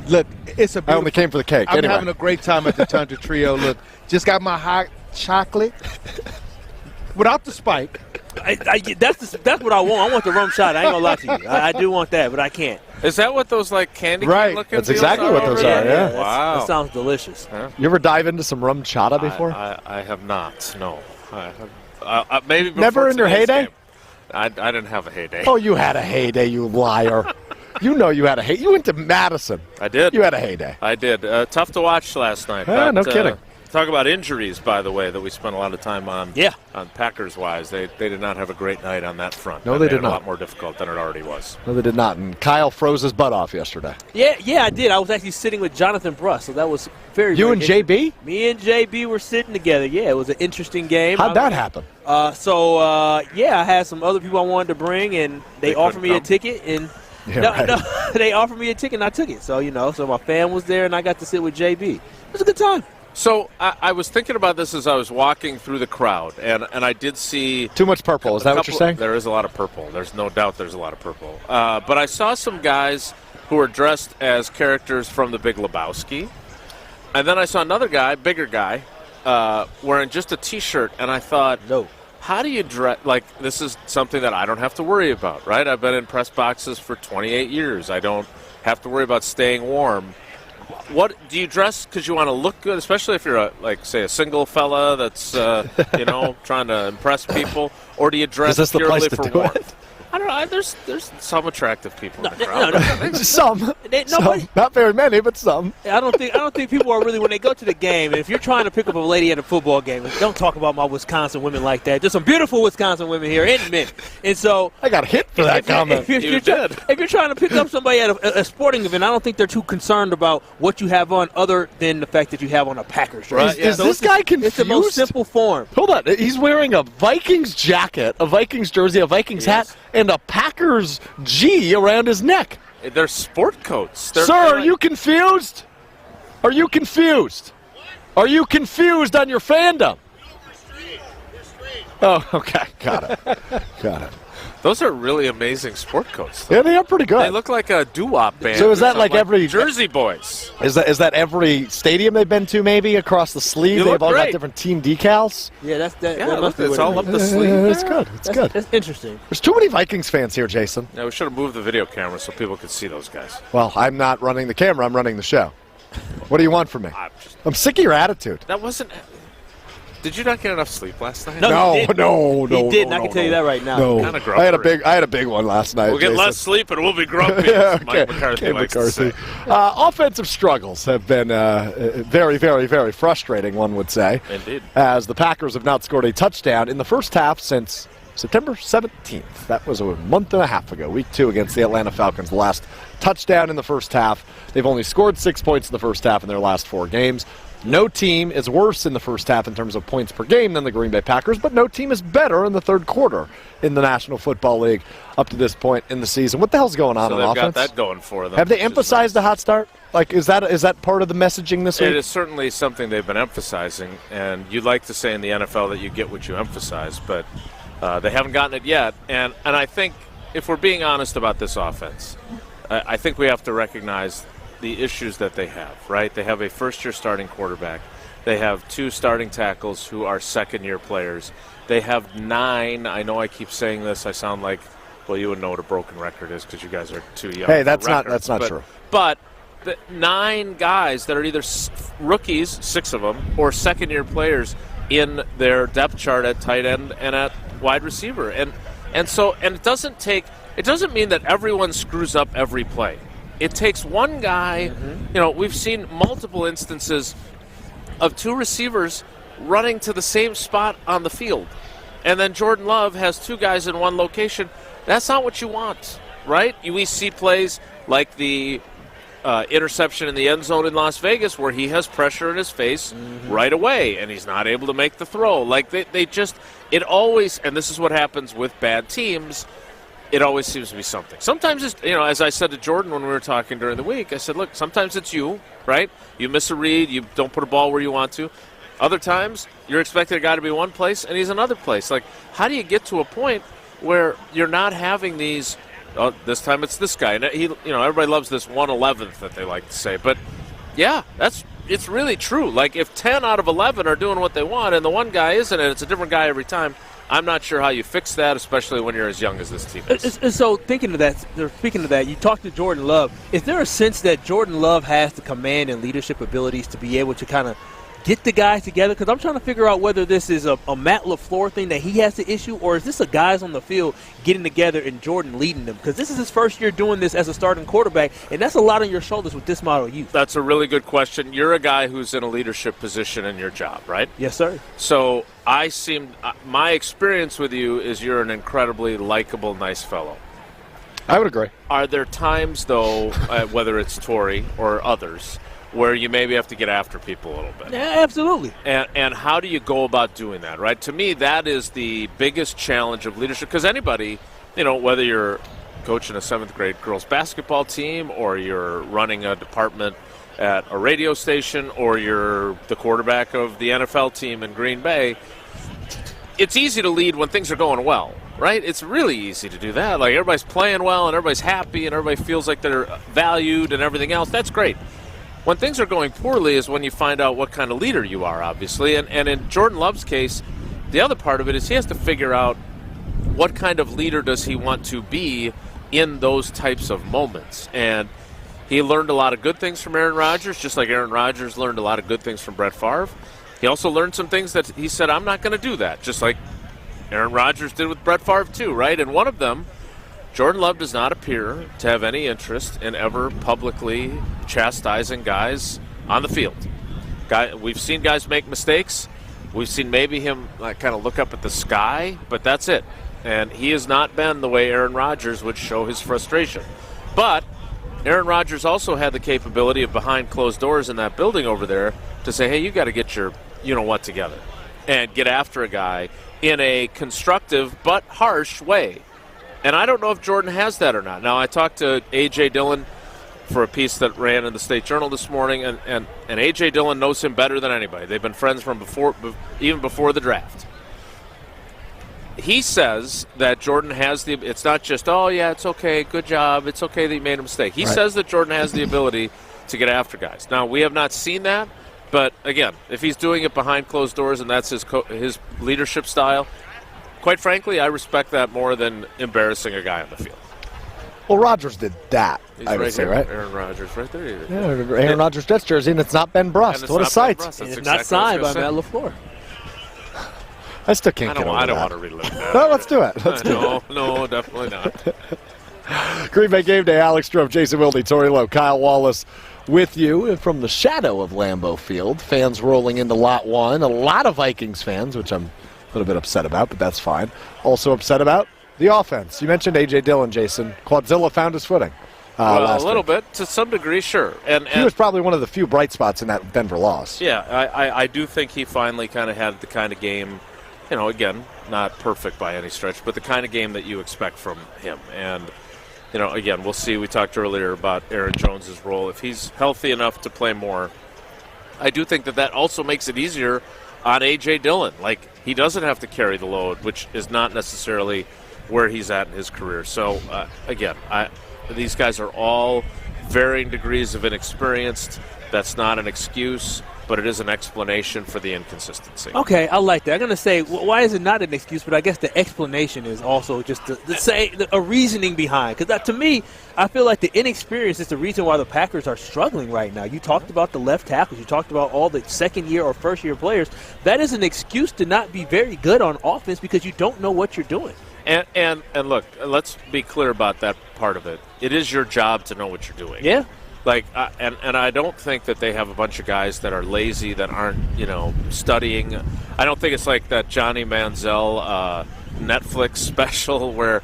S3: Look, it's a beautiful,
S2: I only came for the cake.
S3: I'm
S2: anyway.
S3: having a great time at the Tundra Trio. Look, just got my hot chocolate without the spike.
S1: That's what I want. I want the rum shot. I ain't going to lie to you. I do want that, but I can't.
S10: Is that what those like candy cane looking
S2: That's exactly what those are, yeah.
S10: Wow.
S1: That sounds delicious.
S10: Huh?
S2: You ever dive into some rum chata before?
S10: I have not, no. Maybe before
S2: Never in your
S10: today's
S2: heyday?
S10: game. I didn't have a heyday.
S2: Oh, you had a heyday, you liar. You know you had a heyday. You went to Madison.
S10: I did.
S2: You had a heyday.
S10: I did. Tough to watch last night.
S2: No kidding.
S10: Talk about injuries, by the way, that we spent a lot of time on.
S1: Yeah.
S10: On Packers-wise. They did not have a great night on that front.
S2: No, they did
S10: made it
S2: not.
S10: a lot more difficult than it already was.
S2: No, they did not. And Kyle froze his butt off yesterday.
S1: Yeah, I did. I was actually sitting with Jonathan Bruss, so that was very.
S2: You
S1: very
S2: and JB?
S1: Me and JB were sitting together. Yeah, it was an interesting game.
S2: How'd that happen?
S1: I had some other people I wanted to bring, and they offered me a ticket, and they offered me a ticket, and I took it. So so my fam was there, and I got to sit with JB. It was a good time.
S10: So I was thinking about this as I was walking through the crowd, and I did see
S2: too much purple. Is that what you're saying?
S10: There is a lot of purple. There's no doubt there's a lot of purple. But I saw some guys who were dressed as characters from The Big Lebowski, and then I saw another guy, bigger guy, wearing just a T-shirt, and I thought,
S1: no.
S10: How do you dress? Like, this is something that I don't have to worry about, right? I've been in press boxes for 28 years. I don't have to worry about staying warm. What do you dress because you want to look good, especially if you're a single fella that's trying to impress people, or do you dress
S2: is this the
S10: purely
S2: place to
S10: for
S2: do
S10: warmth?
S2: it?
S10: I don't know. There's some attractive people in the crowd.
S2: Some. Not very many, but some.
S1: I don't think people are really, when they go to the game, and if you're trying to pick up a lady at a football game, don't talk about my Wisconsin women like that. There's some beautiful Wisconsin women here and men. And so
S2: I got hit for that comment.
S1: If you're trying to pick up somebody at a sporting event, I don't think they're too concerned about what you have on other than the fact that you have on a Packers shirt.
S2: Right. Is this guy confused?
S1: It's the most simple form.
S2: Hold on. He's wearing a Vikings jacket, a Vikings jersey, a Vikings hat, and a Packers G around his neck.
S10: They're sport coats.
S2: Sir, are you confused? Are you confused? Are you confused on your fandom? Oh, okay. Got it.
S10: Those are really amazing sport coats.
S2: Yeah, they are pretty good.
S10: They look like a doo-wop band.
S2: So is that like every
S10: Jersey Boys?
S2: Is that every stadium they've been to? Maybe across the sleeve, they've all got different team decals.
S1: Yeah, that's that.
S10: Yeah,
S1: that must be
S10: it's
S1: what
S10: all
S1: it
S10: up
S1: is.
S10: the sleeve.
S2: It's good. It's good.
S1: That's interesting.
S2: There's too many Vikings fans here, Jason.
S10: Yeah, we should have moved the video camera so people could see those guys.
S2: Well, I'm not running the camera. I'm running the show. What do you want from me? I'm sick of your attitude.
S10: That wasn't. Did you not get enough sleep last night?
S2: No.
S1: He didn't. I can tell you that right now.
S2: No.
S10: Kinda
S2: I had a big one last night.
S10: We'll get
S2: Jason.
S10: less sleep and we'll be grumpy.
S2: Yeah,
S10: as Mike McCarthy likes to say.
S2: Offensive struggles have been very, very, very frustrating, one would say.
S10: Indeed.
S2: As the Packers have not scored a touchdown in the first half since September 17th. That was a month and a half ago, week 2 against the Atlanta Falcons. The last touchdown in the first half. They've only scored 6 points in the first half in their last 4 games. No team is worse in the first half in terms of points per game than the Green Bay Packers, but no team is better in the third quarter in the National Football League up to this point in the season. What the hell's going on
S10: So
S2: on
S10: they've
S2: offense?
S10: got that going for them.
S2: Have they emphasized the hot start? Like, is that part of the messaging this week?
S10: It is certainly something they've been emphasizing, and you'd like to say in the NFL that you get what you emphasize, but they haven't gotten it yet. And I think if we're being honest about this offense, I think we have to recognize the issues that they have, right? They have a first-year starting quarterback. They have 2 starting tackles who are second-year players. They have 9. I know I keep saying this. I sound like, well, you would know what a broken record is because you guys are too young.
S2: Hey,
S10: for
S2: that's
S10: records.
S2: not true.
S10: But 9 guys that are either rookies, 6 of them, or second-year players in their depth chart at tight end and at wide receiver. And it doesn't mean that everyone screws up every play. It takes one guy. We've seen multiple instances of 2 receivers running to the same spot on the field, and then Jordan Love has 2 guys in one location. That's not what you want, right? We see plays like the interception in the end zone in Las Vegas where he has pressure in his face right away, and he's not able to make the throw. Like it always, and this is what happens with bad teams, it always seems to be something. Sometimes it's, as I said to Jordan when we were talking during the week, I said, look, sometimes it's you, right? You miss a read, you don't put a ball where you want to. Other times, you're expecting a guy to be one place, and he's another place. Like, how do you get to a point where you're not having these, this time it's this guy. And everybody loves this 1/11th that they like to say. But, yeah, it's really true. Like, if 10 out of 11 are doing what they want and the one guy isn't, and it's a different guy every time, I'm not sure how you fix that, especially when you're as young as this team is.
S1: So speaking of that, you talked to Jordan Love. Is there a sense that Jordan Love has the command and leadership abilities to be able to kind of get the guys together? Because I'm trying to figure out whether this is a Matt LaFleur thing that he has to issue, or is this a guys on the field getting together and Jordan leading them? Because this is his first year doing this as a starting quarterback, and that's a lot on your shoulders with this model of youth.
S10: That's a really good question. You're a guy who's in a leadership position in your job, right?
S1: Yes, sir.
S10: So my experience with you is you're an incredibly likable, nice fellow.
S2: I would agree.
S10: Are there times, though, whether it's Torrey or others, where you maybe have to get after people a little bit?
S1: Yeah, absolutely.
S10: And how do you go about doing that, right? To me, that is the biggest challenge of leadership, because anybody, whether you're coaching a 7th grade girls basketball team or you're running a department at a radio station or you're the quarterback of the NFL team in Green Bay, it's easy to lead when things are going well, right? It's really easy to do that. Like, everybody's playing well and everybody's happy and everybody feels like they're valued and everything else. That's great. When things are going poorly is when you find out what kind of leader you are, obviously. And in Jordan Love's case, the other part of it is he has to figure out what kind of leader does he want to be in those types of moments. And he learned a lot of good things from Aaron Rodgers, just like Aaron Rodgers learned a lot of good things from Brett Favre. He also learned some things that he said, I'm not going to do that, just like Aaron Rodgers did with Brett Favre too, right? And one of them, Jordan Love does not appear to have any interest in ever publicly chastising guys on the field. We've seen guys make mistakes. We've seen maybe him kind of look up at the sky, but that's it. And he has not been the way Aaron Rodgers would show his frustration. But Aaron Rodgers also had the capability of behind closed doors in that building over there to say, hey, you got to get your you-know-what together and get after a guy in a constructive but harsh way. And I don't know if Jordan has that or not. Now, I talked to A.J. Dillon for a piece that ran in the State Journal this morning, and A.J. Dillon knows him better than anybody. They've been friends from even before the draft. He says that Jordan has it's not just, oh, yeah, it's okay, good job, it's okay that you made a mistake. He says that Jordan has the ability to get after guys. Now, we have not seen that, but, again, if he's doing it behind closed doors and that's his leadership style, quite frankly, I respect that more than embarrassing a guy on the field.
S2: Well, Rodgers did that, I would say, right?
S10: Aaron Rodgers, right there.
S2: Yeah, Aaron Rodgers' Jets jersey, and it's not Ben Brust. What a sight.
S1: It's not signed by Matt LaFleur.
S2: I still can't get over that.
S10: I don't want to relive that.
S2: No, let's do it.
S10: No, definitely not.
S2: Green Bay Game Day, Alex Stroh, Jason Wilde, Torrey Lowe, Kyle Wallace with you from the shadow of Lambeau Field. Fans rolling into Lot 1. A lot of Vikings fans, which I'm a little bit upset about, but that's fine. Also upset about the offense. You mentioned A.J. Dillon, Jason. Quadzilla found his footing
S10: a little bit, to some degree, sure. And
S2: he was probably one of the few bright spots in that Denver loss.
S10: Yeah, I do think he finally kind of had the kind of game, again, not perfect by any stretch, but the kind of game that you expect from him. And, again, we'll see. We talked earlier about Aaron Jones' role. If he's healthy enough to play more, I do think that also makes it easier on A.J. Dillon. Like, he doesn't have to carry the load, which is not necessarily where he's at in his career. So, again, these guys are all varying degrees of inexperienced. That's not an excuse. but it is an explanation for the inconsistency.
S1: Okay, I like that. I'm going to say, why is it not an excuse? But I guess the explanation is also just a reasoning behind. Because to me, I feel like the inexperience is the reason why the Packers are struggling right now. You talked about the left tackles. You talked about all the second-year or first-year players. That is an excuse to not be very good on offense because you don't know what you're doing.
S10: And look, let's be clear about that part of it. It is your job to know what you're doing.
S1: Yeah.
S10: Like, and I don't think that they have a bunch of guys that are lazy, that aren't, studying. I don't think it's like that Johnny Manziel Netflix special where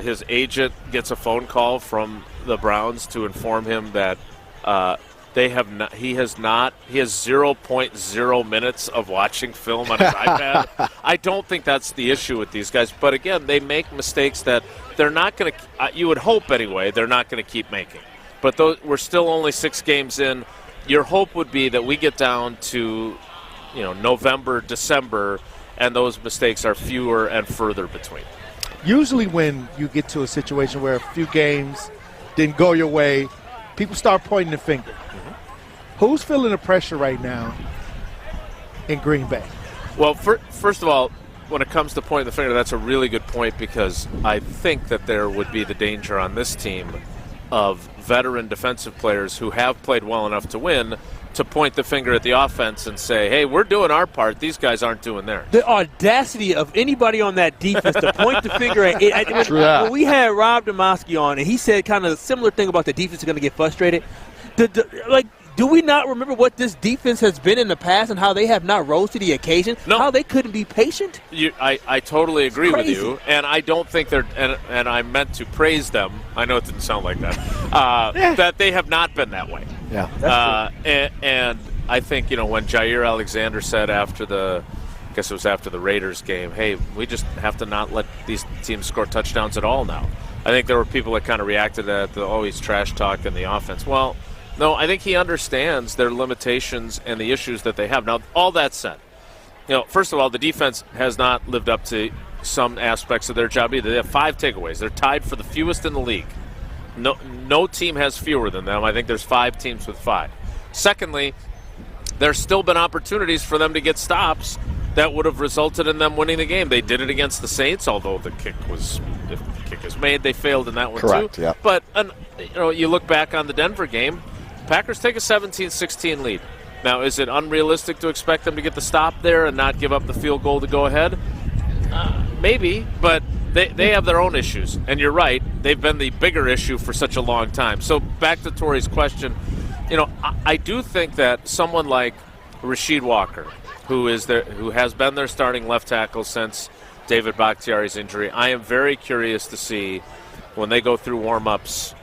S10: his agent gets a phone call from the Browns to inform him that he has 0.0 minutes of watching film on his iPad. I don't think that's the issue with these guys. But again, they make mistakes that they're not going to. You would hope anyway. They're not going to keep making. But we're still only 6 games in. Your hope would be that we get down to, November, December, and those mistakes are fewer and further between.
S3: Usually when you get to a situation where a few games didn't go your way, people start pointing the finger. Mm-hmm. Who's feeling the pressure right now in Green Bay?
S10: Well, first of all, when it comes to pointing the finger, that's a really good point because I think that there would be the danger on this team of veteran defensive players who have played well enough to win to point the finger at the offense and say, hey, we're doing our part. These guys aren't doing theirs.
S1: The audacity of anybody on that defense to point the finger at it. When we had Rob Demoski on, and he said kind of a similar thing about the defense is going to get frustrated. Do we not remember what this defense has been in the past and how they have not rose to the occasion?
S10: No.
S1: How they couldn't be patient?
S10: I totally agree with you, and I don't think they're – and I meant to praise them. I know it didn't sound like that. That they have not been that way.
S2: Yeah,
S10: that's true. And I think, when Jair Alexander said after the Raiders game, hey, we just have to not let these teams score touchdowns at all now. I think there were people that kind of reacted to that, he's trash talking the offense. Well, no, I think he understands their limitations and the issues that they have. Now, all that said, first of all, the defense has not lived up to some aspects of their job either. They have 5 takeaways. They're tied for the fewest in the league. No team has fewer than them. I think there's 5 teams with 5. Secondly, there's still been opportunities for them to get stops that would have resulted in them winning the game. They did it against the Saints, although if the kick is made, they failed in that one
S2: Correct,
S10: too.
S2: Yeah.
S10: But you look back on the Denver game, Packers take a 17-16 lead. Now, is it unrealistic to expect them to get the stop there and not give up the field goal to go ahead? Maybe, but they have their own issues. And you're right, they've been the bigger issue for such a long time. So back to Tori's question, I do think that someone like Rasheed Walker, who has been their starting left tackle since David Bakhtiari's injury, I am very curious to see when they go through warm-ups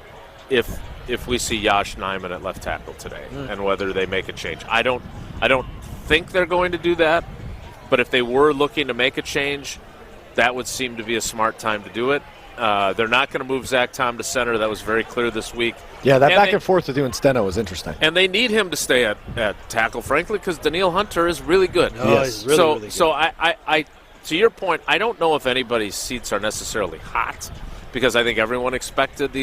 S10: if we see Yosh Nijman at left tackle today and whether they make a change. I don't think they're going to do that, but if they were looking to make a change, that would seem to be a smart time to do it. They're not going to move Zach Tom to center. That was very clear this week.
S2: Yeah, that back and forth with you and Steno was interesting.
S10: And they need him to stay at tackle, frankly, because Daniil Hunter is really good.
S1: He's really good.
S10: So I to your point, I don't know if anybody's seats are necessarily hot because I think everyone expected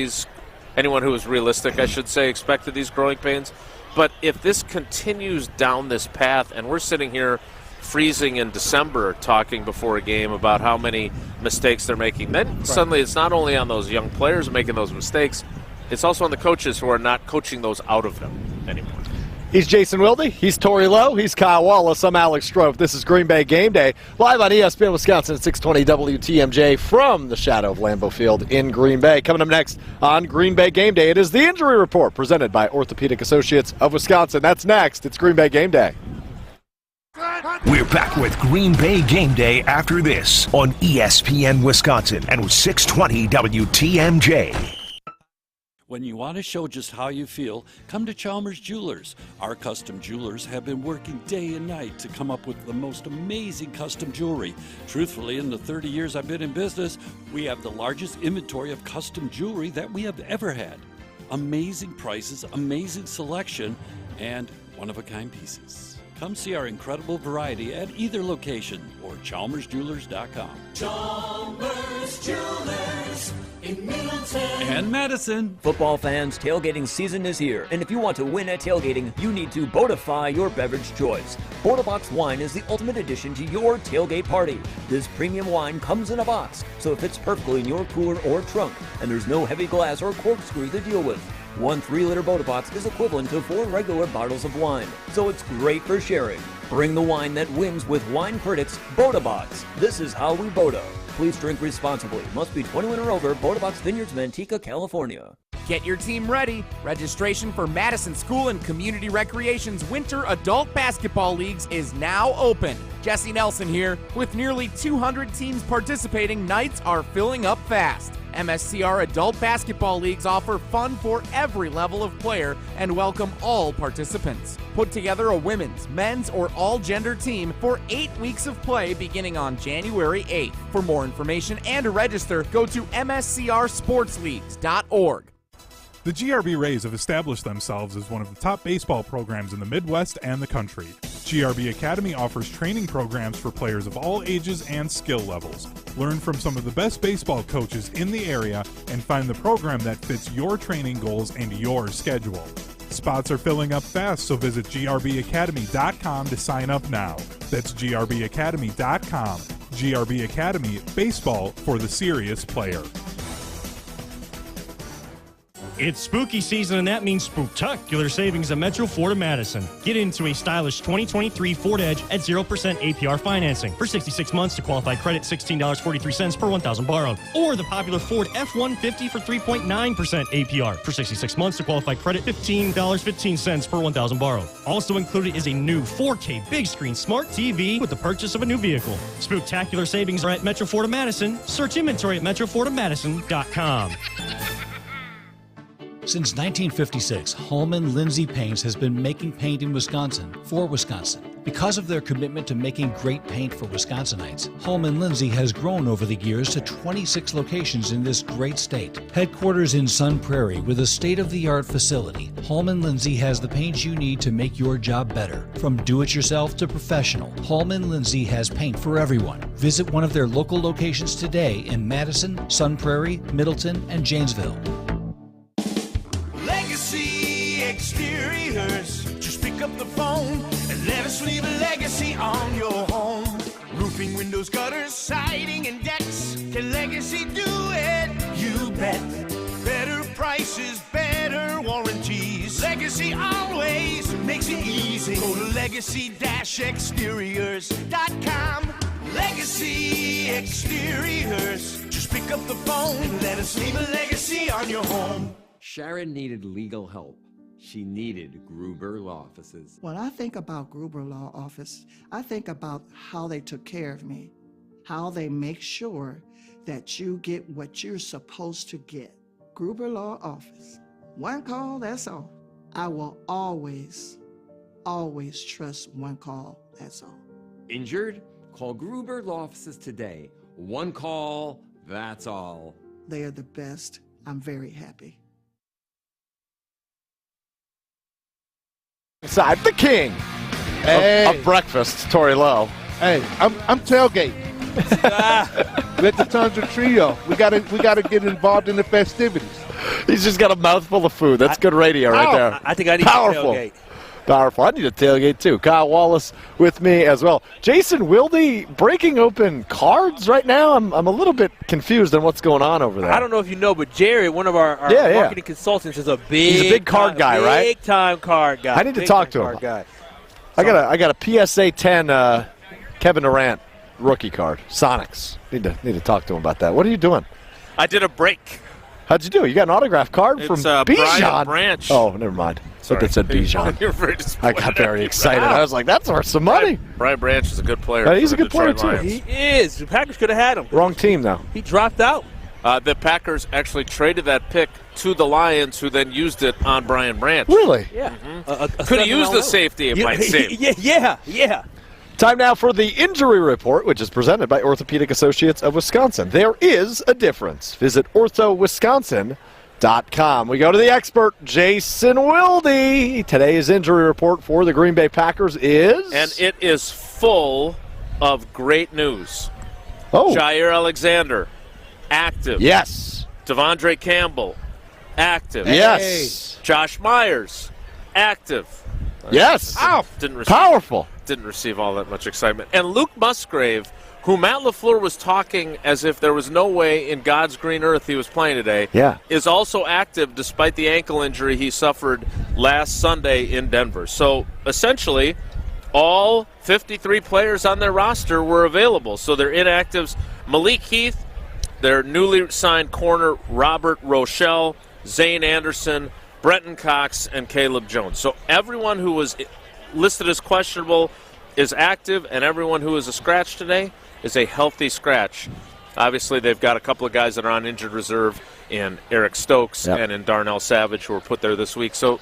S10: anyone who was realistic, I should say, expected these growing pains. But if this continues down this path and we're sitting here freezing in December talking before a game about how many mistakes they're making, then suddenly it's not only on those young players making those mistakes, it's also on the coaches who are not coaching those out of them anymore.
S2: He's Jason Wilde. He's Tori Lowe. He's Kyle Wallace. I'm Alex Strofe. This is Green Bay Game Day, live on ESPN Wisconsin, 620 WTMJ from the shadow of Lambeau Field in Green Bay. Coming up next on Green Bay Game Day, it is the Injury Report presented by Orthopedic Associates of Wisconsin. That's next. It's Green Bay Game Day.
S4: We're back with Green Bay Game Day after this on ESPN Wisconsin and 620 WTMJ.
S9: When you want to show just how you feel, come to Chalmers Jewelers. Our custom jewelers have been working day and night to come up with the most amazing custom jewelry. Truthfully, in the 30 years I've been in business, we have the largest inventory of custom jewelry that we have ever had. Amazing prices, amazing selection, and one-of-a-kind pieces. Come see our incredible variety at either location or chalmersjewelers.com.
S24: Chalmers Jewelers, in Middleton
S23: and Madison.
S5: Football fans, tailgating season is here, and if you want to win at tailgating, you need to Bodify your beverage choice. Box wine is the ultimate addition to your tailgate party. This premium wine comes in a box, so it fits perfectly in your cooler or trunk, and there's no heavy glass or corkscrew to deal with. One 3-liter Box is equivalent to 4 regular bottles of wine, so it's great for sharing. Bring the wine that wins with wine critics, Box. This is how we Boda. Please drink responsibly. Must be 21 or over. Box Vineyards, Manteca, California.
S11: Get your team ready. Registration for Madison School and Community Recreation's Winter Adult Basketball Leagues is now open. Jesse Nelson here. With nearly 200 teams participating, nights are filling up fast. MSCR Adult Basketball Leagues offer fun for every level of player and welcome all participants. Put together a women's, men's, or all-gender team for 8 weeks of play beginning on January 8th. For more information and to register, go to mscrsportsleagues.org.
S13: The GRB Rays have established themselves as one of the top baseball programs in the Midwest and the country. GRB Academy offers training programs for players of all ages and skill levels. Learn from some of the best baseball coaches in the area and find the program that fits your training goals and your schedule. Spots are filling up fast, so visit grbacademy.com to sign up now. That's grbacademy.com. GRB Academy, baseball for the serious player.
S18: It's spooky season, and that means spooktacular savings at Metro Ford of Madison. Get into a stylish 2023 Ford Edge at 0% APR financing. For 66 months to qualified credit, $16.43 per $1,000 borrowed. Or the popular Ford F-150 for 3.9% APR. For 66 months to qualified credit, $15.15 per $1,000 borrowed. Also included is a new 4K big screen smart TV with the purchase of a new vehicle. Spooktacular savings are at Metro Ford of Madison. Search inventory at metrofordofmadison.com.
S20: Since 1956, Holman Lindsay Paints has been making paint in Wisconsin for Wisconsin. Because of their commitment to making great paint for Wisconsinites, Holman Lindsay has grown over the years to 26 locations in this great state. Headquarters in Sun Prairie with a state-of-the-art facility, Holman Lindsay has the paint you need to make your job better. From do-it-yourself to professional, Holman Lindsay has paint for everyone. Visit one of their local locations today in Madison, Sun Prairie, Middleton, and Janesville.
S24: Exteriors. Just pick up the phone and let us leave a legacy on your home. Roofing, windows, gutters, siding, and decks. Can Legacy do it? You bet. Better prices, better warranties. Legacy always makes it easy. Go to legacy-exteriors.com. Legacy Exteriors. Just pick up the phone and let us leave a legacy on your home.
S15: Sharon needed legal help. She needed Gruber Law Offices.
S21: When I think about Gruber Law Office, I think about how they took care of me, how they make sure that you get what you're supposed to get. Gruber Law Office. One call, that's all. I will always, always trust one call, that's all.
S15: Injured? Call Gruber Law Offices today. One call, that's all.
S21: They are the best. I'm very happy.
S2: Inside the king of breakfast, Tori Lowe.
S3: Hey, I'm tailgating. Let the Tundra Trio. We gotta get involved in the festivities.
S2: He's just got a mouthful of food. That's good radio right there.
S1: I think I need
S2: Powerful.
S1: to tailgate.
S2: Powerful. I need a tailgate too. Kyle Wallace with me as well. Jason Wilde breaking open cards right now. I'm a little bit confused on what's going on over there.
S1: I don't know if you know, but Jared, one of our marketing consultants, is
S2: he's a big card guy, right?
S1: Big time card guy.
S2: I need to talk to him.
S1: Guy.
S2: I got a PSA 10 Kevin Durant rookie card. Sonics. Need to talk to him about that. What are you doing?
S10: I did a break.
S2: How'd you do? You got an autograph card from
S10: Brian
S2: Bijan.
S10: Branch.
S2: Oh, never mind. But that said Bijan.
S10: You're very disappointed.
S2: I got very excited. I was like, that's worth some money.
S10: Brian Branch is a good player.
S2: He's a good player, too.
S1: He is. The Packers could have had him.
S2: Wrong team, though.
S1: He dropped out.
S10: The Packers actually traded that pick to the Lions, who then used it on Brian Branch.
S2: Really?
S1: Yeah.
S10: Could have used the safety, it might seem.
S1: Yeah.
S2: Time now for the injury report, which is presented by Orthopedic Associates of Wisconsin. There is a difference. Visit orthowisconsin.com. We go to the expert, Jason Wilde. Today's injury report for the Green Bay Packers is?
S10: And it is full of great news.
S2: Oh.
S10: Jair Alexander, active.
S2: Yes.
S10: Devondre Campbell, active.
S2: Yes.
S10: Josh Myers, active.
S2: Yes. Powerful.
S10: Didn't receive all that much excitement. And Luke Musgrave, who Matt LaFleur was talking as if there was no way in God's green earth he was playing today, is also active despite the ankle injury he suffered last Sunday in Denver. So essentially, all 53 players on their roster were available. So their inactives, Malik Heath, their newly signed corner, Robert Rochelle, Zane Anderson, Brenton Cox, and Caleb Jones. So everyone who was listed as questionable is active, and everyone who is a scratch today is a healthy scratch. Obviously, they've got a couple of guys that are on injured reserve in Eric Stokes and in Darnell Savage, who were put there this week. So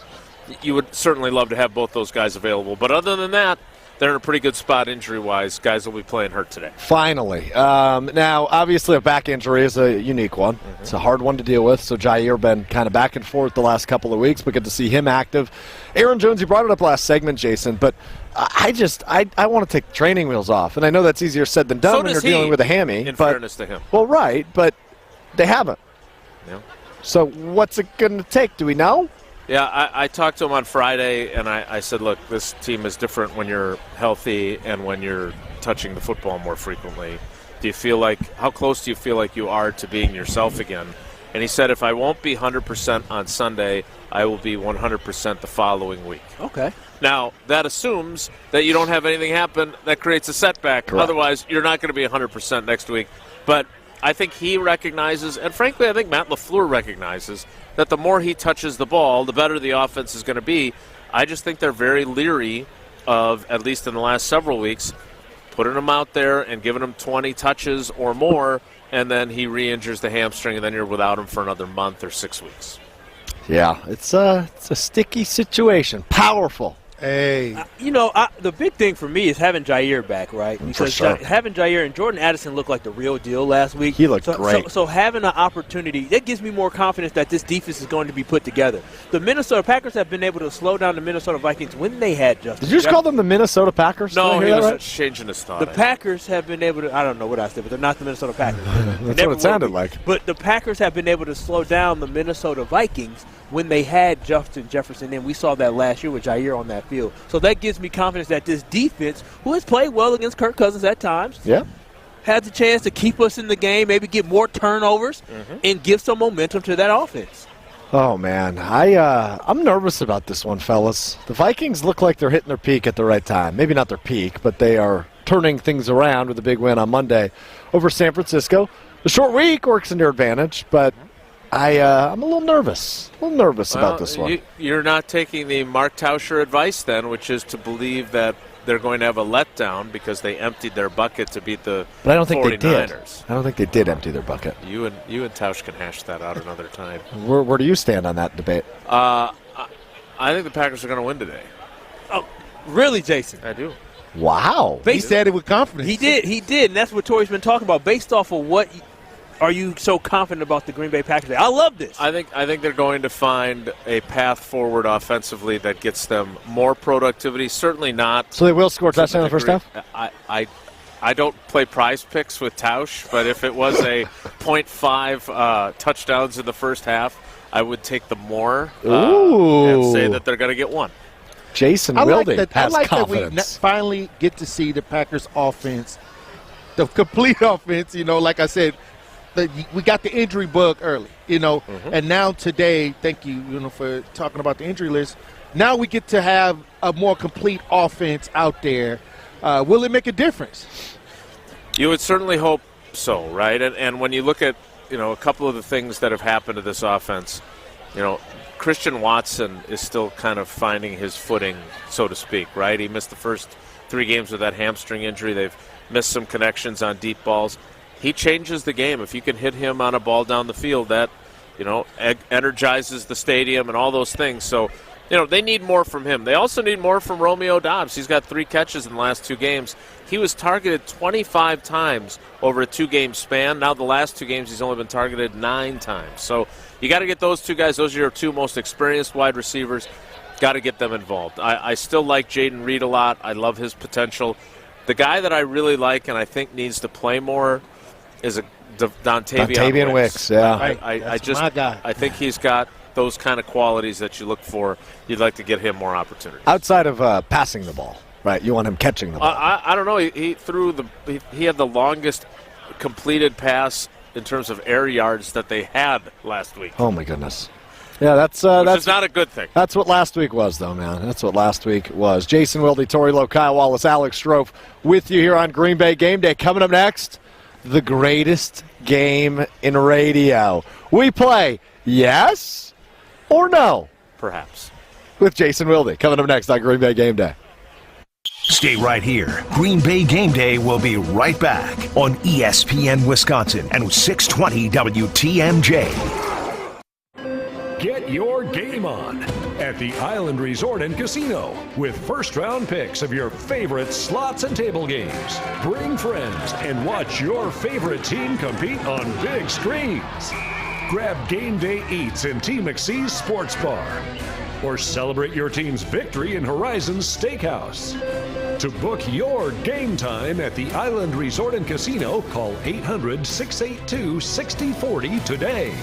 S10: you would certainly love to have both those guys available. But other than that, they're in a pretty good spot injury-wise. Guys will be playing hurt today.
S2: Finally. Now, obviously, a back injury is a unique one. Mm-hmm. It's a hard one to deal with. So Jair been kind of back and forth the last couple of weeks, but good to see him active. Aaron Jones, you brought it up last segment, Jason, but I want to take training wheels off. And I know that's easier said than done when you're dealing with a hammy.
S10: In fairness to him.
S2: Well, right, but they haven't.
S10: Yeah.
S2: So what's it going to take? Do we know?
S10: Yeah, I talked to him on Friday, and I said, look, this team is different when you're healthy and when you're touching the football more frequently. How close do you feel like you are to being yourself again? And he said, if I won't be 100% on Sunday, I will be 100% the following week.
S1: Okay.
S10: Now, that assumes that you don't have anything happen that creates a setback.
S2: Correct.
S10: Otherwise, you're not going to be 100% next week. But I think he recognizes, and frankly, I think Matt LaFleur recognizes, that the more he touches the ball, the better the offense is going to be. I just think they're very leery of, at least in the last several weeks, putting him out there and giving him 20 touches or more, and then he re-injures the hamstring, and then you're without him for another month or 6 weeks.
S2: Yeah, it's a sticky situation. Powerful.
S3: Hey.
S1: The big thing for me is having Jair back, right? Because
S2: sure.
S1: Having Jair and Jordan Addison looked like the real deal last week.
S2: He looked great.
S1: So having an opportunity, that gives me more confidence that this defense is going to be put together. The Minnesota Packers have been able to slow down the Minnesota Vikings when they had Justin.
S2: Did you just call them the Minnesota Packers?
S10: No, he was
S2: right?
S10: changing his thought.
S1: The Packers have been able to – I don't know what I said, but they're not the Minnesota Packers.
S2: That's what it sounded like.
S1: But the Packers have been able to slow down the Minnesota Vikings when they had Justin Jefferson in. We saw that last year with Jair on that field. So that gives me confidence that this defense, who has played well against Kirk Cousins at times, has the chance to keep us in the game, maybe get more turnovers, and give some momentum to that offense.
S2: Oh, man. I'm nervous about this one, fellas. The Vikings look like they're hitting their peak at the right time. Maybe not their peak, but they are turning things around with a big win on Monday over San Francisco. The short week works in their advantage, but I'm a little nervous. About this one.
S10: You're not taking the Mark Tauscher advice then, which is to believe that they're going to have a letdown because they emptied their bucket to beat the 49ers.
S2: But I don't think they did. I don't think they did empty their bucket.
S10: You and Tausch can hash that out another time.
S2: Where do you stand on that debate?
S10: I think the Packers are going to win today.
S1: Oh, really, Jason?
S10: I do.
S2: Wow.
S3: He said it with confidence.
S1: He did, and that's what Tori's been talking about. Based off of what are you so confident about the Green Bay Packers? I love this.
S10: I think they're going to find a path forward offensively that gets them more productivity. Certainly not.
S2: So they will score a touchdown in the first half?
S10: I don't play prize picks with Tausch, but if it was a 0.5 touchdowns in the first half, I would take the more and say that they're going to get one.
S2: Jason Wilding has
S3: I like
S2: confidence.
S3: that we finally get to see the Packers offense, the complete offense. Like I said, we got the injury bug early, and now today, thank you, for talking about the injury list. Now we get to have a more complete offense out there. Will it make a difference?
S10: You would certainly hope so, right? And when you look at, a couple of the things that have happened to this offense, Christian Watson is still kind of finding his footing, so to speak, right? He missed the first 3 games with that hamstring injury. They've missed some connections on deep balls. He changes the game. If you can hit him on a ball down the field, that, energizes the stadium and all those things. So, they need more from him. They also need more from Romeo Doubs. He's got 3 catches in the last 2 games. He was targeted 25 times over a 2-game span. Now the last 2 games he's only been targeted 9 times. So you got to get those 2 guys. Those are your 2 most experienced wide receivers. Got to get them involved. I still like Jaden Reed a lot. I love his potential. The guy that I really like and I think needs to play more is a Dontavian
S2: Wicks, yeah.
S10: I think he's got those kind of qualities that you look for. You'd like to get him more opportunity.
S2: Outside of passing the ball, right? You want him catching the ball.
S10: I don't know. He had the longest completed pass in terms of air yards that they had last week.
S2: Oh, my goodness. Yeah, that's
S10: not a good thing.
S2: That's what last week was, though, man. That's what last week was. Jason Wilde, Tori Lowe, Kyle Wallace, Alex Strofe with you here on Green Bay Game Day. Coming up next, the greatest game in radio. We play yes or no?
S10: Perhaps.
S2: With Jason Wilde. Coming up next on Green Bay Game Day.
S4: Stay right here. Green Bay Game Day will be right back on ESPN Wisconsin and 620 WTMJ.
S23: Get your game on at the Island Resort and Casino with first-round picks of your favorite slots and table games. Bring friends and watch your favorite team compete on big screens. Grab game day eats in T. McSee's Sports Bar. Or celebrate your team's victory in Horizon's Steakhouse. To book your game time at the Island Resort and Casino, call 800-682-6040 today.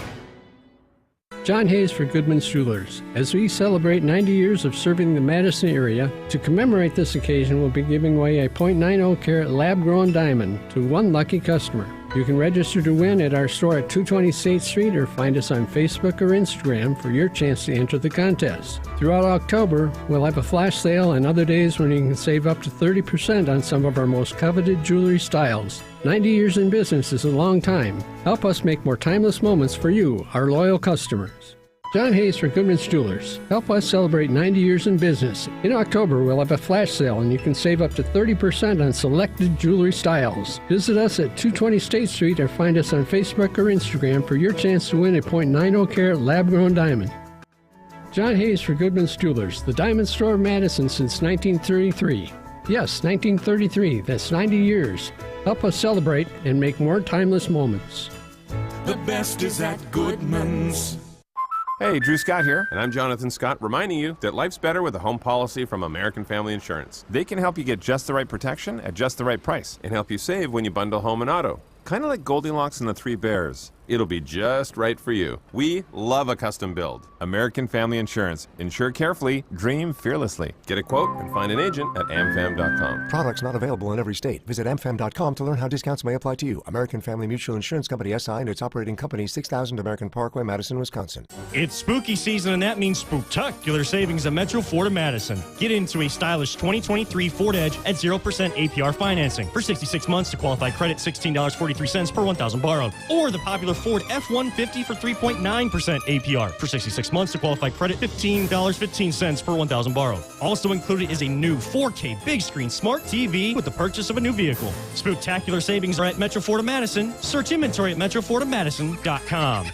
S17: John Hayes for Goodman's Jewelers. As we celebrate 90 years of serving the Madison area, to commemorate this occasion, we'll be giving away a .90 carat lab-grown diamond to one lucky customer. You can register to win at our store at 220 State Street or find us on Facebook or Instagram for your chance to enter the contest. Throughout October, we'll have a flash sale and other days when you can save up to 30% on some of our most coveted jewelry styles. 90 years in business is a long time. Help us make more timeless moments for you, our loyal customers. John Hayes for Goodman's Jewelers. Help us celebrate 90 years in business. In October, we'll have a flash sale and you can save up to 30% on selected jewelry styles. Visit us at 220 State Street or find us on Facebook or Instagram for your chance to win a .90 carat lab-grown diamond. John Hayes for Goodman's Jewelers, the diamond store of Madison since 1933. Yes, 1933. That's 90 years. Help us celebrate and make more timeless moments.
S24: The best is at Goodman's.
S6: Hey, Drew Scott here, and I'm Jonathan Scott, reminding you that life's better with a home policy from American Family Insurance. They can help you get just the right protection at just the right price and help you save when you bundle home and auto. Kind of like Goldilocks and the Three Bears. It'll be just right for you. We love a custom build. American Family Insurance. Insure carefully, dream fearlessly. Get a quote and find an agent at amfam.com.
S7: Products not available in every state. Visit amfam.com to learn how discounts may apply to you. American Family Mutual Insurance Company SI and its operating company, 6000 American Parkway, Madison, Wisconsin.
S18: It's spooky season, and that means spooktacular savings at Metro Ford of Madison. Get into a stylish 2023 Ford Edge at 0% APR financing. For 66 months to qualify credit, $16.43 per 1,000 borrowed. Or the popular Ford F-150 for 3.9% APR. For 66 months to qualify credit, $15.15 per 1,000 borrowed. Also included is a new 4K big screen smart TV with the purchase of a new vehicle. Spooktacular savings are at Metro Ford of Madison. Search inventory at metrofordofmadison.com.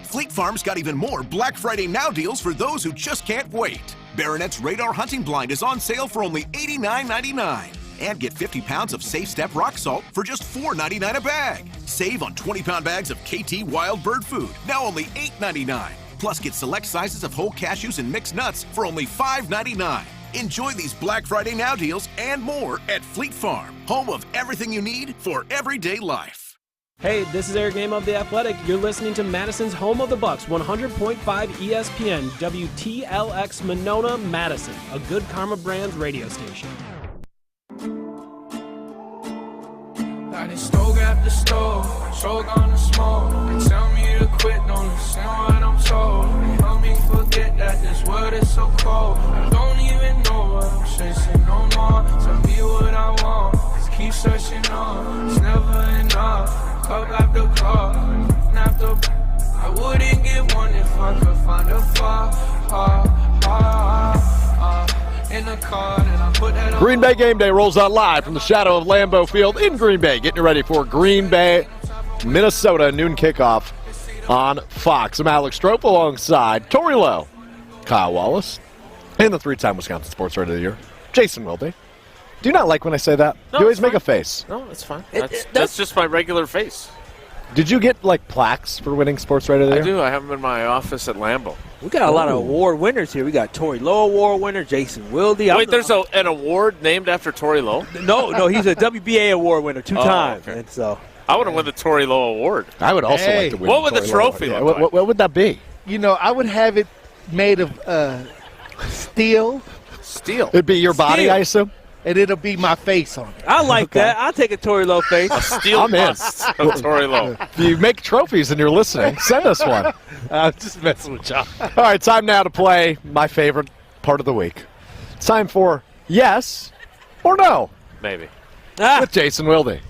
S8: Fleet Farm's got even more Black Friday Now deals for those who just can't wait. Baronet's Radar Hunting Blind is on sale for only $89.99. And get 50 pounds of Safe Step rock salt for just $4.99 a bag. Save on 20-pound bags of KT Wild Bird Food, now only $8.99. Plus get select sizes of whole cashews and mixed nuts for only $5.99. Enjoy these Black Friday Now deals and more at Fleet Farm, home of everything you need for everyday life.
S12: Hey, this is Eric Name of The Athletic. You're listening to Madison's Home of the Bucks, 100.5 ESPN, WTLX Monona, Madison, a Good Karma Brands radio station.
S24: Got it stove after stove, choke on the smoke. They tell me to quit, don't listen what I'm told. They help me forget that this world is so cold. I don't even know what I'm chasing no more. Tell me what I want, just keep searching on. It's never enough, cup after cup, after I wouldn't get one if I could find a far, in the car, and I put that on.
S2: Green Bay Game Day rolls out live from the shadow of Lambeau Field in Green Bay. Getting you ready for Green Bay, Minnesota, noon kickoff on Fox. I'm Alex Strope alongside Tori Lowe, Kyle Wallace, and the three-time Wisconsin Sports Writer of the Year, Jason Wilde. Do you not like when I say that?
S10: No,
S2: you always
S10: it's
S2: make
S10: fine.
S2: a face.
S10: No, it's fine. That's just my regular face.
S2: Did you get, like, plaques for winning Sports Writer of the Year?
S10: I do. I have them in my office at Lambeau.
S1: We got a lot of award winners here. We got Torey Lowe Award winner, Jason Wilde.
S10: Wait, there's an award named after Torey Lowe?
S1: No, he's a WBA award winner 2 times.
S10: Okay.
S1: And so
S10: I want to win the Torey Lowe Award.
S2: I would also like to win.
S10: What would the trophy look like?
S2: What would that be?
S3: I would have it made of steel.
S10: Steel.
S2: It'd be your body, I assume?
S3: And it'll be my face on it.
S1: I like that. I'll take a Torey Lowe face.
S10: A steel bust of Torey Lowe.
S2: If you make trophies and you're listening, send us one.
S3: I'm just messing with y'all.
S2: All right, time now to play my favorite part of the week. It's time for yes or no.
S10: Maybe.
S2: With Jason Wilde.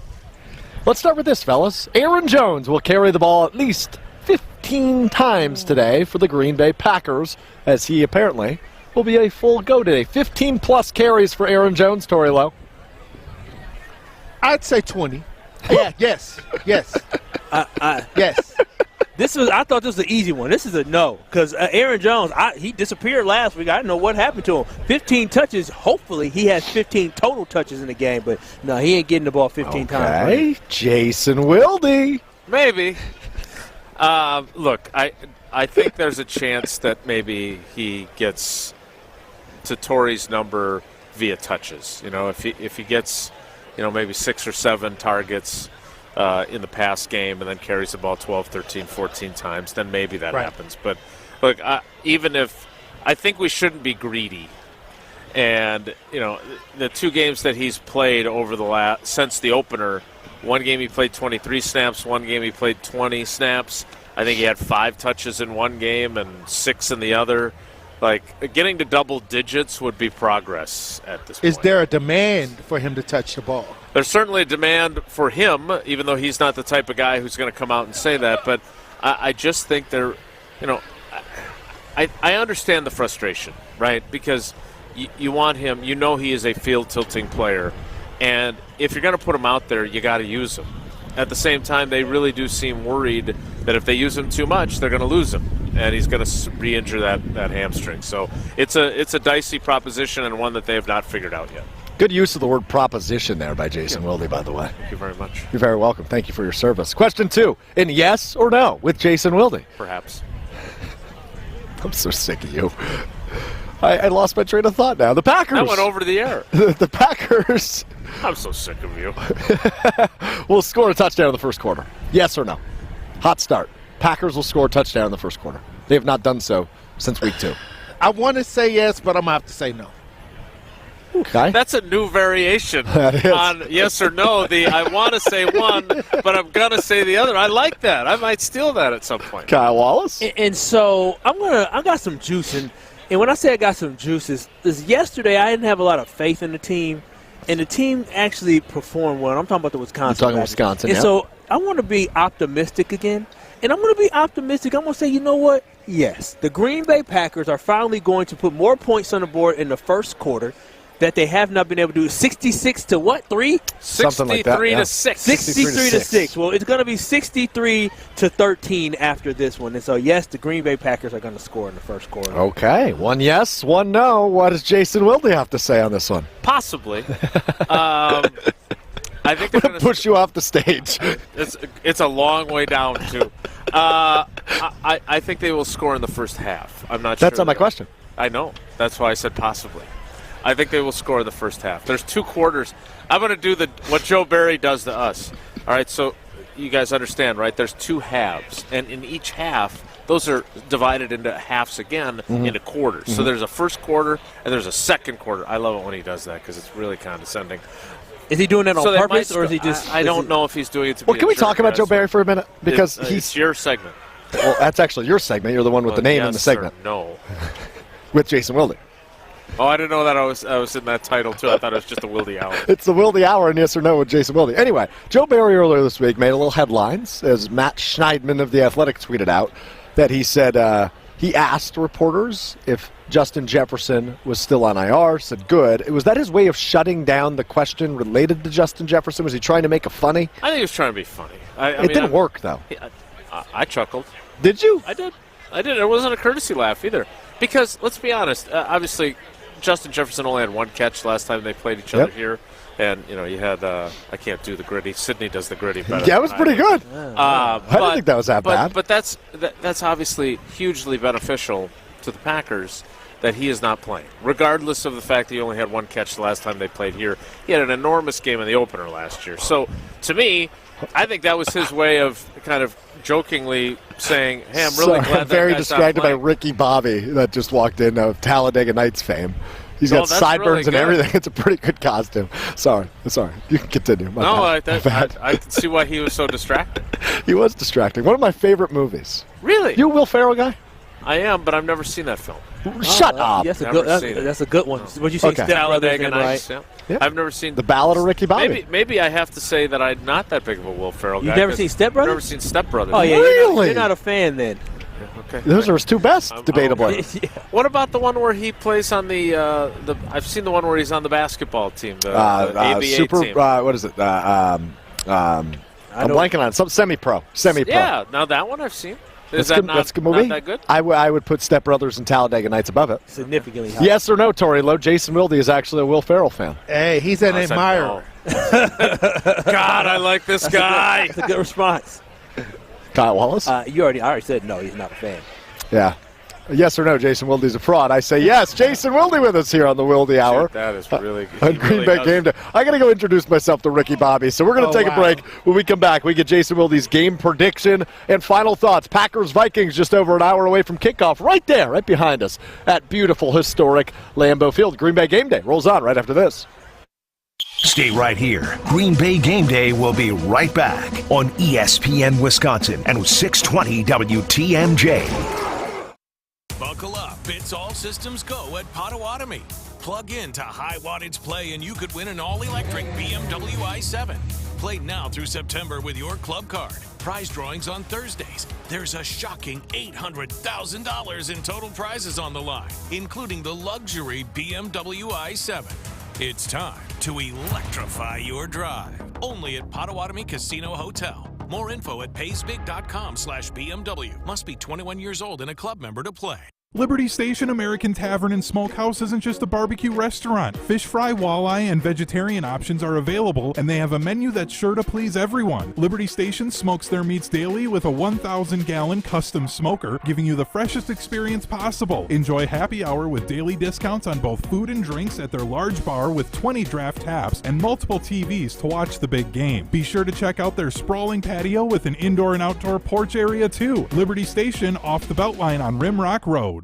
S2: Let's start with this, fellas. Aaron Jones will carry the ball at least 15 times today for the Green Bay Packers, as he apparently will be a full go today. 15-plus carries for Aaron Jones, Torey Lowe.
S3: I'd say 20. Yeah, yes. Yes.
S1: I thought this was an easy one. This is a no, because Aaron Jones, he disappeared last week. I didn't know what happened to him. 15 touches. Hopefully, he has 15 total touches in the game, but no, he ain't getting the ball 15 times.
S2: Okay, Jason Wilde.
S10: Maybe. Look, I think there's a chance that maybe he gets to Torey's number via touches. If he gets, maybe 6 or 7 targets in the past game and then carries the ball 12, 13, 14 times, then maybe that happens. But look, even if I think we shouldn't be greedy. And, the 2 games that he's played over since the opener, one game he played 23 snaps, one game he played 20 snaps. I think he had 5 touches in one game and 6 in the other. Like, getting to double digits would be progress at this point.
S3: Is there a demand for him to touch the ball?
S10: There's certainly a demand for him, even though he's not the type of guy who's going to come out and say that. But I just think I understand the frustration, right? Because you want him, he is a field-tilting player. And if you're going to put him out there, you got to use him. At the same time, they really do seem worried that if they use him too much, they're going to lose him, and he's going to re-injure that hamstring. So it's a dicey proposition and one that they have not figured out yet.
S2: Good use of the word proposition there by Jason Wilde, by the way.
S10: Thank you very much.
S2: You're very welcome. Thank you for your service. Question 2, in yes or no with Jason Wilde?
S10: Perhaps.
S2: I'm so sick of you. I lost my train of thought now. The Packers.
S10: That went over the air.
S2: The Packers.
S10: I'm so sick of you.
S2: Will score a touchdown in the first quarter. Yes or no? Hot start. Packers will score a touchdown in the first quarter. They have not done so since week 2.
S3: I want to say yes, but I'm going to have to say no.
S2: Okay.
S10: That's a new variation on yes or no. I want to say one, but I'm going to say the other. I like that. I might steal that at some point.
S2: Kyle Wallace?
S1: And so I got some juice in. And when I say I got some juices, is yesterday I didn't have a lot of faith in the team, and the team actually performed well. I'm talking about the Wisconsin.
S2: You're talking Wisconsin,
S1: and so I want to be optimistic again, and I'm going to be optimistic. I'm going to say, you know what? Yes, the Green Bay Packers are finally going to put more points on the board in the first quarter that they have not been able to do. 66 to what? 3?
S2: Something like that.
S10: 63 to 6.
S1: 63 to 6. Well, it's going to be 63 to 13 after this one. And so, yes, the Green Bay Packers are going to score in the first quarter.
S2: Okay. 1 yes, 1 no. What does Jason Wilde have to say on this one?
S10: Possibly. I think they're going to
S2: push you off the stage.
S10: It's a long way down, too. I think they will score in the first half. I'm not sure.
S2: That's not my question.
S10: I know. That's why I said possibly. I think they will score the first half. There's 2 quarters. I'm going to do what Joe Barry does to us. All right, so you guys understand, right? There's 2 halves, and in each half, those are divided into halves again into quarters. Mm-hmm. So there's a first quarter and there's a second quarter. I love it when he does that because it's really condescending.
S1: Is he doing that on purpose, or is he just?
S10: I don't know if he's doing it to be.
S2: Well, can we talk about Joe Barry for a minute? Because
S10: it's your segment.
S2: Well, that's actually your segment. You're the one with the name in the segment.
S10: No.
S2: With Jason Wilde.
S10: Oh, I didn't know that I was in that title, too. I thought it was just the Wilde Hour.
S2: It's the Wilde Hour and yes or no with Jason Wilde. Anyway, Joe Barry earlier this week made a little headlines as Matt Schneidman of The Athletic tweeted out that he said he asked reporters if Justin Jefferson was still on IR, said good. Was that his way of shutting down the question related to Justin Jefferson? Was he trying to make it funny?
S10: I think he was trying to be funny.
S2: It didn't work, though.
S10: I chuckled.
S2: Did you?
S10: I did. It wasn't a courtesy laugh either. Because, let's be honest, obviously Justin Jefferson only had 1 catch last time they played each other here. And, you had, I can't do the gritty. Sydney does the gritty better.
S2: Yeah, it was pretty good.
S10: I
S2: didn't think that was that bad.
S10: But that's obviously hugely beneficial to the Packers that he is not playing, regardless of the fact that he only had one catch the last time they played here. He had an enormous game in the opener last year. So, to me, I think that was his way of kind of jokingly saying, hey, I'm really glad that
S2: very
S10: guy's
S2: distracted
S10: not
S2: by
S10: playing.
S2: Ricky Bobby that just walked in of Talladega Nights fame. He's got sideburns and everything. It's a pretty good costume. Sorry. You can continue.
S10: I can see why he was so distracted.
S2: He was distracting. One of my favorite movies.
S10: Really?
S2: You a Will Ferrell guy?
S10: I am, but I've never seen that film.
S2: Shut up.
S1: That's a good one. What you say,
S2: Okay.
S1: Step Brothers
S10: Talladega
S1: in,
S10: Nights.
S1: right?
S10: Yeah. I've never seen
S2: The Ballad of Ricky Bobby.
S10: Maybe I have to say that I'm not that big of a Will Ferrell guy.
S1: You've never seen Step Brothers?
S10: I've never seen Step Brothers.
S1: Oh, yeah.
S2: Really?
S1: You're not a fan then.
S10: Okay.
S2: Those are his two best, debatably.
S1: Yeah.
S10: What about the one where he plays on the I've seen the one where he's on the basketball team, the ABA team.
S2: What is it? I'm blanking on it. Some semi-pro.
S10: Yeah, now that one I've seen.
S2: That's a good movie.
S10: Not that good?
S2: I would put Step Brothers and Talladega Nights above it.
S1: Significantly high.
S2: Yes or no, Tori Lowe? Jason Wilde is actually a Will Ferrell fan.
S3: Hey, he's an admirer.
S10: God, I like this guy.
S1: That's a good response.
S2: Kyle Wallace?
S1: I already said no, he's not a fan.
S2: Yeah. Yes or no, Jason Wilde's a fraud? I say yes. Jason Wilde with us here on the Wilde Hour.
S10: Dude, that is really
S2: on Green Bay Game Day. I got to go introduce myself to Ricky Bobby. So we're going to take a break. When we come back, we get Jason Wilde's game prediction and final thoughts. Packers-Vikings just over an hour away from kickoff right there, right behind us at beautiful, historic Lambeau Field. Green Bay Game Day rolls on right after this.
S4: Stay right here. Green Bay Game Day will be right back on ESPN Wisconsin and 620 WTMJ.
S14: Buckle up. It's all systems go at Potawatomi. Plug in to high wattage play and you could win an all-electric BMW i7. Play now through September with your club card. Prize drawings on Thursdays. There's a shocking $800,000 in total prizes on the line, including the luxury BMW i7. It's time to electrify your drive. Only at Potawatomi Casino Hotel. More info at paysbig.com/BMW. Must be 21 years old and a club member to play.
S13: Liberty Station American Tavern and Smokehouse isn't just a barbecue restaurant. Fish fry, walleye, and vegetarian options are available, and they have a menu that's sure to please everyone. Liberty Station smokes their meats daily with a 1,000-gallon custom smoker, giving you the freshest experience possible. Enjoy happy hour with daily discounts on both food and drinks at their large bar with 20 draft taps and multiple TVs to watch the big game. Be sure to check out their sprawling patio with an indoor and outdoor porch area too. Liberty Station off the Beltline on Rimrock Road.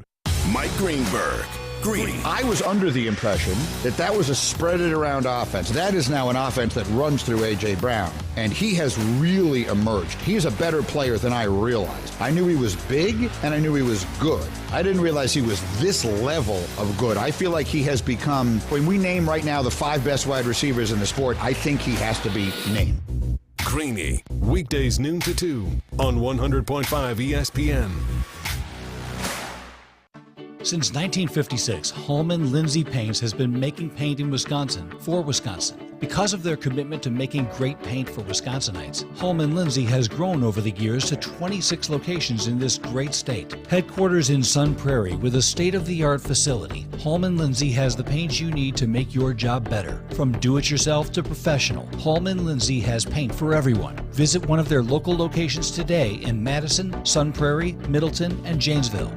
S14: Mike Greenberg. Greeny.
S16: I was under the impression that was a spread it around offense. That is now an offense that runs through A.J. Brown, and he has really emerged. He's a better player than I realized. I knew he was big, and I knew he was good. I didn't realize he was this level of good. I feel like he has become, when we name right now the 5 best wide receivers in the sport, I think he has to be named.
S23: Greeny, weekdays noon to 2 on 100.5 ESPN.
S20: Since 1956, Holman Lindsay Paints has been making paint in Wisconsin for Wisconsin. Because of their commitment to making great paint for Wisconsinites, Holman Lindsay has grown over the years to 26 locations in this great state. Headquarters in Sun Prairie with a state-of-the-art facility, Holman Lindsay has the paint you need to make your job better. From do-it-yourself to professional, Holman Lindsay has paint for everyone. Visit one of their local locations today in Madison, Sun Prairie, Middleton, and Janesville.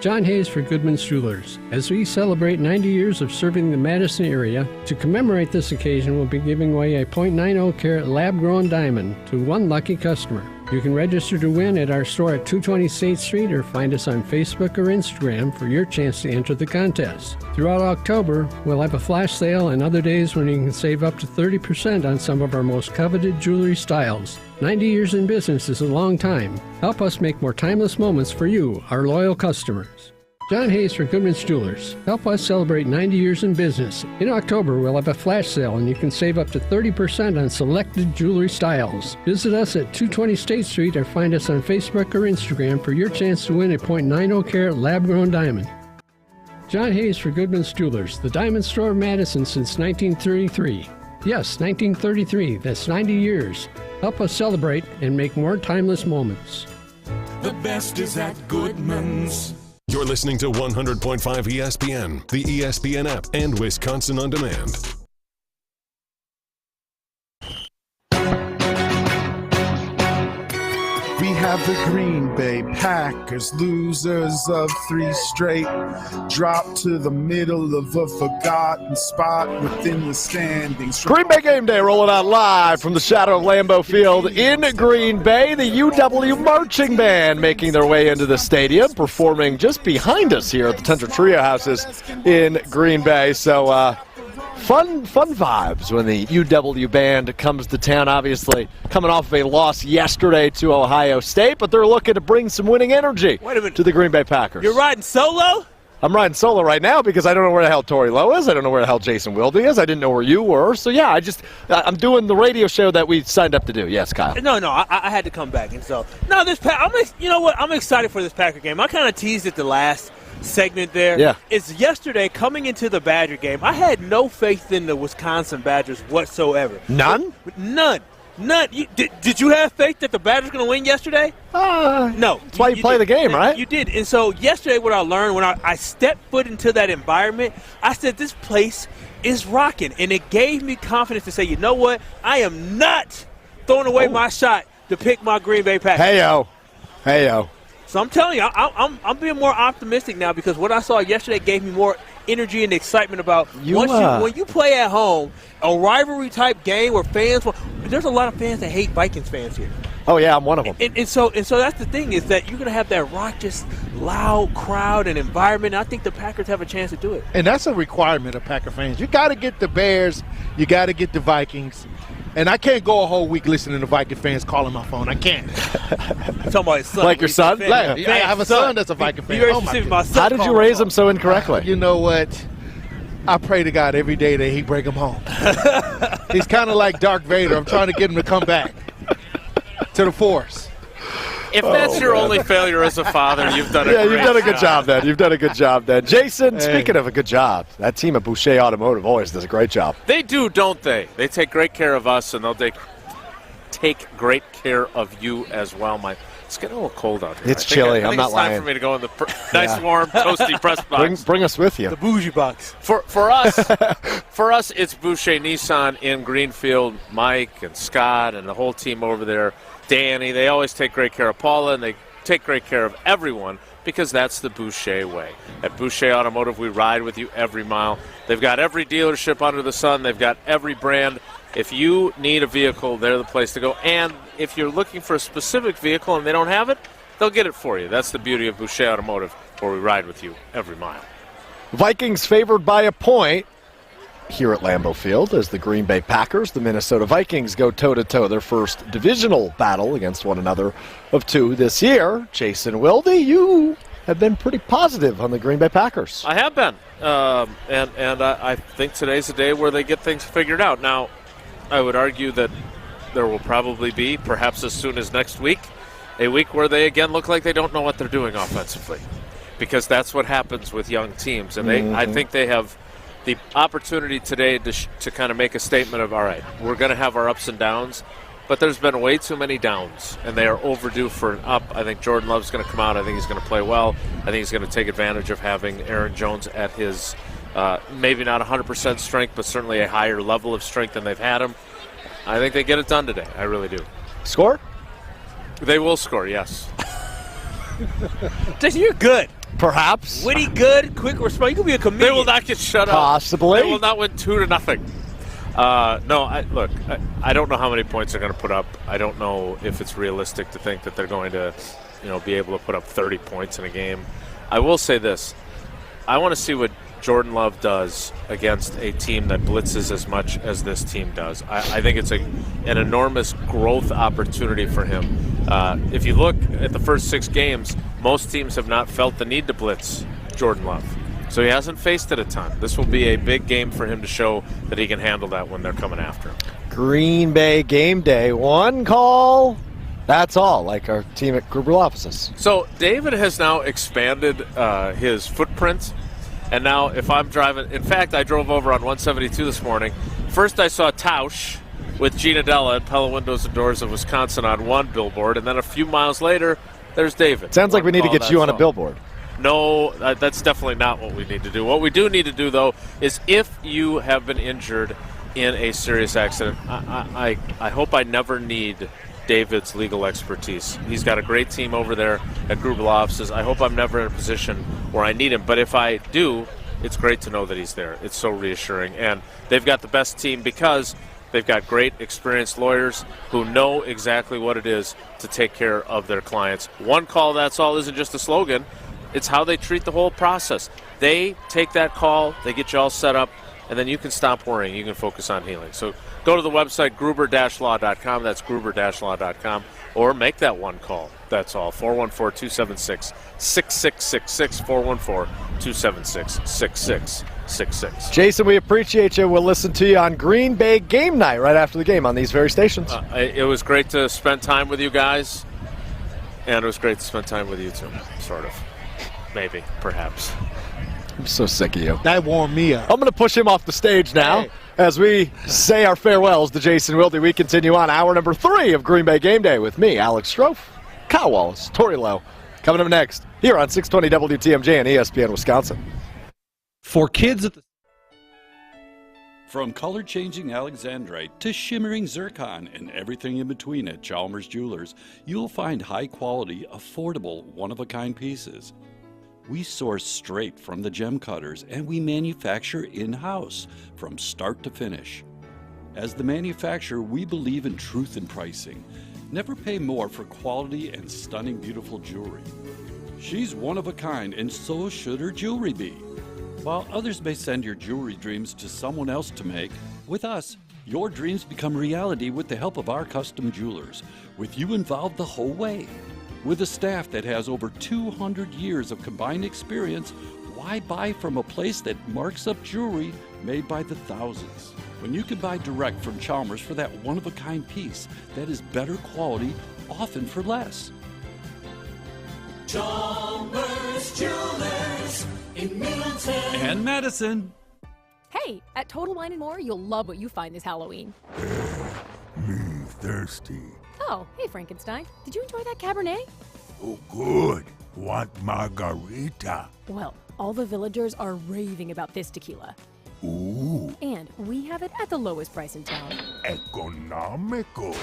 S17: John Hayes for Goodman's Jewelers. As we celebrate 90 years of serving the Madison area, to commemorate this occasion, we'll be giving away a .90 carat lab-grown diamond to one lucky customer. You can register to win at our store at 220 State Street or find us on Facebook or Instagram for your chance to enter the contest. Throughout October, we'll have a flash sale and other days when you can save up to 30% on some of our most coveted jewelry styles. 90 years in business is a long time. Help us make more timeless moments for you, our loyal customers. John Hayes for Goodman's Jewelers. Help us celebrate 90 years in business. In October, we'll have a flash sale and you can save up to 30% on selected jewelry styles. Visit us at 220 State Street or find us on Facebook or Instagram for your chance to win a .90 carat lab-grown diamond. John Hayes for Goodman's Jewelers, the diamond store of Madison since 1933. Yes, 1933. That's 90 years. Help us celebrate and make more timeless moments.
S14: The best is at Goodman's.
S23: You're listening to 100.5 ESPN, the ESPN app, and Wisconsin On Demand.
S5: have the Green Bay Packers, losers of 3 straight, drop to the middle of a forgotten spot within the standings.
S2: Green Bay Game Day rolling out live from the shadow of Lambeau Field in Green Bay. The UW Marching Band making their way into the stadium, performing just behind us here at the Tundra Trio Houses in Green Bay. So, Fun vibes when the UW band comes to town, obviously coming off of a loss yesterday to Ohio State, but they're looking to bring some winning energy to the Green Bay Packers.
S1: You're riding solo?
S2: I'm riding solo right now because I don't know where the hell Tori Lowe is. I don't know where the hell Jason Wilde is. I didn't know where you were. So, yeah, I'm doing the radio show that we signed up to do. Yes, Kyle.
S1: No, I had to come back. And so, no, you know what? I'm excited for this Packer game. I kind of teased it the last segment there.
S2: Yeah.
S1: It's yesterday coming into the Badger game. I had no faith in the Wisconsin Badgers whatsoever.
S2: None?
S1: None. Did you have faith that the Badgers going to win yesterday? No.
S2: That's why you play the game, right?
S1: You did. And so yesterday what I learned when I stepped foot into that environment, I said this place is rocking. And it gave me confidence to say, you know what? I am not throwing away my shot to pick my Green Bay Packers.
S2: Hey-yo.
S1: So I'm telling you, I'm being more optimistic now because what I saw yesterday gave me more energy and excitement about when you play at home, a rivalry type game where fans – there's a lot of fans that hate Vikings fans here.
S2: Oh, yeah, I'm one of them.
S1: And so that's the thing is that you're going to have that raucous, loud crowd and environment. And I think the Packers have a chance to do it.
S3: And that's a requirement of Packer fans. You got to get the Bears. You got to get the Vikings. And I can't go a whole week listening to Viking fans calling my phone. I can't.
S1: Talking about his son.
S2: Like your son?
S3: I have a son that's a Viking fan.
S2: How did you raise him so incorrectly?
S3: You know what? I pray to God every day that he bring him home. He's kind of like Darth Vader. I'm trying to get him to come back to the Force.
S10: If that's your only failure as a father, you've done a great
S2: you've done a good job then. You've done a good job then. Jason, speaking of a good job, that team at Boucher Automotive always does a great job.
S10: They do, don't they? They take great care of us, and they'll take great care of you as well. It's getting a little cold out here.
S2: It's chilly. I'm not lying.
S10: It's time for me to go in the nice, warm, toasty press box.
S2: Bring us with you.
S1: The bougie box.
S10: For us, it's Boucher Nissan in Greenfield. Mike and Scott and the whole team over there. Danny, they always take great care of Paula, and they take great care of everyone because that's the Boucher way. At Boucher Automotive, we ride with you every mile. They've got every dealership under the sun. They've got every brand. If you need a vehicle, they're the place to go. And if you're looking for a specific vehicle and they don't have it, they'll get it for you. That's the beauty of Boucher Automotive, where we ride with you every mile.
S2: Vikings favored by a point here at Lambeau Field as the Green Bay Packers, the Minnesota Vikings, go toe-to-toe their first divisional battle against one another of 2 this year. Jason Wilde, you have been pretty positive on the Green Bay Packers.
S10: I have been, and I think today's a day where they get things figured out. Now, I would argue that there will probably be, perhaps as soon as next week, a week where they again look like they don't know what they're doing offensively, because that's what happens with young teams. And I think they have the opportunity today to kind of make a statement of, all right, we're going to have our ups and downs, but there's been way too many downs, and they are overdue for an up. I think Jordan Love's going to come out. I think he's going to play well. I think he's going to take advantage of having Aaron Jones at his maybe not 100% strength, but certainly a higher level of strength than they've had him. I think they get it done today. I really do.
S2: Score?
S10: They will score, yes.
S1: Jason, you're good.
S2: Perhaps.
S1: Witty, good, quick response. You could be a comedian.
S10: They will not get shut up.
S2: Possibly.
S10: They will not win 2-0. I don't know how many points they're going to put up. I don't know if it's realistic to think that they're going to, be able to put up 30 points in a game. I will say this. I want to see what Jordan Love does against a team that blitzes as much as this team does. I think it's an enormous growth opportunity for him. If you look at the first 6 games, most teams have not felt the need to blitz Jordan Love. So he hasn't faced it a ton. This will be a big game for him to show that he can handle that when they're coming after him.
S2: Green Bay Game Day. One call. That's all, like our team at Gruber offices.
S10: So David has now expanded his footprint. And now if I'm driving, in fact, I drove over on 172 this morning. First I saw Tausch with Gina Della and Pella Windows and Doors of Wisconsin on one billboard. And then a few miles later, there's David.
S2: Sounds like we need to get you on a billboard.
S10: No, that's definitely not what we need to do. What we do need to do, though, is if you have been injured in a serious accident, I hope I never need David's legal expertise. He's got a great team over there at Gruber Law Offices. I hope I'm never in a position where I need him, but if I do, it's great to know that he's there. It's so reassuring. And they've got the best team because they've got great, experienced lawyers who know exactly what it is to take care of their clients. One call, that's all, isn't just a slogan. It's how they treat the whole process. They take that call, they get you all set up, and then you can stop worrying. You can focus on healing. So go to the website, gruber-law.com. That's gruber-law.com. Or make that one call. That's all. 414-276-6666. 414-276-6666.
S2: Jason, we appreciate you. We'll listen to you on Green Bay Game Night right after the game on these very stations.
S10: It was great to spend time with you guys, and it was great to spend time with you too, sort of. Maybe, perhaps.
S2: I'm so sick of you.
S3: That warmed me up.
S2: I'm going to push him off the stage now. Hey. As we say our farewells to Jason Wilde, we continue on hour number 3 of Green Bay Game Day with me, Alex Strofe, Kyle Wallace, Tori Lowe. Coming up next here on 620 WTMJ and ESPN Wisconsin.
S9: For kids at the... From color-changing alexandrite to shimmering zircon and everything in between at Chalmers Jewelers, you'll find high-quality, affordable, one-of-a-kind pieces. We source straight from the gem cutters, and we manufacture in-house from start to finish. As the manufacturer, we believe in truth in pricing. Never pay more for quality and stunning, beautiful jewelry. She's one of a kind, and so should her jewelry be. While others may send your jewelry dreams to someone else to make, with us, your dreams become reality with the help of our custom jewelers, with you involved the whole way. With a staff that has over 200 years of combined experience, why buy from a place that marks up jewelry made by the thousands? When you can buy direct from Chalmers for that one-of-a-kind piece that is better quality, often for less.
S24: Chalmers Jewelers in Middleton
S9: and Madison.
S11: Hey, at Total Wine & More, you'll love what you find this Halloween.
S19: Me thirsty.
S11: Oh, hey, Frankenstein. Did you enjoy that Cabernet?
S19: Oh, good. Want margarita?
S11: Well, all the villagers are raving about this tequila.
S19: Ooh.
S11: And we have it at the lowest price in town.
S19: Economical.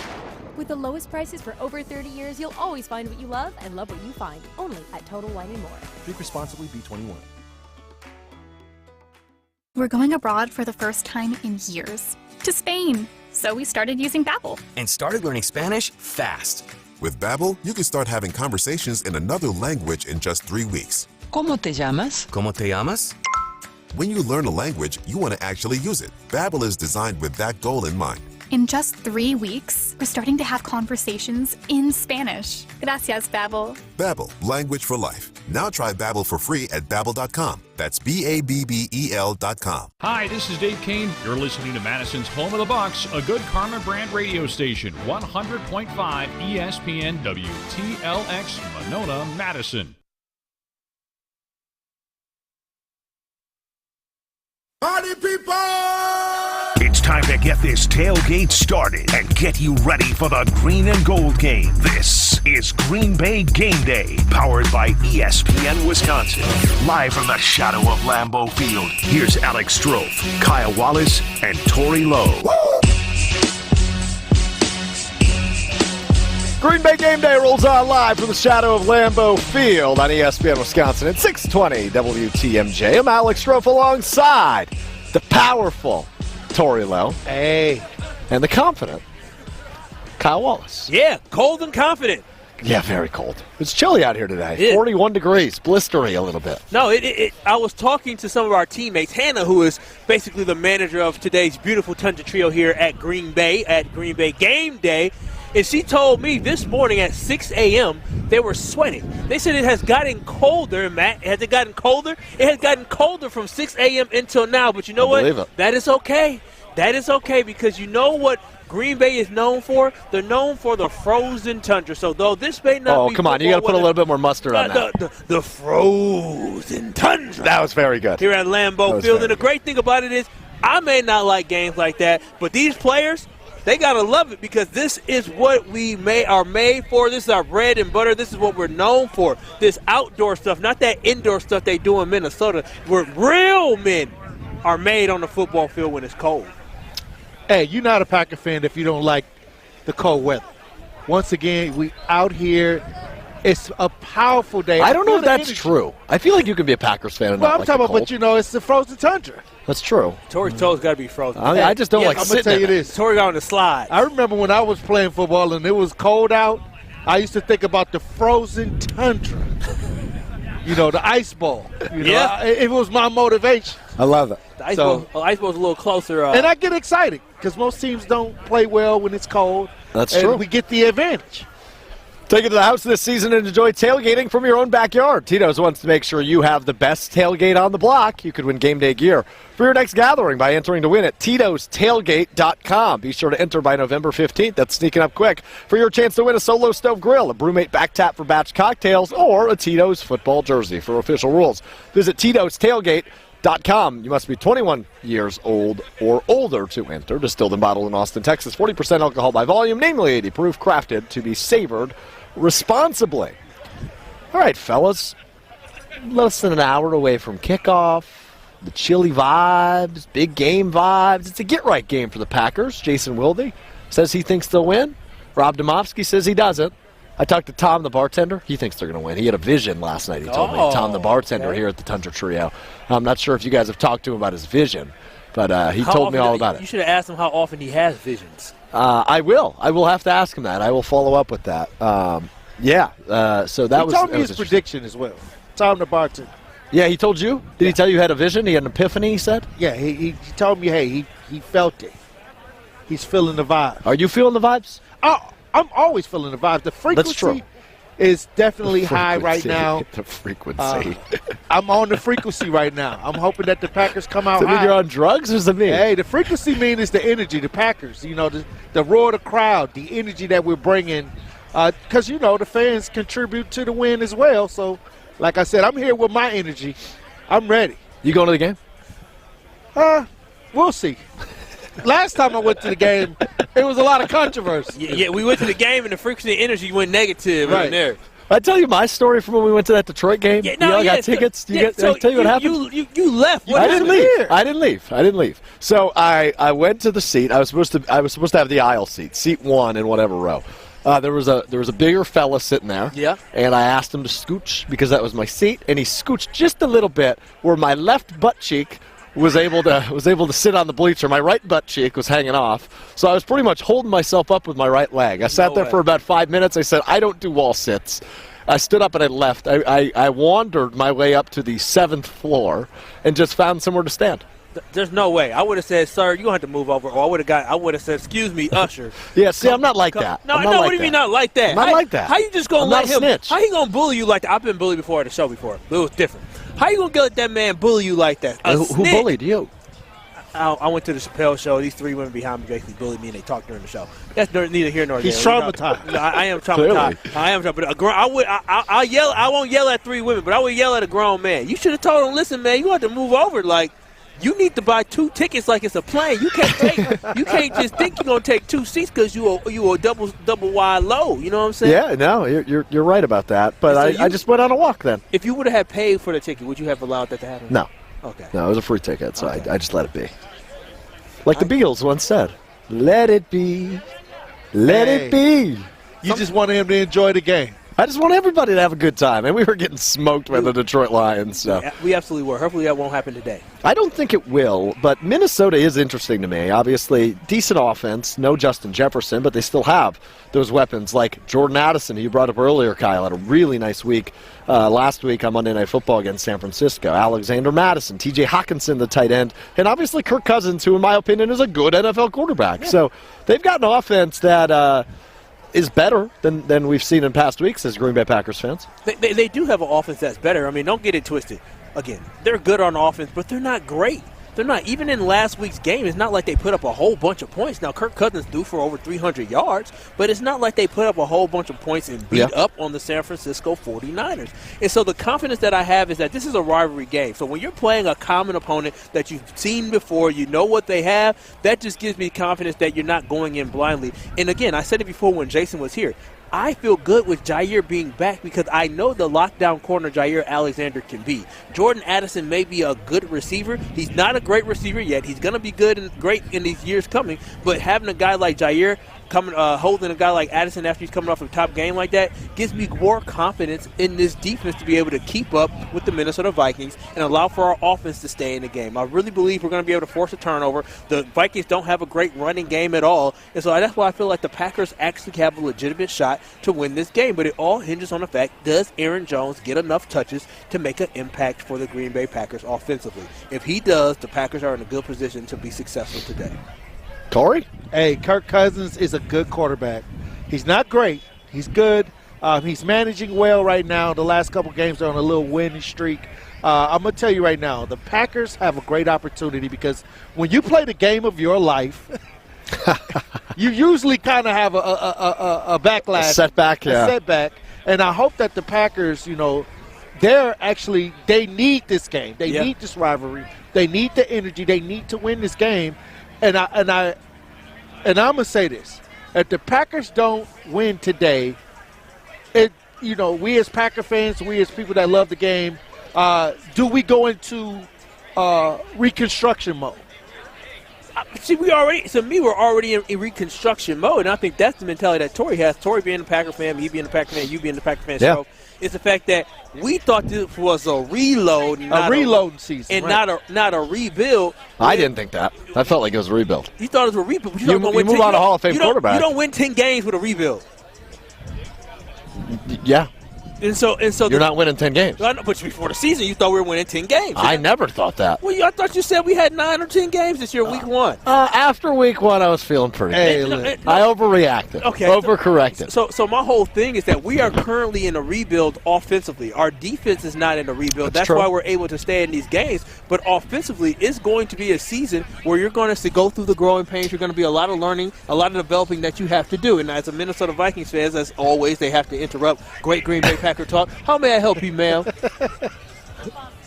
S11: With the lowest prices for over 30 years, you'll always find what you love and love what you find. Only at Total Wine & More.
S7: Drink responsibly, B21.
S22: We're going abroad for the first time in years. To Spain. So we started using Babbel.
S25: And started learning Spanish fast.
S26: With Babbel, you can start having conversations in another language in just 3 weeks.
S27: ¿Cómo te llamas?
S25: ¿Cómo te llamas?
S26: When you learn a language, you want to actually use it. Babbel is designed with that goal in mind.
S22: In just 3 weeks, we're starting to have conversations in Spanish. Gracias, Babbel.
S26: Babbel, language for life. Now try Babbel for free at Babbel.com. That's Babbel.com.
S23: Hi, this is Dave Kane. You're listening to Madison's Home of the Bucks, a good Karma brand radio station, 100.5 ESPN WTLX Monona, Madison.
S24: Party people!
S4: It's time to get this tailgate started and get you ready for the green and gold game. This is Green Bay Game Day, powered by ESPN Wisconsin. Live from the shadow of Lambeau Field, here's Alex Strofe, Kyle Wallace, and Tori Lowe.
S2: Green Bay Game Day rolls on live from the shadow of Lambeau Field on ESPN Wisconsin at 620 WTMJ. I'm Alex Strofe alongside the powerful Tori Lowe.
S3: Hey.
S2: And the confident Kyle Wallace.
S1: Yeah, cold and confident.
S2: Yeah, very cold. It's chilly out here today. 41 degrees, blistery a little bit.
S1: No, I was talking to some of our teammates. Hannah, who is basically the manager of today's beautiful Tundra Trio here at Green Bay Game Day, and she told me this morning at 6 a.m. they were sweating. They said it has gotten colder, Matt. Has it gotten colder? It has gotten colder from 6 a.m. until now, but you know what? That is okay. That is okay because you know what Green Bay is known for? They're known for the frozen tundra. So though this may not be
S2: come on. You got to put a little bit more mustard on that.
S1: The frozen tundra.
S2: That was very good.
S1: Here at Lambeau Field. And the great thing about it is I may not like games like that, but these players, they got to love it because this is what we are made for. This is our bread and butter. This is what we're known for. This outdoor stuff, not that indoor stuff they do in Minnesota, where real men are made on the football field when it's cold.
S3: Hey, you're not a Packer fan if you don't like the cold weather. once again, we out here. It's a powerful day.
S6: I don't know if that's true. I feel like you can be a Packers fan and
S3: Well,
S6: not
S3: I'm
S6: like
S3: talking
S6: the
S3: about, but
S6: cold.
S3: you know, it's the frozen tundra.
S6: That's true.
S1: Torrey's toes got to be frozen.
S6: I just don't like
S3: I'm going to
S6: sitting
S3: tell you
S6: in it.
S3: this.
S1: Torrey got on the slide.
S3: I remember when I was playing football and it was cold out, I used to think about the frozen tundra. You know, the ice bowl. You know,
S1: Yeah.
S3: it was my motivation.
S6: I love it.
S1: The ice ball's a little closer.
S3: And I get excited because most teams don't play well when it's cold.
S6: That's
S3: and
S6: true.
S3: We get the advantage.
S6: Take it to the house this season and enjoy tailgating from your own backyard. Tito's wants to make sure you have the best tailgate on the block. You could win game day gear for your next gathering by entering to win at Tito'sTailgate.com. Be sure to enter by November 15th. That's sneaking up quick for your chance to win a Solo Stove Grill, a Brewmate back tap for batch cocktails, or a Tito's football jersey. For official rules, visit Tito'sTailgate.com. You must be 21 years old or older to enter. Distilled and bottled in Austin, Texas. 40% alcohol by volume, namely 80 proof, crafted to be savored responsibly. All right, fellas. Less than an hour away from kickoff. The chilly vibes, big game vibes. It's a get-right game for the Packers. Jason Wilde says he thinks they'll win. Rob Domofsky says he doesn't. I talked to Tom, the bartender. He thinks they're going to win. He had a vision last night, he told me. Tom, the bartender here at the Tundra Trio. I'm not sure if you guys have talked to him about his vision, but he told me all about it.
S1: You should have asked him how often he has visions.
S6: I will. I will have to ask him that. I will follow up with that. So that
S3: He told me his prediction as well. Tom, the bartender.
S6: Yeah, he told you? Did he tell you he had a vision? He had an epiphany, he said?
S3: Yeah, he told me, hey, he felt it. He's feeling the vibe.
S6: Are you feeling the vibes?
S3: I'm always feeling the vibes. The frequency is definitely high right now.
S6: The frequency.
S3: I'm on the frequency right now. I'm hoping that the Packers come out
S6: Does it mean
S3: high.
S6: you're on drugs, or does it mean?
S3: Hey, the frequency mean is the energy, the Packers. You know, the roar of the crowd, the energy that we're bringing. Because, you know, the fans contribute to the win as well. So, like I said, I'm here with my energy. I'm ready.
S6: You going to the game?
S3: We'll see. Last time I went to the game, it was a lot of controversy.
S1: Yeah, we went to the game and the frequency and energy went negative in there.
S6: I tell you my story from when we went to that Detroit game.
S1: Yeah,
S6: you all got tickets. I tell you what happened.
S1: You left.
S6: I didn't leave. I didn't leave. So I went to the seat. I was supposed to have the aisle seat, seat 1 in whatever row. There was a bigger fella sitting there.
S1: Yeah.
S6: And I asked him to scooch because that was my seat, and he scooched just a little bit where my left butt cheek was able to sit on the bleacher. My right butt cheek was hanging off. So I was pretty much holding myself up with my right leg. I sat there for about 5 minutes. I said, I don't do wall sits. I stood up and I left. I wandered my way up to the 7th floor and just found somewhere to stand.
S1: There's no way. I would have said, sir, you're going to have to move over. Or I would have said, excuse me, usher.
S6: Yeah, see, I'm not like that.
S1: No, what do you mean not like that?
S6: I'm not like that.
S1: How you just going to let him?
S6: Snitch.
S1: How he going to bully you like that? I've been bullied before at the show before, but it was different. How you going to let that man bully you like that?
S6: Who bullied you?
S1: I went to the Chappelle show. These 3 women behind me basically bullied me, and they talked during the show. That's neither here nor there.
S3: He's traumatized.
S1: No, I am traumatized.
S6: Clearly.
S1: I am traumatized. But I'll yell. I won't yell at 3 women, but I will yell at a grown man. You should have told him, listen, man, you have to move over. Like, you need to buy 2 tickets like it's a plane. You can't just think you're gonna take 2 seats because you a double wide low. You know what I'm saying?
S6: Yeah, no, you're right about that. But I just went on a walk then.
S1: If you would have paid for the ticket, would you have allowed that to happen?
S6: No.
S1: Okay.
S6: No, it was a free ticket, so I just let it be. Like the Beatles once said, let it be. Let it be.
S3: You just wanted him to enjoy the game.
S6: I just want everybody to have a good time, and we were getting smoked by the Detroit Lions. So.
S1: We absolutely were. Hopefully that won't happen today.
S6: I don't think it will, but Minnesota is interesting to me. Obviously, decent offense, no Justin Jefferson, but they still have those weapons like Jordan Addison, who you brought up earlier, Kyle, had a really nice week last week on Monday Night Football against San Francisco. Alexander Madison, T.J. Hawkinson, the tight end, and obviously Kirk Cousins, who in my opinion is a good NFL quarterback. Yeah. So they've got an offense that is better than we've seen in past weeks as Green Bay Packers fans.
S1: They do have an offense that's better. I mean, don't get it twisted. Again, they're good on offense, but they're not great. They're not. Even in last week's game, it's not like they put up a whole bunch of points. Now, Kirk Cousins threw for over 300 yards, but it's not like they put up a whole bunch of points and beat up on the San Francisco 49ers. And so the confidence that I have is that this is a rivalry game. So when you're playing a common opponent that you've seen before, you know what they have, that just gives me confidence that you're not going in blindly. And again, I said it before when Jason was here. I feel good with Jair being back because I know the lockdown corner Jair Alexander can be. Jordan Addison may be a good receiver. He's not a great receiver yet. He's going to be good and great in these years coming. But having a guy like Jair, holding a guy like Addison after he's coming off a top game like that gives me more confidence in this defense to be able to keep up with the Minnesota Vikings and allow for our offense to stay in the game. I really believe we're going to be able to force a turnover. The Vikings don't have a great running game at all, and so that's why I feel like the Packers actually have a legitimate shot to win this game. But it all hinges on the fact, does Aaron Jones get enough touches to make an impact for the Green Bay Packers offensively? If he does, the Packers are in a good position to be successful today.
S6: Torrey?
S3: Hey, Kirk Cousins is a good quarterback. He's not great. He's good. He's managing well right now. The last couple games are on a little winning streak. I'm going to tell you right now, the Packers have a great opportunity because when you play the game of your life, you usually kind of have a backlash.
S6: A setback, yeah.
S3: A setback. And I hope that the Packers, you know, they need this game. They need this rivalry. They need the energy. They need to win this game. And I'm going to say this. If the Packers don't win today, we as Packer fans, we as people that love the game, do we go into reconstruction mode?
S1: See, we're already in reconstruction mode, and I think that's the mentality that Torrey has. Torrey being a Packer fan, me being a Packer fan, you being a Packer fan.
S6: Yeah.
S1: So it's the fact that we thought this was a reload,
S3: season,
S1: and
S3: right.
S1: not a rebuild.
S6: I didn't think that. I felt like it was a rebuild.
S1: You thought it was a rebuild. But
S6: you move on a Hall of Fame quarterback.
S1: You don't win 10 games with a rebuild.
S6: Yeah.
S1: And so
S6: you're not winning 10 games.
S1: But before the season, you thought we were winning 10 games.
S6: I never thought that.
S1: Well, I thought you said we had 9 or 10 games this year, week one.
S6: After week one, I was feeling pretty good. I overreacted.
S1: Okay.
S6: Overcorrected.
S1: So my whole thing is that we are currently in a rebuild offensively. Our defense is not in a rebuild. That's why we're able to stay in these games. But offensively, it's going to be a season where you're going to go through the growing pains. You're going to be a lot of learning, a lot of developing that you have to do. And as a Minnesota Vikings fan, as always, they have to interrupt great Green Bay Packer talk. How may I help you, ma'am?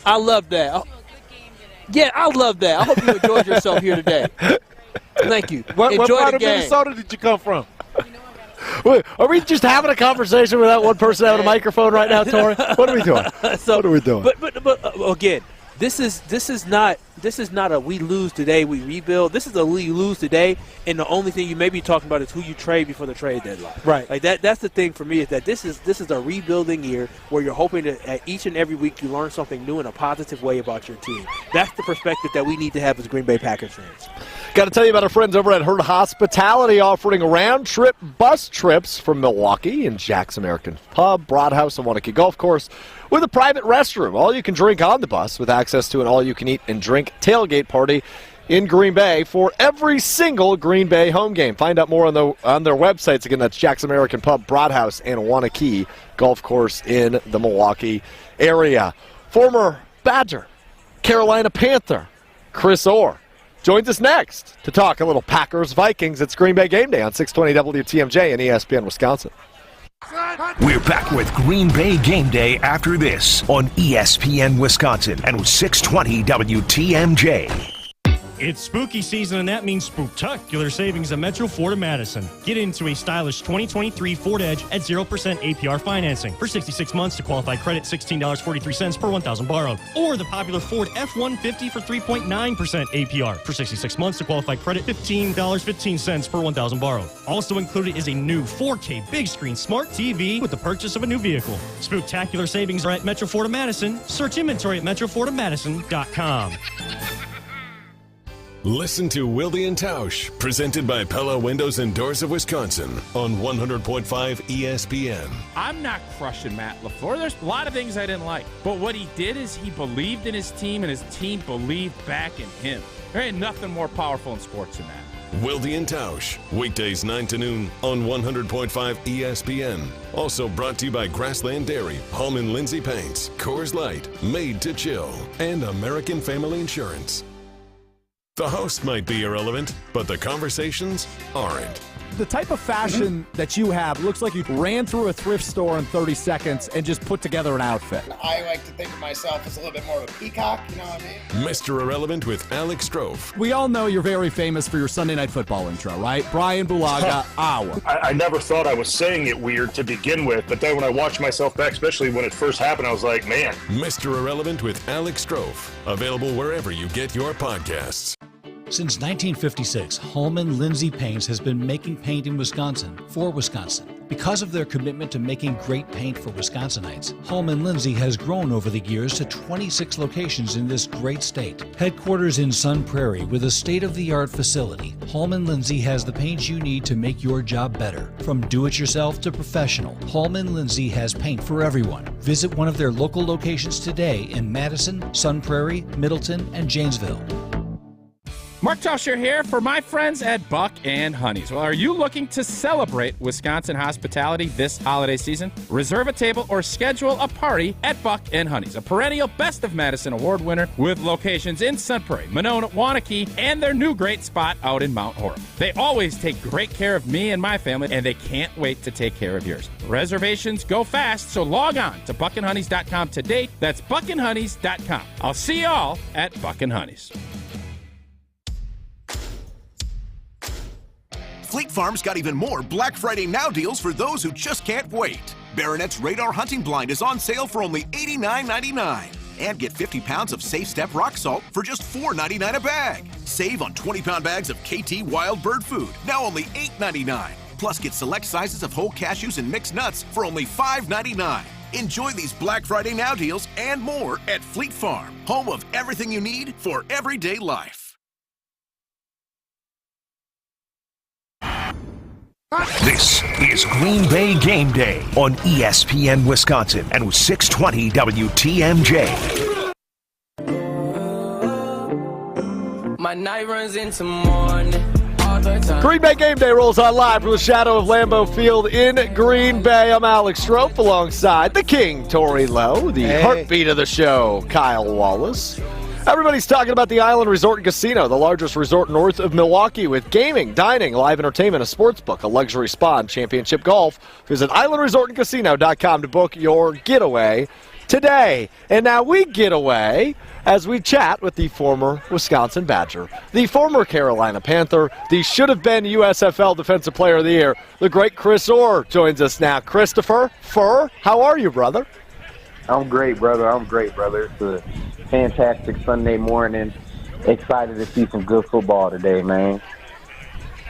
S1: I love that. Yeah, I love that. I hope you enjoyed yourself here today. Thank you.
S3: What part of Minnesota did you come from?
S6: Wait, are we just having a conversation without one person having a microphone right now, Torrey? What are we doing? What are we doing?
S1: But again, this is not a we lose today, we rebuild. This is a we lose today, and the only thing you may be talking about is who you trade before the trade deadline.
S3: Right.
S1: Like that's the thing for me, is that this is a rebuilding year where you're hoping that each and every week you learn something new in a positive way about your team. That's the perspective that we need to have as Green Bay Packers fans.
S6: Got to tell you about our friends over at Herd Hospitality, offering round-trip bus trips from Milwaukee and Jack's American Pub, Broadhouse, and Wanakee Golf Course with a private restroom. All you can drink on the bus with access to an all-you-can-eat and drink tailgate party in Green Bay for every single Green Bay home game. Find out more on their websites. Again, that's Jack's American Pub, Broadhouse, and Wanakee Golf Course in the Milwaukee area. Former Badger, Carolina Panther, Chris Orr joins us next to talk a little Packers-Vikings. It's Green Bay Game Day on 620 WTMJ and ESPN Wisconsin.
S4: We're back with Green Bay Game Day after this on ESPN Wisconsin and 620 WTMJ.
S8: It's spooky season, and that means spooktacular savings at Metro Ford of Madison. Get into a stylish 2023 Ford Edge at 0% APR financing. For 66 months to qualified credit, $16.43 per $1,000 borrowed. Or the popular Ford F-150 for 3.9% APR. For 66 months to qualified credit, $15.15 per $1,000 borrowed. Also included is a new 4K big screen smart TV with the purchase of a new vehicle. Spooktacular savings are at Metro Ford of Madison. Search inventory at metrofordofmadison.com.
S12: Listen to Wilde and Tausch, presented by Pella Windows and Doors of Wisconsin on 100.5 ESPN.
S13: I'm not crushing Matt LaFleur. There's a lot of things I didn't like. But what he did is he believed in his team, and his team believed back in him. There ain't nothing more powerful in sports than that.
S12: Wilde and Tausch, weekdays 9 to noon on 100.5 ESPN. Also brought to you by Grassland Dairy, Hallman Lindsay Paints, Coors Light, Made to Chill, and American Family Insurance. The host might be irrelevant, but the conversations aren't.
S15: The type of fashion that you have looks like you ran through a thrift store in 30 seconds and just put together an outfit.
S18: I like to think of myself as a little bit more of a peacock, you know what I mean?
S12: Mr. Irrelevant with Alex Strofe.
S15: We all know you're very famous for your Sunday Night Football intro, right? Brian Bulaga, Iowa.
S21: I never thought I was saying it weird to begin with, but then when I watched myself back, especially when it first happened, I was like, man.
S12: Mr. Irrelevant with Alex Strofe. Available wherever you get your podcasts.
S5: Since 1956, Holman Lindsay Paints has been making paint in Wisconsin for Wisconsin. Because of their commitment to making great paint for Wisconsinites, Holman Lindsay has grown over the years to 26 locations in this great state. Headquarters in Sun Prairie with a state-of-the-art facility, Holman Lindsay has the paint you need to make your job better. From do-it-yourself to professional, Holman Lindsay has paint for everyone. Visit one of their local locations today in Madison, Sun Prairie, Middleton, and Janesville.
S13: Mark Tauscher here for my friends at Buck and Honey's. Well, are you looking to celebrate Wisconsin hospitality this holiday season? Reserve a table or schedule a party at Buck and Honey's, a perennial Best of Madison award winner with locations in Sun Prairie, Monona, Waunakee, and their new great spot out in Mount Horeb. They always take great care of me and my family, and they can't wait to take care of yours. Reservations go fast, so log on to buckandhoneys.com today. That's buckandhoneys.com. I'll see y'all at Buck and Honey's.
S10: Fleet Farm's got even more Black Friday Now deals for those who just can't wait. Baronet's Radar Hunting Blind is on sale for only $89.99. And get 50 pounds of Safe Step rock salt for just $4.99 a bag. Save on 20-pound bags of KT Wild Bird Food, now only $8.99. Plus get select sizes of whole cashews and mixed nuts for only $5.99. Enjoy these Black Friday Now deals and more at Fleet Farm, home of everything you need for everyday life.
S4: This is Green Bay Game Day on ESPN Wisconsin and 620 WTMJ.
S14: My night runs into morning.
S6: Green Bay Game Day rolls on live from the shadow of Lambeau Field in Green Bay. I'm Alex Strope alongside the King, Tori Lowe, the heartbeat of the show, Kyle Wallace. Everybody's talking about the Island Resort and Casino, the largest resort north of Milwaukee, with gaming, dining, live entertainment, a sports book, a luxury spa, and championship golf. Visit islandresortandcasino.com to book your getaway today. And now we get away as we chat with the former Wisconsin Badger, the former Carolina Panther, the should-have-been USFL Defensive Player of the Year, the great Chris Orr joins us now. Christopher Furr, how are you, brother?
S16: I'm great, brother. It's a fantastic Sunday morning. Excited to see some good football today, man.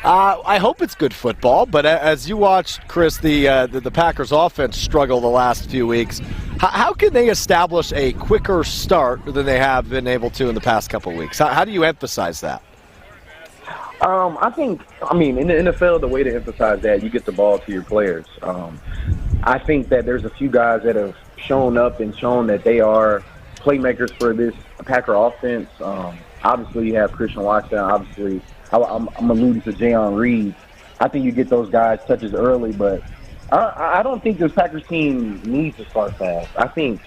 S6: I hope it's good football, but as you watched, Chris, the Packers offense struggle the last few weeks, how can they establish a quicker start than they have been able to in the past couple of weeks? How do you emphasize that?
S16: In the NFL, the way to emphasize that, you get the ball to your players. I think that there's a few guys that have shown up and shown that they are playmakers for this Packer offense. Obviously, you have Christian Watson. Obviously, I'm alluding to Jayon Reed. I think you get those guys touches early, but I don't think this Packers team needs to start fast. I think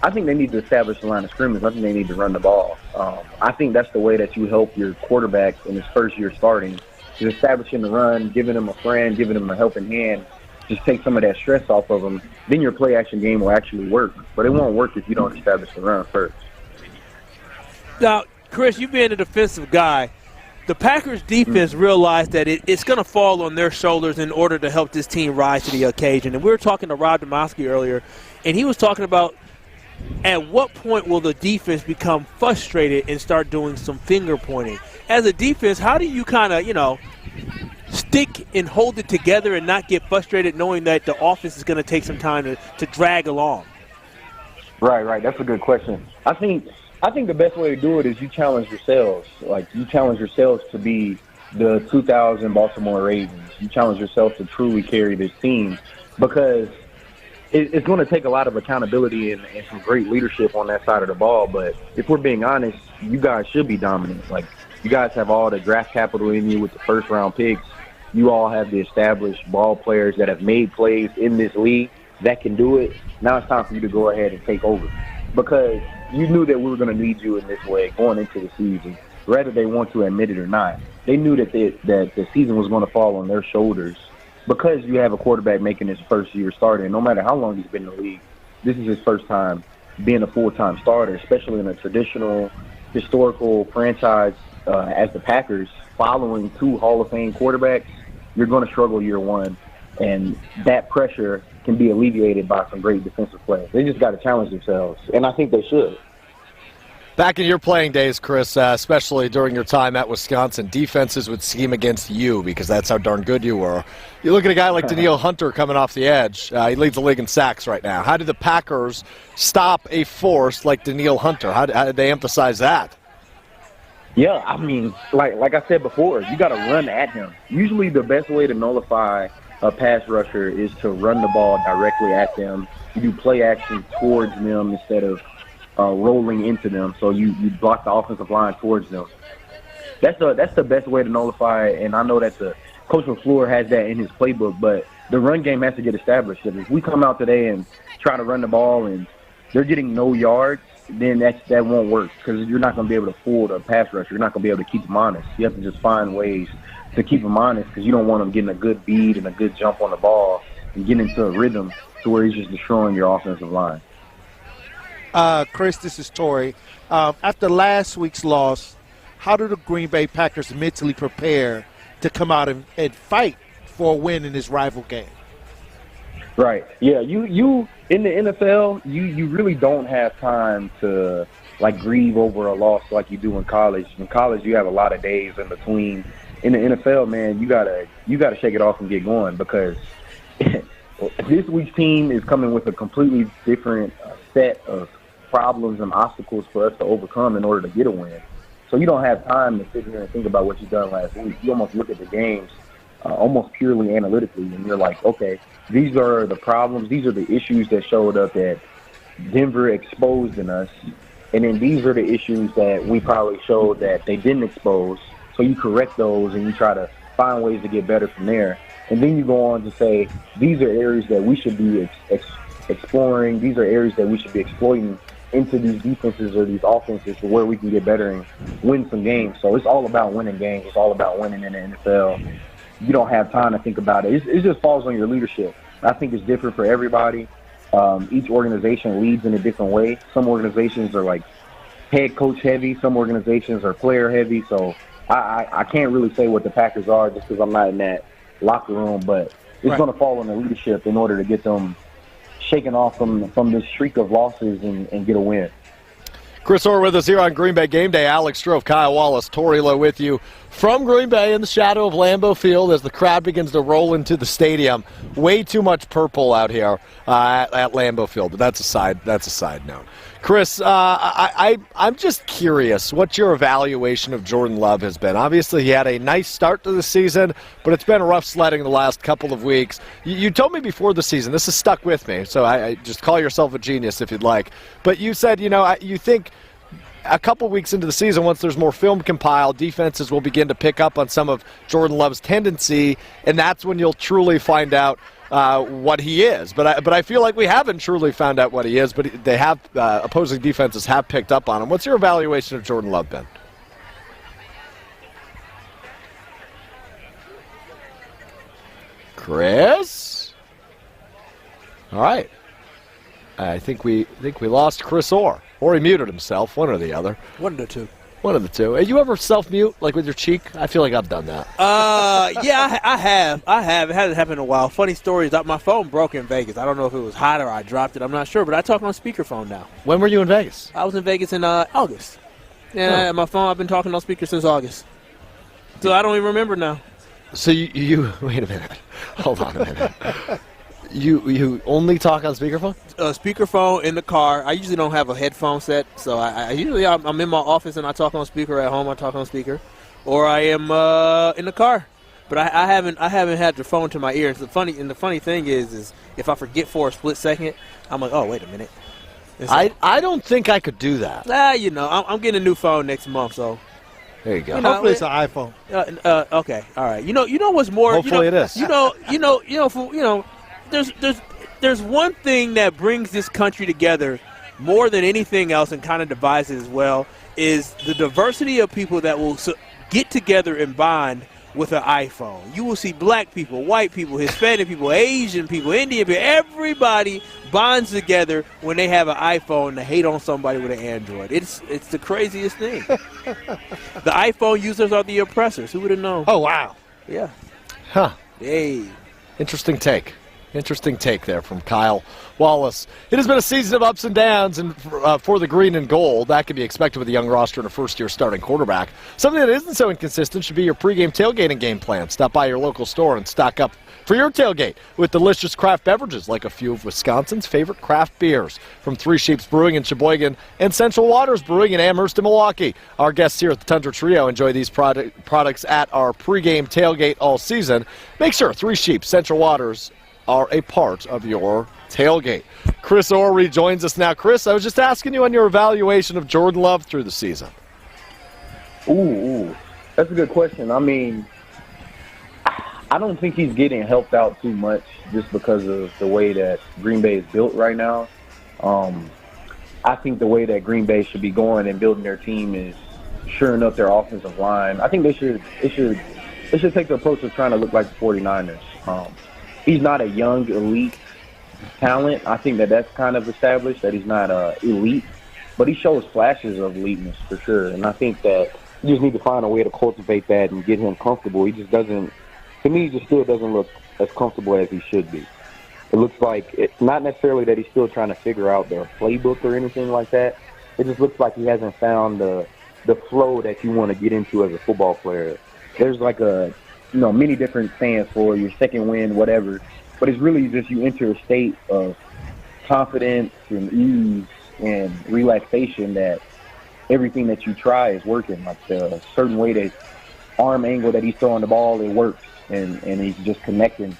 S16: they need to establish the line of scrimmage. I think they need to run the ball. I think that's the way that you help your quarterback in his first year starting, is establishing the run, giving him a friend, giving him a helping hand. Just take some of that stress off of them. Then your play-action game will actually work. But it won't work if you don't establish the run first.
S1: Now, Chris, you being a defensive guy, the Packers' defense realized that it's going to fall on their shoulders in order to help this team rise to the occasion. And we were talking to Rob Domowski earlier, and he was talking about at what point will the defense become frustrated and start doing some finger pointing? As a defense, how do you kind of, stick and hold it together and not get frustrated knowing that the offense is going to take some time to drag along?
S16: Right. That's a good question. I think the best way to do it is you challenge yourselves. Like, you challenge yourselves to be the 2000 Baltimore Ravens. You challenge yourself to truly carry this team, because it's going to take a lot of accountability and some great leadership on that side of the ball. But if we're being honest, you guys should be dominant. Like, you guys have all the draft capital in you with the first-round picks. You all have the established ball players that have made plays in this league that can do it. Now it's time for you to go ahead and take over, because you knew that we were going to need you in this way going into the season, whether they want to admit it or not. They knew that the season was going to fall on their shoulders, because you have a quarterback making his first year starting. No matter how long he's been in the league, this is his first time being a full-time starter, especially in a traditional, historical franchise as the Packers, following two Hall of Fame quarterbacks. You're going to struggle year one, and that pressure can be alleviated by some great defensive play. They just got to challenge themselves, and I think they should.
S6: Back in your playing days, Chris, especially during your time at Wisconsin, defenses would scheme against you because that's how darn good you were. You look at a guy like Danielle Hunter coming off the edge. He leads the league in sacks right now. How did the Packers stop a force like Danielle Hunter? How did they emphasize that?
S16: Yeah, I mean, like I said before, you got to run at him. Usually the best way to nullify a pass rusher is to run the ball directly at them. You do play action towards them instead of rolling into them, so you block the offensive line towards them. That's the best way to nullify it, and I know that the Coach LaFleur has that in his playbook, but the run game has to get established. If we come out today and try to run the ball and they're getting no yards, then that won't work because you're not going to be able to fool the pass rusher. You're not going to be able to keep them honest. You have to just find ways to keep them honest because you don't want them getting a good beat and a good jump on the ball and getting into a rhythm to where he's just destroying your offensive line.
S3: Chris, this is Torrey. After last week's loss, how do the Green Bay Packers mentally prepare to come out and fight for a win in this rival game?
S16: Right. Yeah, you in the NFL, you really don't have time to grieve over a loss like you do in college. In college, you have a lot of days in between. In the NFL, man, you gotta shake it off and get going because this week's team is coming with a completely different set of problems and obstacles for us to overcome in order to get a win. So you don't have time to sit here and think about what you've done last week. You almost look at the games almost purely analytically, and you're like, okay, these are the problems, these are the issues that showed up that Denver exposed in us, and then these are the issues that we probably showed that they didn't expose. So you correct those and you try to find ways to get better from there. And then you go on to say, these are areas that we should be exploring, these are areas that we should be exploiting into these defenses or these offenses to where we can get better and win some games. So it's all about winning games. It's all about winning in the NFL. You don't have time to think about it. It just falls on your leadership. I think it's different for everybody. Each organization leads in a different way. Some organizations are head coach heavy. Some organizations are player heavy. So I can't really say what the Packers are just because I'm not in that locker room, but it's going to fall on the leadership in order to get them shaken off from this streak of losses and get a win.
S6: Chris Orr with us here on Green Bay Game Day. Alex Stroh, Kyle Wallace, Torrey Lowe with you from Green Bay in the shadow of Lambeau Field as the crowd begins to roll into the stadium. Way too much purple out here at Lambeau Field, but that's a side note. Chris, I'm just curious what your evaluation of Jordan Love has been. Obviously, he had a nice start to the season, but it's been rough sledding the last couple of weeks. You told me before the season, this has stuck with me, so I just call yourself a genius if you'd like. But you said, you think a couple weeks into the season, once there's more film compiled, defenses will begin to pick up on some of Jordan Love's tendency, and that's when you'll truly find out what he is. But I feel like we haven't truly found out what he is, but they have opposing defenses have picked up on him. What's your evaluation of Jordan Love, Ben? Chris? All right. I think we lost Chris Orr. Or he muted himself, one or the other.
S1: One of the two.
S6: One of the two. Hey, you ever self-mute, with your cheek? I feel like I've done that.
S1: Yeah, I have. It hasn't happened in a while. Funny story is that my phone broke in Vegas. I don't know if it was hot or I dropped it. I'm not sure, but I talk on speakerphone now.
S6: When were you in Vegas?
S1: I was in Vegas in August. Yeah, my phone, I've been talking on speaker since August. So I don't even remember now.
S6: So you wait a minute. Hold on a minute. You only talk on speakerphone?
S1: Speakerphone in the car. I usually don't have a headphone set, so I'm in my office and I talk on speaker. At home I talk on speaker, or I am in the car. But I haven't had the phone to my ear. And the funny thing is if I forget for a split second, I'm like, oh wait a minute.
S6: I don't think I could do that.
S1: I'm getting a new phone next month, so.
S6: There you go.
S3: Hopefully it's an iPhone.
S1: Okay, all right. You know what's more?
S6: Hopefully it is.
S1: There's one thing that brings this country together more than anything else and kind of divides it as well is the diversity of people that will get together and bond with an iPhone. You will see black people, white people, Hispanic people, Asian people, Indian people. Everybody bonds together when they have an iPhone to hate on somebody with an Android. It's the craziest thing. The iPhone users are the oppressors. Who would have known?
S3: Oh, wow.
S1: Yeah.
S6: Huh.
S1: Hey.
S6: Interesting take. Interesting take there from Kyle Wallace. It has been a season of ups and downs, and for the green and gold, that can be expected with a young roster and a first-year starting quarterback. Something that isn't so inconsistent should be your pregame tailgating game plan. Stop by your local store and stock up for your tailgate with delicious craft beverages like a few of Wisconsin's favorite craft beers from Three Sheeps Brewing in Sheboygan and Central Waters Brewing in Amherst and Milwaukee. Our guests here at the Tundra Trio enjoy these products at our pregame tailgate all season. Make sure Three Sheeps, Central Waters are a part of your tailgate. Chris Orr rejoins us now. Chris, I was just asking you on your evaluation of Jordan Love through the season.
S16: Ooh, that's a good question. I mean, I don't think he's getting helped out too much just because of the way that Green Bay is built right now. I think the way that Green Bay should be going and building their team is shoring up their offensive line. I think they should take the approach of trying to look like the 49ers. He's not a young elite talent. I think that's kind of established that he's not elite, but he shows flashes of eliteness for sure. And I think that you just need to find a way to cultivate that and get him comfortable. He just doesn't. To me, he just still doesn't look as comfortable as he should be. It looks like it's not necessarily that he's still trying to figure out the playbook or anything like that. It just looks like he hasn't found the flow that you want to get into as a football player. There's like many different stands for your second win, whatever. But it's really just you enter a state of confidence and ease and relaxation that everything that you try is working. Like the certain way that arm angle that he's throwing the ball, it works. And he's just connecting.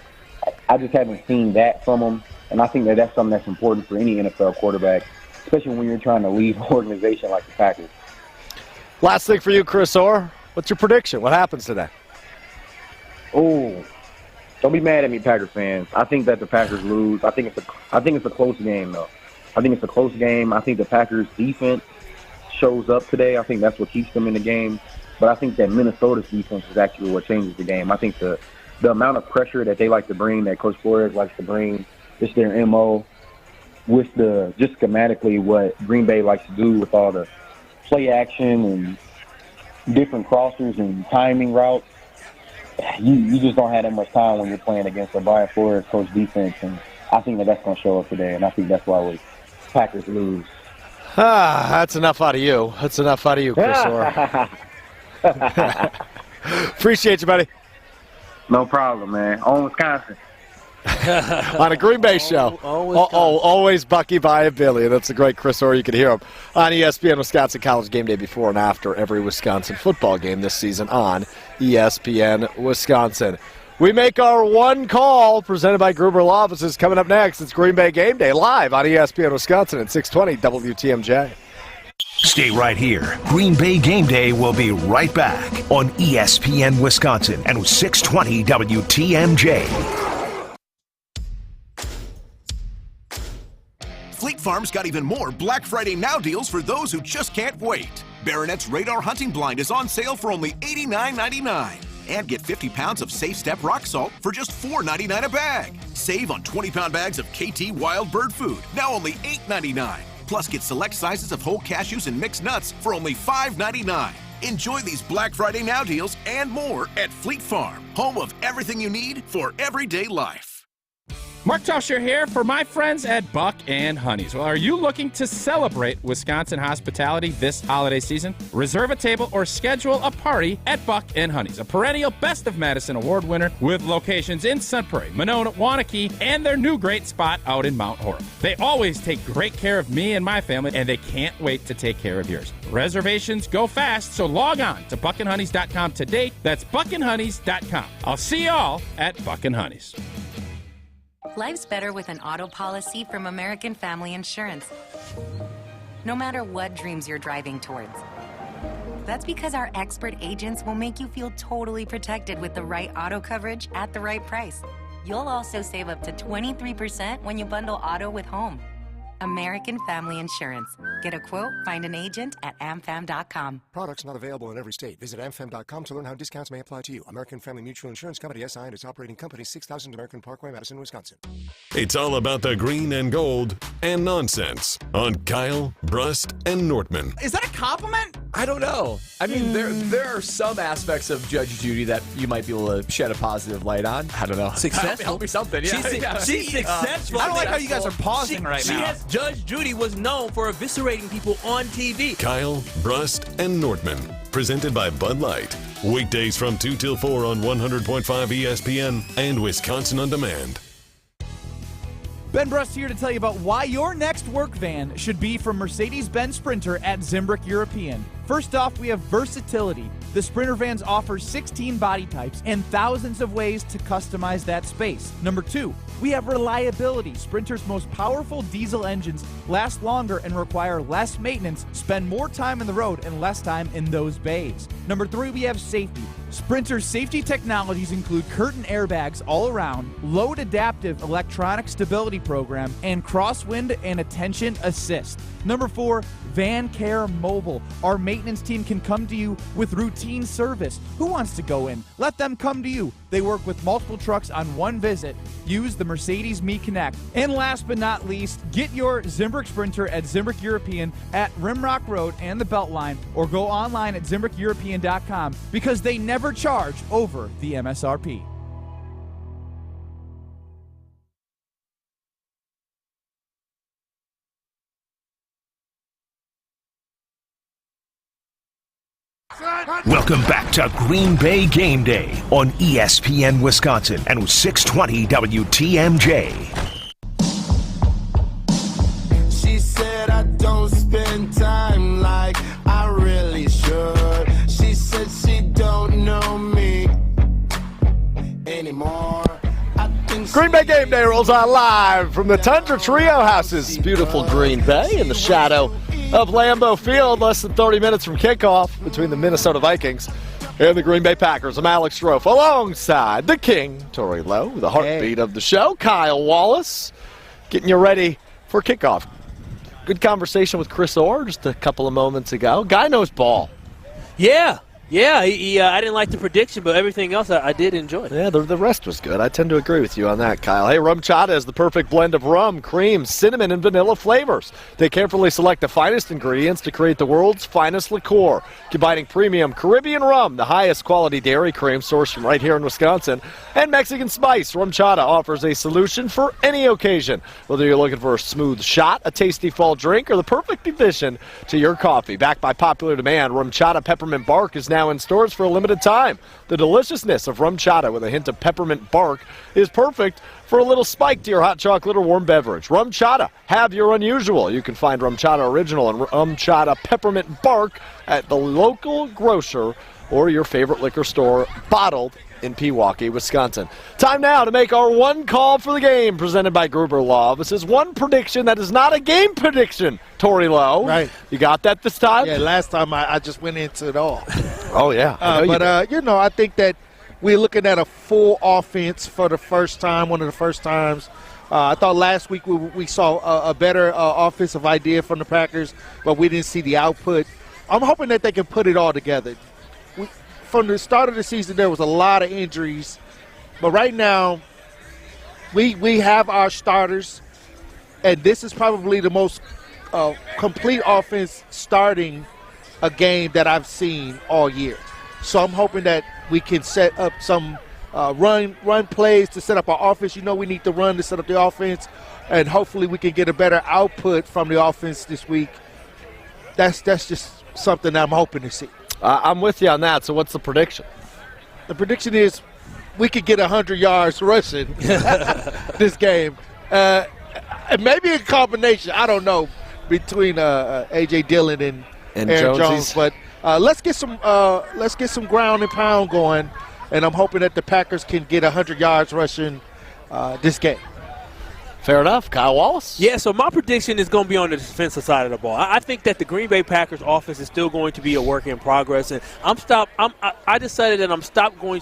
S16: I just haven't seen that from him, and I think that's something that's important for any NFL quarterback, especially when you're trying to lead an organization like the Packers.
S6: Last thing for you, Chris Orr. What's your prediction? What happens today?
S16: Oh, don't be mad at me, Packers fans. I think that the Packers lose. I think it's a close game, though. I think it's a close game. I think the Packers' defense shows up today. I think that's what keeps them in the game. But I think that Minnesota's defense is actually what changes the game. I think the amount of pressure that they like to bring, that Coach Flores likes to bring, just their MO, with just schematically what Green Bay likes to do with all the play action and different crossers and timing routes. You just don't have that much time when you're playing against a Brian Flores coach defense, and I think that's going to show up today, and I think that's why the Packers lose.
S6: That's enough out of you. That's enough out of you, Chris Orr. Appreciate you, buddy.
S16: No problem, man. On Wisconsin.
S6: On a Green Bay show. Always Bucky via Billy. And that's a great Chris Orr. You can hear him on ESPN Wisconsin College Game Day before and after every Wisconsin football game this season on ESPN Wisconsin. We make our one call presented by Gruber Law Offices. Coming up next, it's Green Bay Game Day live on ESPN Wisconsin at 620 WTMJ.
S4: Stay right here. Green Bay Game Day will be right back on ESPN Wisconsin and 620 WTMJ.
S10: Fleet Farm's got even more Black Friday Now deals for those who just can't wait. Baronet's Radar Hunting Blind is on sale for only $89.99. And get 50 pounds of Safe Step rock salt for just $4.99 a bag. Save on 20-pound bags of KT Wild Bird Food, now only $8.99. Plus, get select sizes of whole cashews and mixed nuts for only $5.99. Enjoy these Black Friday Now deals and more at Fleet Farm, home of everything you need for everyday life.
S13: Mark Tauscher here for my friends at Buck and Honey's. Well, are you looking to celebrate Wisconsin hospitality this holiday season? Reserve a table or schedule a party at Buck and Honey's, a perennial Best of Madison Award winner with locations in Sun Prairie, Monona, Waunakee, and their new great spot out in Mount Horeb. They always take great care of me and my family, and they can't wait to take care of yours. Reservations go fast, so log on to buckandhoneys.com today. That's buckandhoneys.com. I'll see you all at Buck and Honey's.
S7: Life's better with an auto policy from American Family Insurance. No matter what dreams you're driving towards. That's because our expert agents will make you feel totally protected with the right auto coverage at the right price. You'll also save up to 23% when you bundle auto with home. American Family Insurance. Get a quote, find an agent at amfam.com.
S9: Products not available in every state. Visit amfam.com to learn how discounts may apply to you. American Family Mutual Insurance Company, SI, and its operating company, 6000 American Parkway, Madison, Wisconsin.
S12: It's all about the green and gold and nonsense on Kyle, Brust, and Nortman.
S11: Is that a compliment?
S17: I don't know. I mean, there are some aspects of Judge Judy that you might be able to shed a positive light on. I don't know.
S11: Successful.
S17: Help me something. Yeah.
S1: She's successful.
S11: I don't like how you guys are pausing right now.
S1: Judge Judy was known for eviscerating people on TV.
S12: Kyle, Brust, and Nortman. Presented by Bud Light. Weekdays from 2 till 4 on 100.5 ESPN and Wisconsin On Demand.
S15: Ben Brust here to tell you about why your next work van should be from Mercedes-Benz Sprinter at Zimbrick European. First off, we have versatility. The Sprinter vans offer 16 body types and thousands of ways to customize that space. Number 2, we have reliability. Sprinter's most powerful diesel engines last longer and require less maintenance, spend more time on the road and less time in those bays. Number 3, we have safety. Sprinter's safety technologies include curtain airbags all around, load adaptive electronic stability program, and crosswind and attention assist. Number 4, Van Care Mobile. Our maintenance team can come to you with routine service. Who wants to go in? Let them come to you. They work with multiple trucks on one visit. Use the Mercedes Me Connect. And last but not least, get your Zimbrick Sprinter at Zimbrick European at Rimrock Road and the Beltline, or go online at ZimbrickEuropean.com because they never charge over the MSRP.
S4: Welcome back to Green Bay Game Day on ESPN Wisconsin and 620 WTMJ.
S24: She said I don't spend time like I really should. She said she don't know me anymore.
S6: Green Bay Game Day rolls on live from the Tundra Trio Houses. Beautiful Green Bay in the shadow of Lambeau Field, less than 30 minutes from kickoff between the Minnesota Vikings and the Green Bay Packers. I'm Alex Strofe alongside the King, Tori Lowe, the heartbeat of the show, Kyle Wallace, getting you ready for kickoff. Good conversation with Chris Orr just a couple of moments ago. Guy knows ball.
S1: Yeah. Yeah, I didn't like the prediction, but everything else I did enjoy.
S6: Yeah, the rest was good. I tend to agree with you on that, Kyle. Hey, Rum Chata is the perfect blend of rum, cream, cinnamon, and vanilla flavors. They carefully select the finest ingredients to create the world's finest liqueur, combining premium Caribbean rum, the highest quality dairy cream sourced from right here in Wisconsin, and Mexican spice. Rum Chata offers a solution for any occasion, whether you're looking for a smooth shot, a tasty fall drink, or the perfect addition to your coffee. Backed by popular demand, Rum Chata Peppermint Bark is now in stores for a limited time. The deliciousness of Rum Chata with a hint of peppermint bark is perfect for a little spike to your hot chocolate or warm beverage. Rum Chata, have your unusual. You can find Rum Chata Original and Rum Chata Peppermint Bark at the local grocer or your favorite liquor store, bottled in Pewaukee, Wisconsin. Time now to make our one call for the game, presented by Gruber Law. This is one prediction that is not a game prediction, Tori Lowe.
S3: Right.
S6: You got that this time?
S3: Yeah, last time I just went into it all.
S6: Oh, yeah.
S3: I think that we're looking at a full offense for the first time, one of the first times. I thought last week we saw a better offensive idea from the Packers, but we didn't see the output. I'm hoping that they can put it all together. From the start of the season, there was a lot of injuries, but right now we have our starters, and this is probably the most complete offense starting a game that I've seen all year. So I'm hoping that we can set up some run plays to set up our offense. You know, we need to run to set up the offense, and hopefully we can get a better output from the offense this week. That's just something I'm hoping to see.
S6: I'm with you on that. So what's the prediction?
S3: The prediction is we could get 100 yards rushing this game. Maybe a combination, I don't know, between A.J. Dillon and Aaron Jones. But let's get some ground and pound going, and I'm hoping that the Packers can get 100 yards rushing this game.
S6: Fair enough. Kyle Wallace?
S1: Yeah, so my prediction is going to be on the defensive side of the ball. I think that the Green Bay Packers offense is still going to be a work in progress, and I decided that I'm going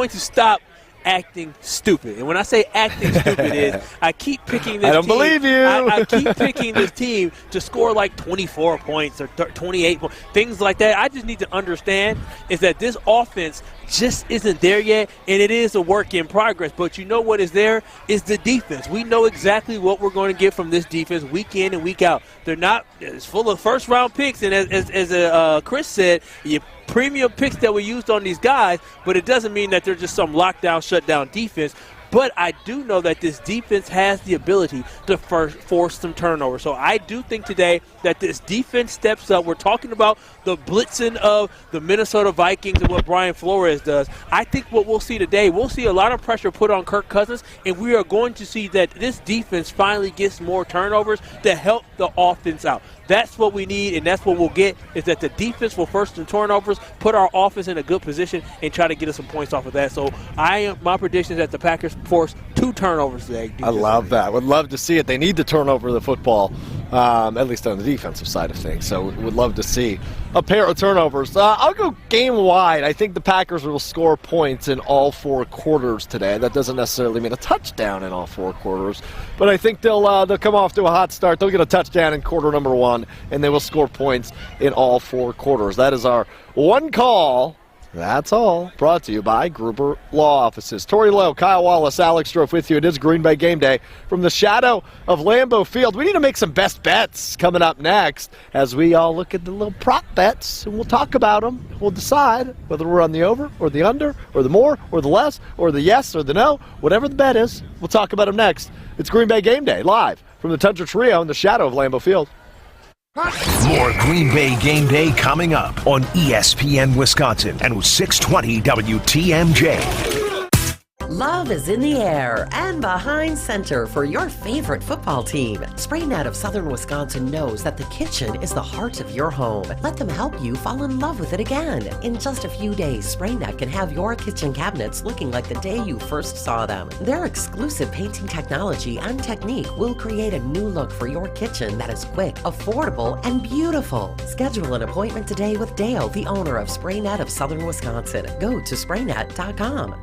S1: to stop acting stupid. And when I say acting stupid is I keep picking this
S6: I don't believe you.
S1: I keep picking this team to score like 24 points or 28 points, things like that. I just need to understand is that this offense just isn't there yet, and it is a work in progress. But you know what is there is the defense. We know exactly what we're going to get from this defense week in and week out. They're not it's full of first-round picks, and as Chris said, you premium picks that we used on these guys, but it doesn't mean that they're just some lockdown, shutdown defense. But I do know that this defense has the ability to force some turnovers. So I do think today that this defense steps up. We're talking about the blitzing of the Minnesota Vikings and what Brian Flores does. I think what we'll see today, we'll see a lot of pressure put on Kirk Cousins, and we are going to see that this defense finally gets more turnovers to help the offense out. That's what we need, and that's what we'll get, is that the defense will force some turnovers, put our offense in a good position, and try to get us some points off of that. So my prediction is that the Packers force 2 turnovers today.
S6: I love that. Would love to see it. They need to turn over the football, at least on the defensive side of things. So would love to see a pair of turnovers. I'll go game-wide. I think the Packers will score points in all 4 quarters today. That doesn't necessarily mean a touchdown in all 4 quarters, but I think they'll come off to a hot start. They'll get a touchdown in quarter number 1, and they will score points in all 4 quarters. That is our one call. That's all. Brought to you by Gruber Law Offices. Tori Lowe, Kyle Wallace, Alex Strofe with you. It is Green Bay Game Day from the shadow of Lambeau Field. We need to make some best bets coming up next as we all look at the little prop bets, and we'll talk about them. We'll decide whether we're on the over or the under or the more or the less or the yes or the no. Whatever the bet is, we'll talk about them next. It's Green Bay Game Day live from the Tundra Trio in the shadow of Lambeau Field.
S4: More Green Bay Game Day coming up on ESPN Wisconsin and 620 WTMJ.
S19: Love is in the air and behind center for your favorite football team. SprayNet of Southern Wisconsin knows that the kitchen is the heart of your home. Let them help you fall in love with it again. In just a few days, SprayNet can have your kitchen cabinets looking like the day you first saw them. Their exclusive painting technology and technique will create a new look for your kitchen that is quick, affordable, and beautiful. Schedule an appointment today with Dale, the owner of SprayNet of Southern Wisconsin. Go to spraynet.com.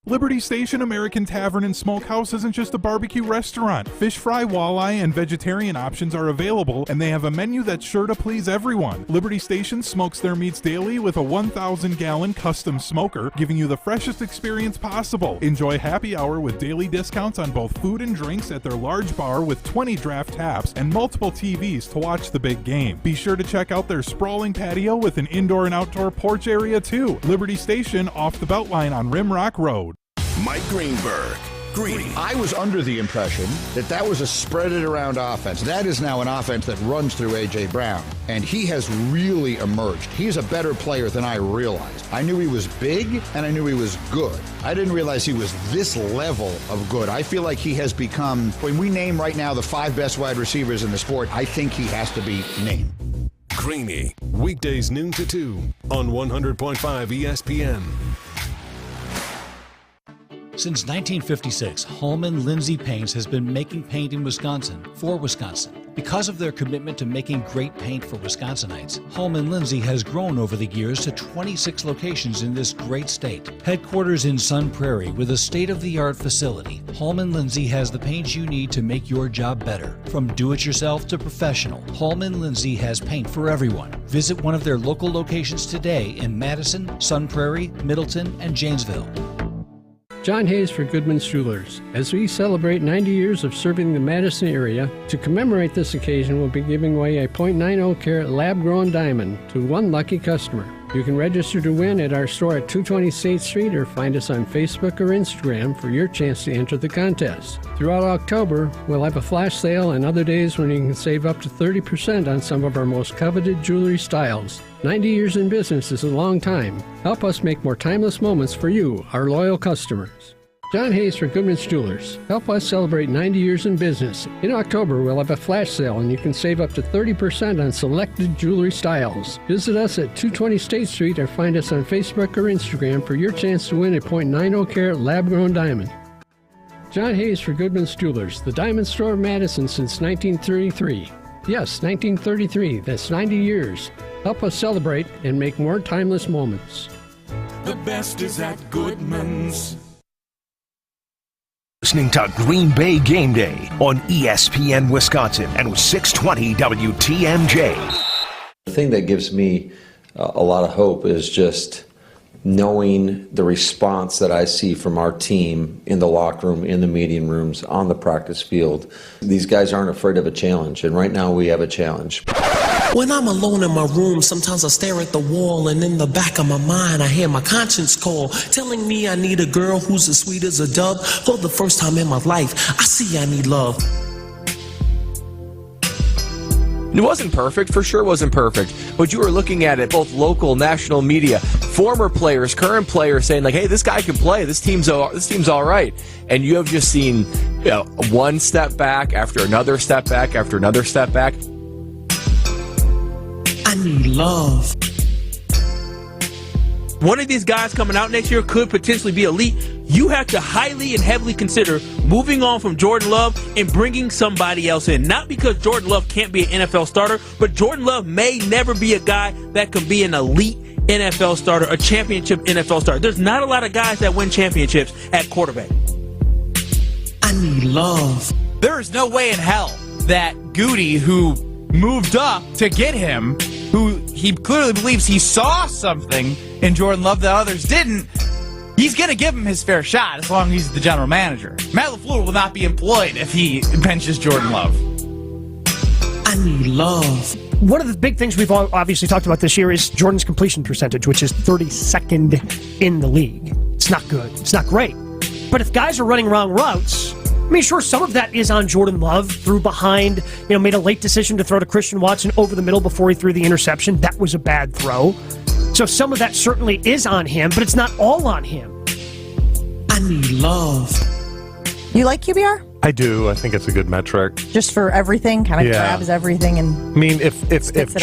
S20: Liberty Station American Tavern and Smokehouse isn't just a barbecue restaurant. Fish fry, walleye, and vegetarian options are available, and they have a menu that's sure to please everyone. Liberty Station smokes their meats daily with a 1,000-gallon custom smoker, giving you the freshest experience possible. Enjoy happy hour with daily discounts on both food and drinks at their large bar with 20 draft taps and multiple TVs to watch the big game. Be sure to check out their sprawling patio with an indoor and outdoor porch area too. Liberty Station off the Beltline on Rimrock Road.
S12: Mike Greenberg. Greeny.
S22: I was under the impression that was a spread it around offense. That is now an offense that runs through A.J. Brown, and he has really emerged. He's a better player than I realized. I knew he was big, and I knew he was good. I didn't realize he was this level of good. I feel like he has become, when we name right now the 5 best wide receivers in the sport, I think he has to be named.
S12: Greeny. Weekdays noon to 2 on 100.5 ESPN.
S5: Since 1956, Holman Lindsay Paints has been making paint in Wisconsin for Wisconsin. Because of their commitment to making great paint for Wisconsinites, Holman Lindsay has grown over the years to 26 locations in this great state. Headquarters in Sun Prairie with a state-of-the-art facility, Holman Lindsay has the paint you need to make your job better. From do-it-yourself to professional, Holman Lindsay has paint for everyone. Visit one of their local locations today in Madison, Sun Prairie, Middleton, and Janesville.
S23: John Hayes for Goodman's Jewelers. As we celebrate 90 years of serving the Madison area, to commemorate this occasion, we'll be giving away a .90 carat lab-grown diamond to one lucky customer. You can register to win at our store at 220 State Street or find us on Facebook or Instagram for your chance to enter the contest. Throughout October, we'll have a flash sale and other days when you can save up to 30% on some of our most coveted jewelry styles. 90 years in business is a long time. Help us make more timeless moments for you, our loyal customers. John Hayes for Goodman's Jewelers. Help us celebrate 90 years in business. In October, we'll have a flash sale and you can save up to 30% on selected jewelry styles. Visit us at 220 State Street or find us on Facebook or Instagram for your chance to win a .90 carat lab-grown diamond. John Hayes for Goodman's Jewelers, the diamond store of Madison since 1933. Yes, 1933. That's 90 years. Help us celebrate and make more timeless moments.
S24: The best is at Goodman's.
S4: Listening to Green Bay Game Day on ESPN Wisconsin and 620 WTMJ.
S25: The thing that gives me a lot of hope is just
S2: knowing the response that I see from our team in the locker room, in the meeting rooms, on the practice field, these guys aren't afraid of a challenge, and right now we have a challenge.
S8: When I'm alone in my room, sometimes I stare at the wall, and in the back of my mind I hear my conscience call, telling me I need a girl who's as sweet as a dove. For the first time in my life, I see I need love.
S17: It wasn't perfect, for sure wasn't perfect, but you were looking at it, both local, national media, former players, current players saying like, hey, this guy can play, this team's all right. And you have just seen one step back after another step back after another step back.
S8: I need love.
S1: One of these guys coming out next year could potentially be elite. You have to highly and heavily consider moving on from Jordan Love and bringing somebody else in. Not because Jordan Love can't be an NFL starter, but Jordan Love may never be a guy that can be an elite NFL starter, a championship NFL starter. There's not a lot of guys that win championships at quarterback.
S8: I need love.
S15: There is no way in hell that Goody, who moved up to get him, who he clearly believes he saw something in Jordan Love that others didn't, he's going to give him his fair shot as long as he's the general manager. Matt LaFleur will not be employed if he benches Jordan Love.
S8: I need love.
S18: One of the big things we've obviously talked about this year is Jordan's completion percentage, which is 32nd in the league. It's not good. It's not great. But if guys are running wrong routes, I mean, sure, some of that is on Jordan Love. Threw behind, made a late decision to throw to Christian Watson over the middle before he threw the interception. That was a bad throw. So some of that certainly is on him, but it's not all on him.
S8: I need love.
S21: You like QBR?
S25: I do. I think it's a good metric.
S21: Just for everything? Kind of grabs everything and
S25: I mean, if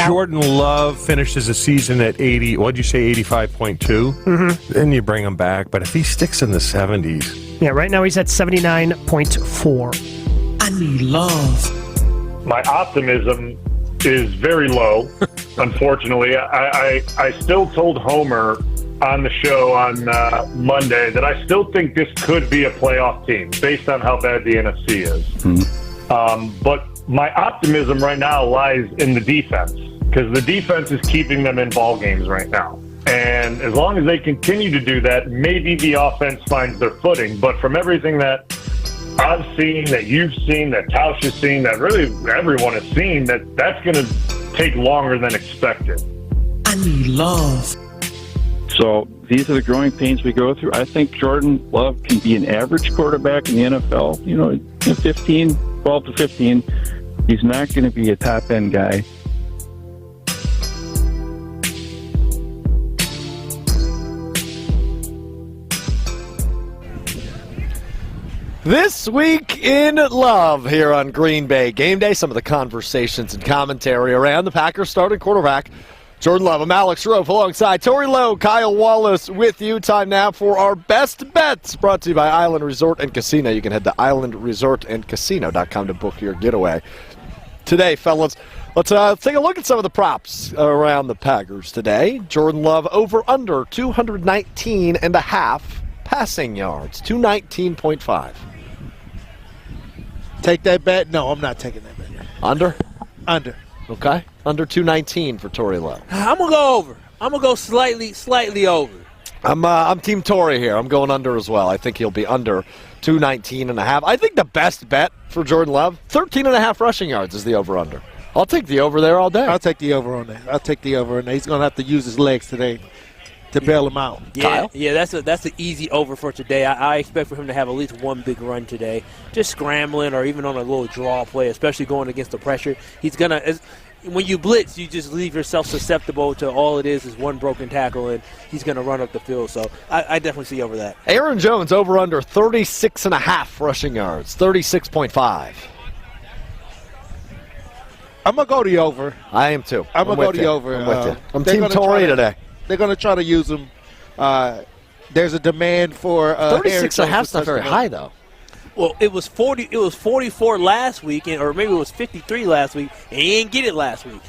S25: Jordan Love finishes a season at 80, what'd you say, 85.2? Then you bring him back. But if he sticks in the 70s.
S18: Yeah, right now he's at 79.4.
S8: I need love.
S26: My optimism is very low, unfortunately. I still told Homer on the show on Monday that I still think this could be a playoff team based on how bad the NFC is. But my optimism right now lies in the defense, because the defense is keeping them in ball games right now. And as long as they continue to do that, maybe the offense finds their footing. But from everything that I've seen, that you've seen, that Tausch has seen, that really everyone has seen, that's going to take longer than expected.
S8: I need love.
S27: So these are the growing pains we go through. I think Jordan Love can be an average quarterback in the NFL. 12 to 15. He's not going to be a top-end guy.
S6: This week in love here on Green Bay Game Day. Some of the conversations and commentary around the Packers starting quarterback Jordan Love. I'm Alex Rove alongside Tori Lowe, Kyle Wallace with you. Time now for our best bets, brought to you by Island Resort and Casino. You can head to islandresortandcasino.com to book your getaway. Today, fellas, let's take a look at some of the props around the Packers today. Jordan Love over under 219.5 passing yards, 219.5.
S3: Take that bet? No, I'm not taking that bet.
S6: Under?
S3: Under.
S6: Okay. Under 219 for Tori Lowe.
S1: I'm going to go over. I'm going to go slightly over.
S6: I'm Team Tori here. I'm going under as well. I think he'll be under 219.5. I think the best bet for Jordan Love, 13.5 rushing yards is the over-under. I'll take the over there all day.
S3: I'll take the over on that. He's going to have to use his legs today to bail him out.
S1: Yeah,
S3: Kyle?
S1: Yeah, that's an easy over for today. I expect for him to have at least one big run today, just scrambling or even on a little draw play, especially going against the pressure. He's going to – when you blitz, you just leave yourself susceptible to all it is one broken tackle, and he's going to run up the field. So I definitely see over that.
S6: Aaron Jones over under 36.5 rushing yards, 36.5.
S3: I'm going to go the over.
S6: I am too.
S3: I'm going to go the over.
S6: I'm with you. I'm Team Tory today.
S3: They're going to try to use him. There's a demand for
S6: 36.5 is not very high, though.
S1: Well, it was 40. It was 44 last week, or maybe it was 53 last week, and he didn't get it last week.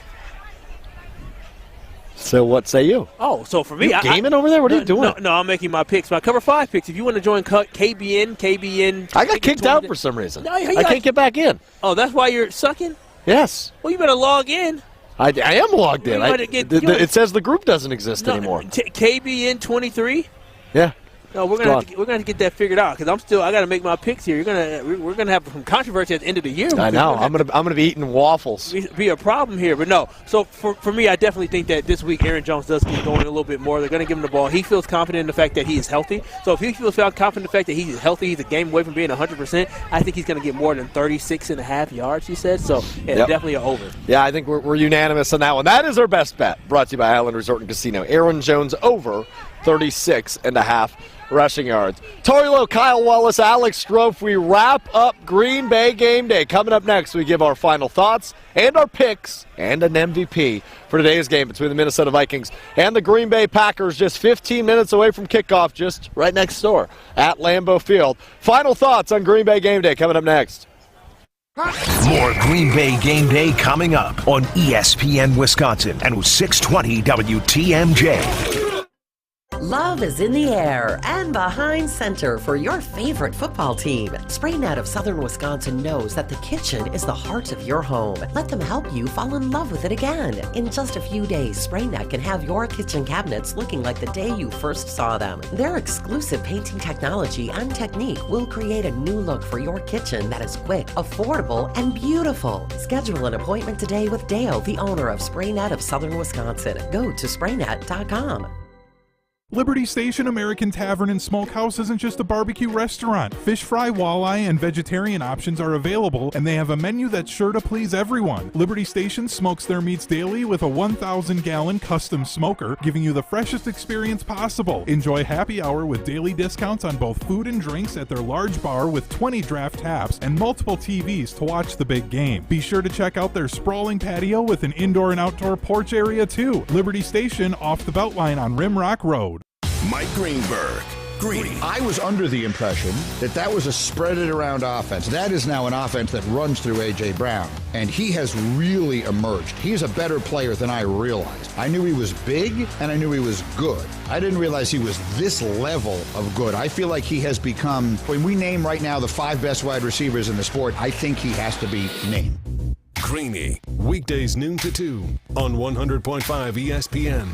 S6: So what say you?
S1: Oh, so for me,
S6: you gaming over there? What are you doing?
S1: No, I'm making my picks, my cover 5 picks. If you want to join KBN.
S6: I got kicked out for some reason.
S1: No,
S6: I can't get back in.
S1: Oh, that's why you're sucking?
S6: Yes.
S1: Well, you better log in.
S6: I am logged in. It says the group doesn't exist anymore.
S1: KBN 23.
S6: Yeah.
S1: No, we're gonna have to get that figured out because I got to make my picks here. We're gonna have some controversy at the end of the year.
S6: I know. I'm gonna be eating waffles.
S1: Be a problem here, but no. So for me, I definitely think that this week Aaron Jones does keep going a little bit more. They're gonna give him the ball. He feels confident in the fact that he is healthy. So if he feels confident in the fact that he's healthy, he's a game away from being 100%. I think he's gonna get more than 36.5 yards. He said so. Yeah, definitely an over.
S6: Yeah, I think we're unanimous on that one. That is our best bet. Brought to you by Island Resort and Casino. Aaron Jones over 36.5 rushing yards. Tori Lowe, Kyle Wallace, Alex Strofe. We wrap up Green Bay game day. Coming up next, we give our final thoughts and our picks and an MVP for today's game between the Minnesota Vikings and the Green Bay Packers. Just 15 minutes away from kickoff, just right next door at Lambeau Field. Final thoughts on Green Bay game day coming up next.
S4: More Green Bay game day coming up on ESPN Wisconsin and 620 WTMJ.
S19: Love is in the air and behind center for your favorite football team. SprayNet of Southern Wisconsin knows that the kitchen is the heart of your home. Let them help you fall in love with it again. In just a few days, SprayNet can have your kitchen cabinets looking like the day you first saw them. Their exclusive painting technology and technique will create a new look for your kitchen that is quick, affordable, and beautiful. Schedule an appointment today with Dale, the owner of SprayNet of Southern Wisconsin. Go to spraynet.com.
S20: Liberty Station American Tavern and Smokehouse isn't just a barbecue restaurant. Fish fry, walleye, and vegetarian options are available, and they have a menu that's sure to please everyone. Liberty Station smokes their meats daily with a 1,000-gallon custom smoker, giving you the freshest experience possible. Enjoy happy hour with daily discounts on both food and drinks at their large bar with 20 draft taps and multiple TVs to watch the big game. Be sure to check out their sprawling patio with an indoor and outdoor porch area too. Liberty Station off the Beltline on Rimrock Road.
S12: Mike Greenberg. Greeny.
S22: I was under the impression that was a spread it around offense. That is now an offense that runs through A.J. Brown, and he has really emerged. He's a better player than I realized. I knew he was big, and I knew he was good. I didn't realize he was this level of good. I feel like he has become, when we name right now the 5 best wide receivers in the sport, I think he has to be named.
S12: Greeny. Weekdays noon to 2 on 100.5 ESPN.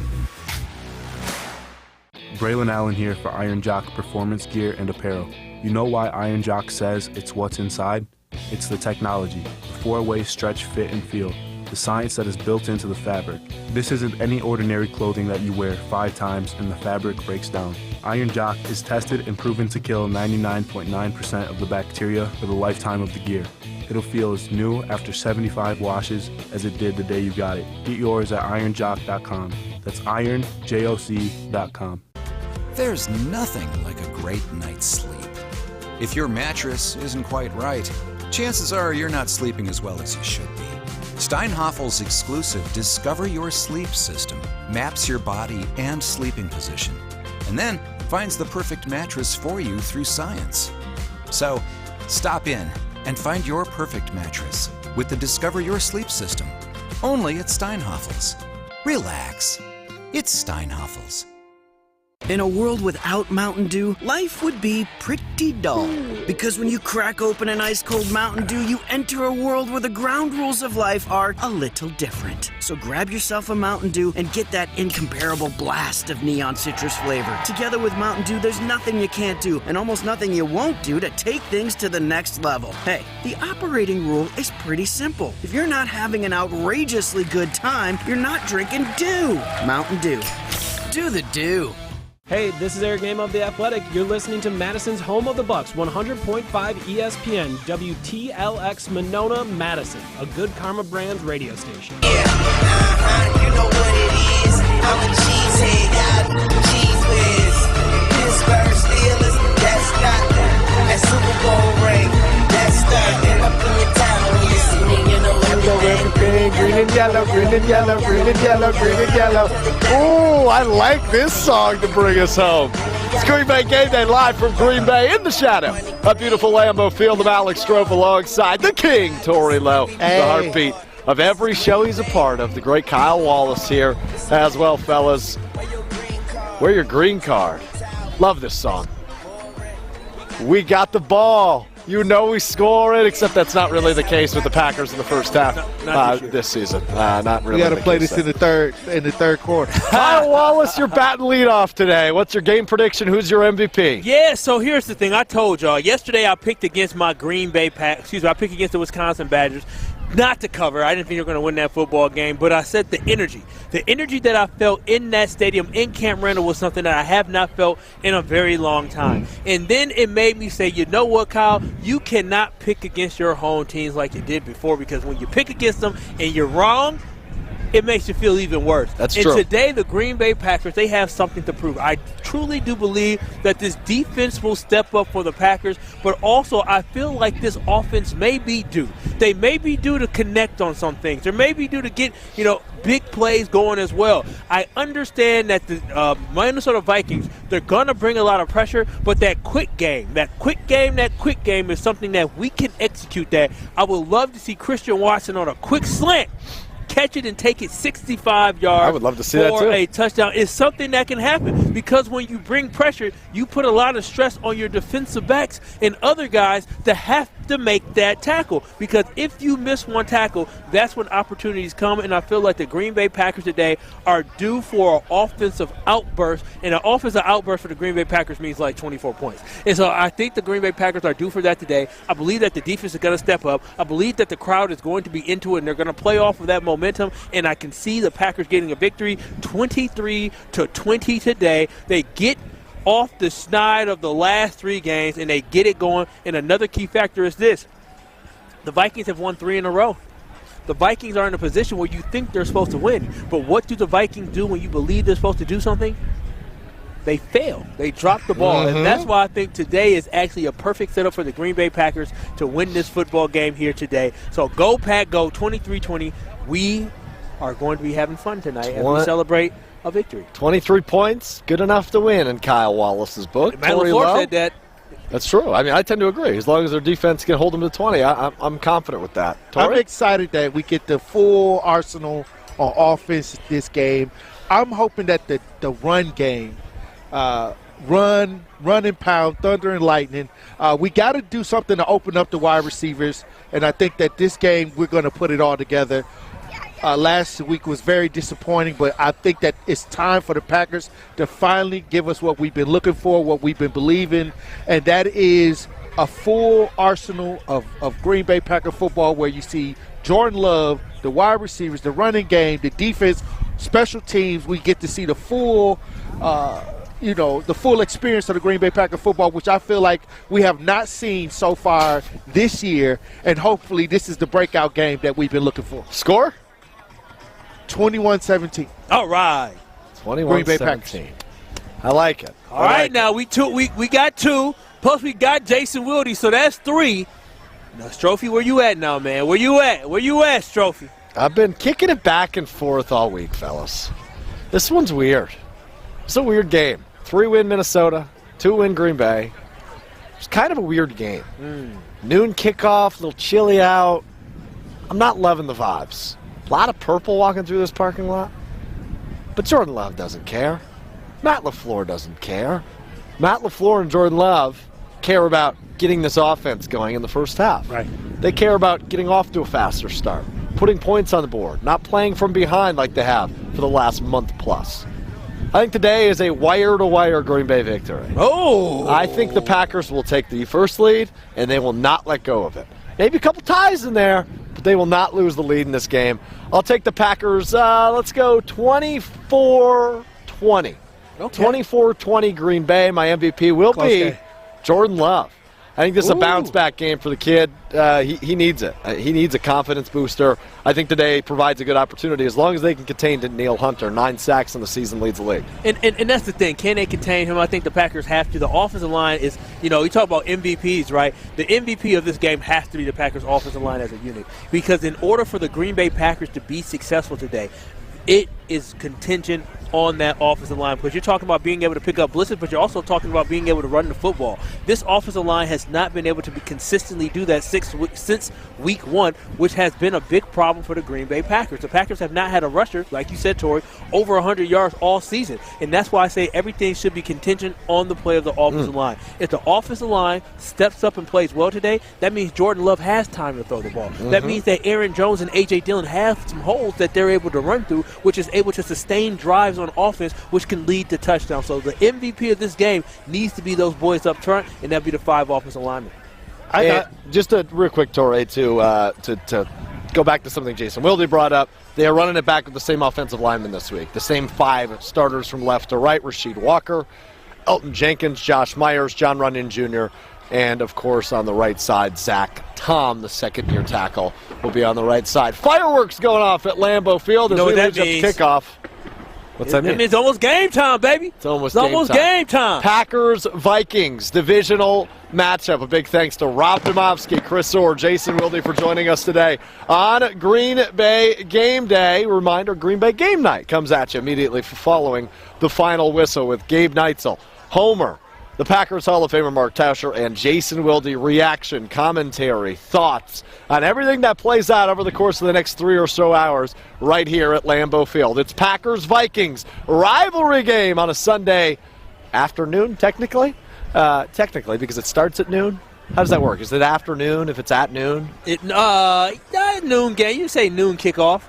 S7: Braylon Allen here for Iron Jock Performance Gear and Apparel. You know why Iron Jock says it's what's inside? It's the technology, the 4-way stretch, fit, and feel, the science that is built into the fabric. This isn't any ordinary clothing that you wear 5 times and the fabric breaks down. Iron Jock is tested and proven to kill 99.9% of the bacteria for the lifetime of the gear. It'll feel as new after 75 washes as it did the day you got it. Get yours at ironjock.com. That's ironjoc.com.
S9: There's nothing like a great night's sleep. If your mattress isn't quite right, chances are you're not sleeping as well as you should be. Steinhoffel's exclusive Discover Your Sleep system maps your body and sleeping position, and then finds the perfect mattress for you through science. So, stop in and find your perfect mattress with the Discover Your Sleep system, only at Steinhoffel's. Relax. It's Steinhoffel's.
S10: In a world without Mountain Dew, life would be pretty dull. Because when you crack open an ice-cold Mountain Dew, you enter a world where the ground rules of life are a little different. So grab yourself a Mountain Dew and get that incomparable blast of neon citrus flavor. Together with Mountain Dew, there's nothing you can't do and almost nothing you won't do to take things to the next level. Hey, the operating rule is pretty simple. If you're not having an outrageously good time, you're not drinking Dew. Mountain Dew. Do the Dew.
S11: Hey, this is Eric Name of The Athletic. You're listening to Madison's home of the Bucks, 100.5 ESPN, WTLX Monona, Madison, a Good Karma Brands radio station.
S24: You know what it is. I'm a cheesehead, got cheese whiz. Pittsburgh Steelers, that's not that Super Bowl ring. That's that. And I'm from your town when you see me, you know everything.
S6: Green and yellow, green and yellow, green and yellow, green and yellow. Ooh, I like this song to bring us home. It's Green Bay Game Day live from Green Bay in the shadow. A beautiful Lambeau Field of Alex Strofe alongside the King, Tori Lowe. The heartbeat of every show he's a part of. The great Kyle Wallace here as well, fellas. Wear your green card. Love this song. We got the ball. You know we score it, except that's not really the case with the Packers in the first half this season. Not really.
S3: We got to play this in the third quarter.
S6: Kyle Wallace, you're batting leadoff today. What's your game prediction? Who's your MVP?
S1: Yeah, so here's the thing. I told y'all yesterday I picked against my I picked against the Wisconsin Badgers. Not to cover. I didn't think they were going to win that football game, but I said the energy that I felt in that stadium in Camp Randall was something that I have not felt in a very long time. And then it made me say, you know what, Kyle? You cannot pick against your home teams like you did before, because when you pick against them and you're wrong, it makes you feel even worse.
S6: That's true.
S1: And today, the Green Bay Packers, they have something to prove. I truly do believe that this defense will step up for the Packers, but also I feel like this offense may be due. They may be due to connect on some things. They may be due to get, big plays going as well. I understand that the Minnesota Vikings, they're going to bring a lot of pressure, but that quick game is something that we can execute that. I would love to see Christian Watson on a quick slant, catch it and take it 65 yards.
S6: I would love to see that too.
S1: For a touchdown. It's something that can happen because when you bring pressure, you put a lot of stress on your defensive backs and other guys to have to make that tackle, because if you miss one tackle, that's when opportunities come. And I feel like the Green Bay Packers today are due for an offensive outburst, and an offensive outburst for the Green Bay Packers means like 24 points. And so I think the Green Bay Packers are due for that today. I believe that the defense is going to step up. I believe that the crowd is going to be into it, and they're going to play off of that momentum, and I can see the Packers getting a victory 23-20 today. They get off the snide of the last 3 games, and they get it going. And another key factor is this. The Vikings have won 3 in a row. The Vikings are in a position where you think they're supposed to win. But what do the Vikings do when you believe they're supposed to do something? They fail. They drop the ball. And that's why I think today is actually a perfect setup for the Green Bay Packers to win this football game here today. So go Pack, go 23-20. We are going to be having fun tonight as we celebrate a victory.
S6: 23 points, good enough to win in Kyle Wallace's book.
S1: Matt LaFleur said that.
S6: That's true. I mean, I tend to agree. As long as their defense can hold them to 20, I'm confident with that.
S3: I'm excited that we get the full arsenal on offense this game. I'm hoping that the run game, run and pound, thunder and lightning, we got to do something to open up the wide receivers, and I think that this game we're going to put it all together. Last week was very disappointing, but I think that it's time for the Packers to finally give us what we've been looking for, what we've been believing, and that is a full arsenal of Green Bay Packer football where you see Jordan Love, the wide receivers, the running game, the defense, special teams. We get to see the full the full experience of the Green Bay Packer football, which I feel like we have not seen so far this year, and hopefully this is the breakout game that we've been looking for.
S6: Score?
S3: 21-17.
S1: All right.
S6: 21-17.
S3: Green Bay Packers.
S6: I like it.
S1: All right, now we got 2, plus we got Jason Wilde, so that's 3. Now, Strophy, where you at now, man? Where you at, Strophy?
S6: I've been kicking it back and forth all week, fellas. This one's weird. It's a weird game. 3-win Minnesota, 2-win Green Bay. It's kind of a weird game. Noon kickoff, a little chilly out. I'm not loving the vibes. A lot of purple walking through this parking lot. But Jordan Love doesn't care. Matt LaFleur doesn't care. Matt LaFleur and Jordan Love care about getting this offense going in the first half.
S1: Right.
S6: They care about getting off to a faster start, putting points on the board, not playing from behind like they have for the last month plus. I think today is a wire-to-wire Green Bay victory.
S1: Oh!
S6: I think the Packers will take the first lead, and they will not let go of it. Maybe a couple ties in there, but they will not lose the lead in this game. I'll take the Packers, let's go 24-20. Okay. 24-20 Green Bay. My MVP will be Jordan Love. I think this is a bounce-back game for the kid. He needs it. He needs a confidence booster. I think today provides a good opportunity as long as they can contain Danielle Hunter. 9 sacks in the season, leads the league.
S1: And that's the thing. Can they contain him? I think the Packers have to. The offensive line is, you talk about MVPs, right? The MVP of this game has to be the Packers' offensive line as a unit. Because in order for the Green Bay Packers to be successful today, is contingent on that offensive line, because you're talking about being able to pick up blitzes, but you're also talking about being able to run the football. This offensive line has not been able to consistently do that since week 1, which has been a big problem for the Green Bay Packers. The Packers have not had a rusher, like you said, Tori, over 100 yards all season, and that's why I say everything should be contingent on the play of the offensive line. If the offensive line steps up and plays well today, that means Jordan Love has time to throw the ball. That means that Aaron Jones and A.J. Dillon have some holes that they're able to run through, which is able to sustain drives on offense, which can lead to touchdowns. So the MVP of this game needs to be those boys up front, and that'd be the 5 offensive linemen.
S6: Just a real quick, Torrey, to go back to something Jason Wilde brought up. They are running it back with the same offensive linemen this week. The same 5 starters from left to right: Rasheed Walker, Elton Jenkins, Josh Myers, John Runyon Jr., and, of course, on the right side, Zach Tom, the second-year tackle, will be on the right side. Fireworks going off at Lambeau Field as we lead up to kickoff. What's that mean?
S1: It means almost game time, baby.
S6: It's almost
S1: game time.
S6: Packers-Vikings divisional matchup. A big thanks to Rob Domofsky, Chris Orr, Jason Wilde for joining us today on Green Bay Game Day. Reminder, Green Bay Game Night comes at you immediately following the final whistle with Gabe Neitzel, Homer, the Packers Hall of Famer Mark Tauscher, and Jason Wilde. Reaction, commentary, thoughts on everything that plays out over the course of the next 3 or so hours right here at Lambeau Field. It's Packers-Vikings rivalry game on a Sunday afternoon, technically. Technically, because it starts at noon. How does that work? Is it afternoon if it's at noon?
S1: Noon game. You say noon kickoff.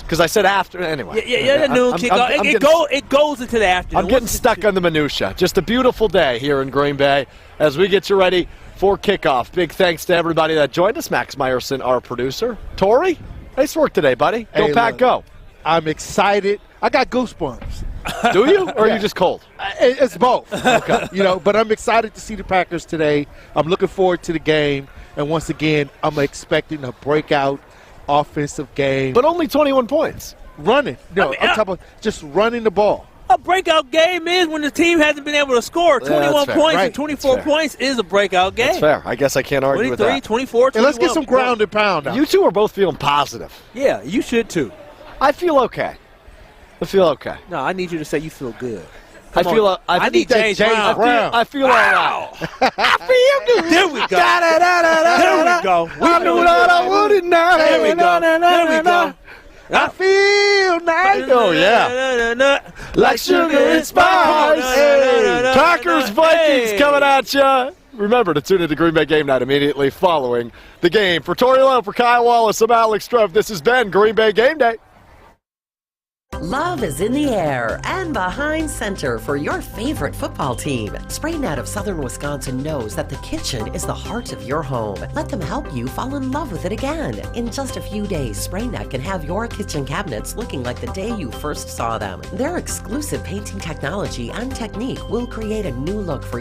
S6: Because I said after. Anyway.
S1: Yeah, noon kickoff. It goes into the afternoon.
S6: I'm getting stuck on the minutia. Just a beautiful day here in Green Bay as we get you ready for kickoff. Big thanks to everybody that joined us. Max Meyerson, our producer. Tori, nice work today, buddy. Go Pack, go.
S3: I'm excited. I got goosebumps.
S6: Do you? Or are you just cold?
S3: It's both. Okay. But I'm excited to see the Packers today. I'm looking forward to the game. And once again, I'm expecting a breakout offensive game.
S6: But only 21 points.
S3: Running. I'm talking about just running the ball.
S1: A breakout game is when the team hasn't been able to score. 21 points and 24 points is a breakout game.
S6: That's fair. I guess I can't argue with that.
S1: 23, 24, 21.
S3: And let's get some ground and pound out.
S6: You two are both feeling positive.
S1: Yeah, you should too.
S6: I feel okay.
S1: No, I need you to say you feel good.
S6: I
S1: need James Brown.
S6: I feel all right.
S1: I feel good. There we go. There we go.
S6: I knew that I wouldn't now.
S1: There we go. There we go.
S3: I feel nice.
S6: Oh, yeah. Like sugar and spice. Packers-Vikings coming at you. Remember to tune into Green Bay Game Night immediately following the game. For Tori Lowe, for Kyle Wallace, I'm Alex Trev. This has been Green Bay Game Day.
S19: Love is in the air and behind center for your favorite football team. SprayNet out of Southern Wisconsin knows that the kitchen is the heart of your home. Let them help you fall in love with it again. In just a few days, SprayNet can have your kitchen cabinets looking like the day you first saw them. Their exclusive painting technology and technique will create a new look for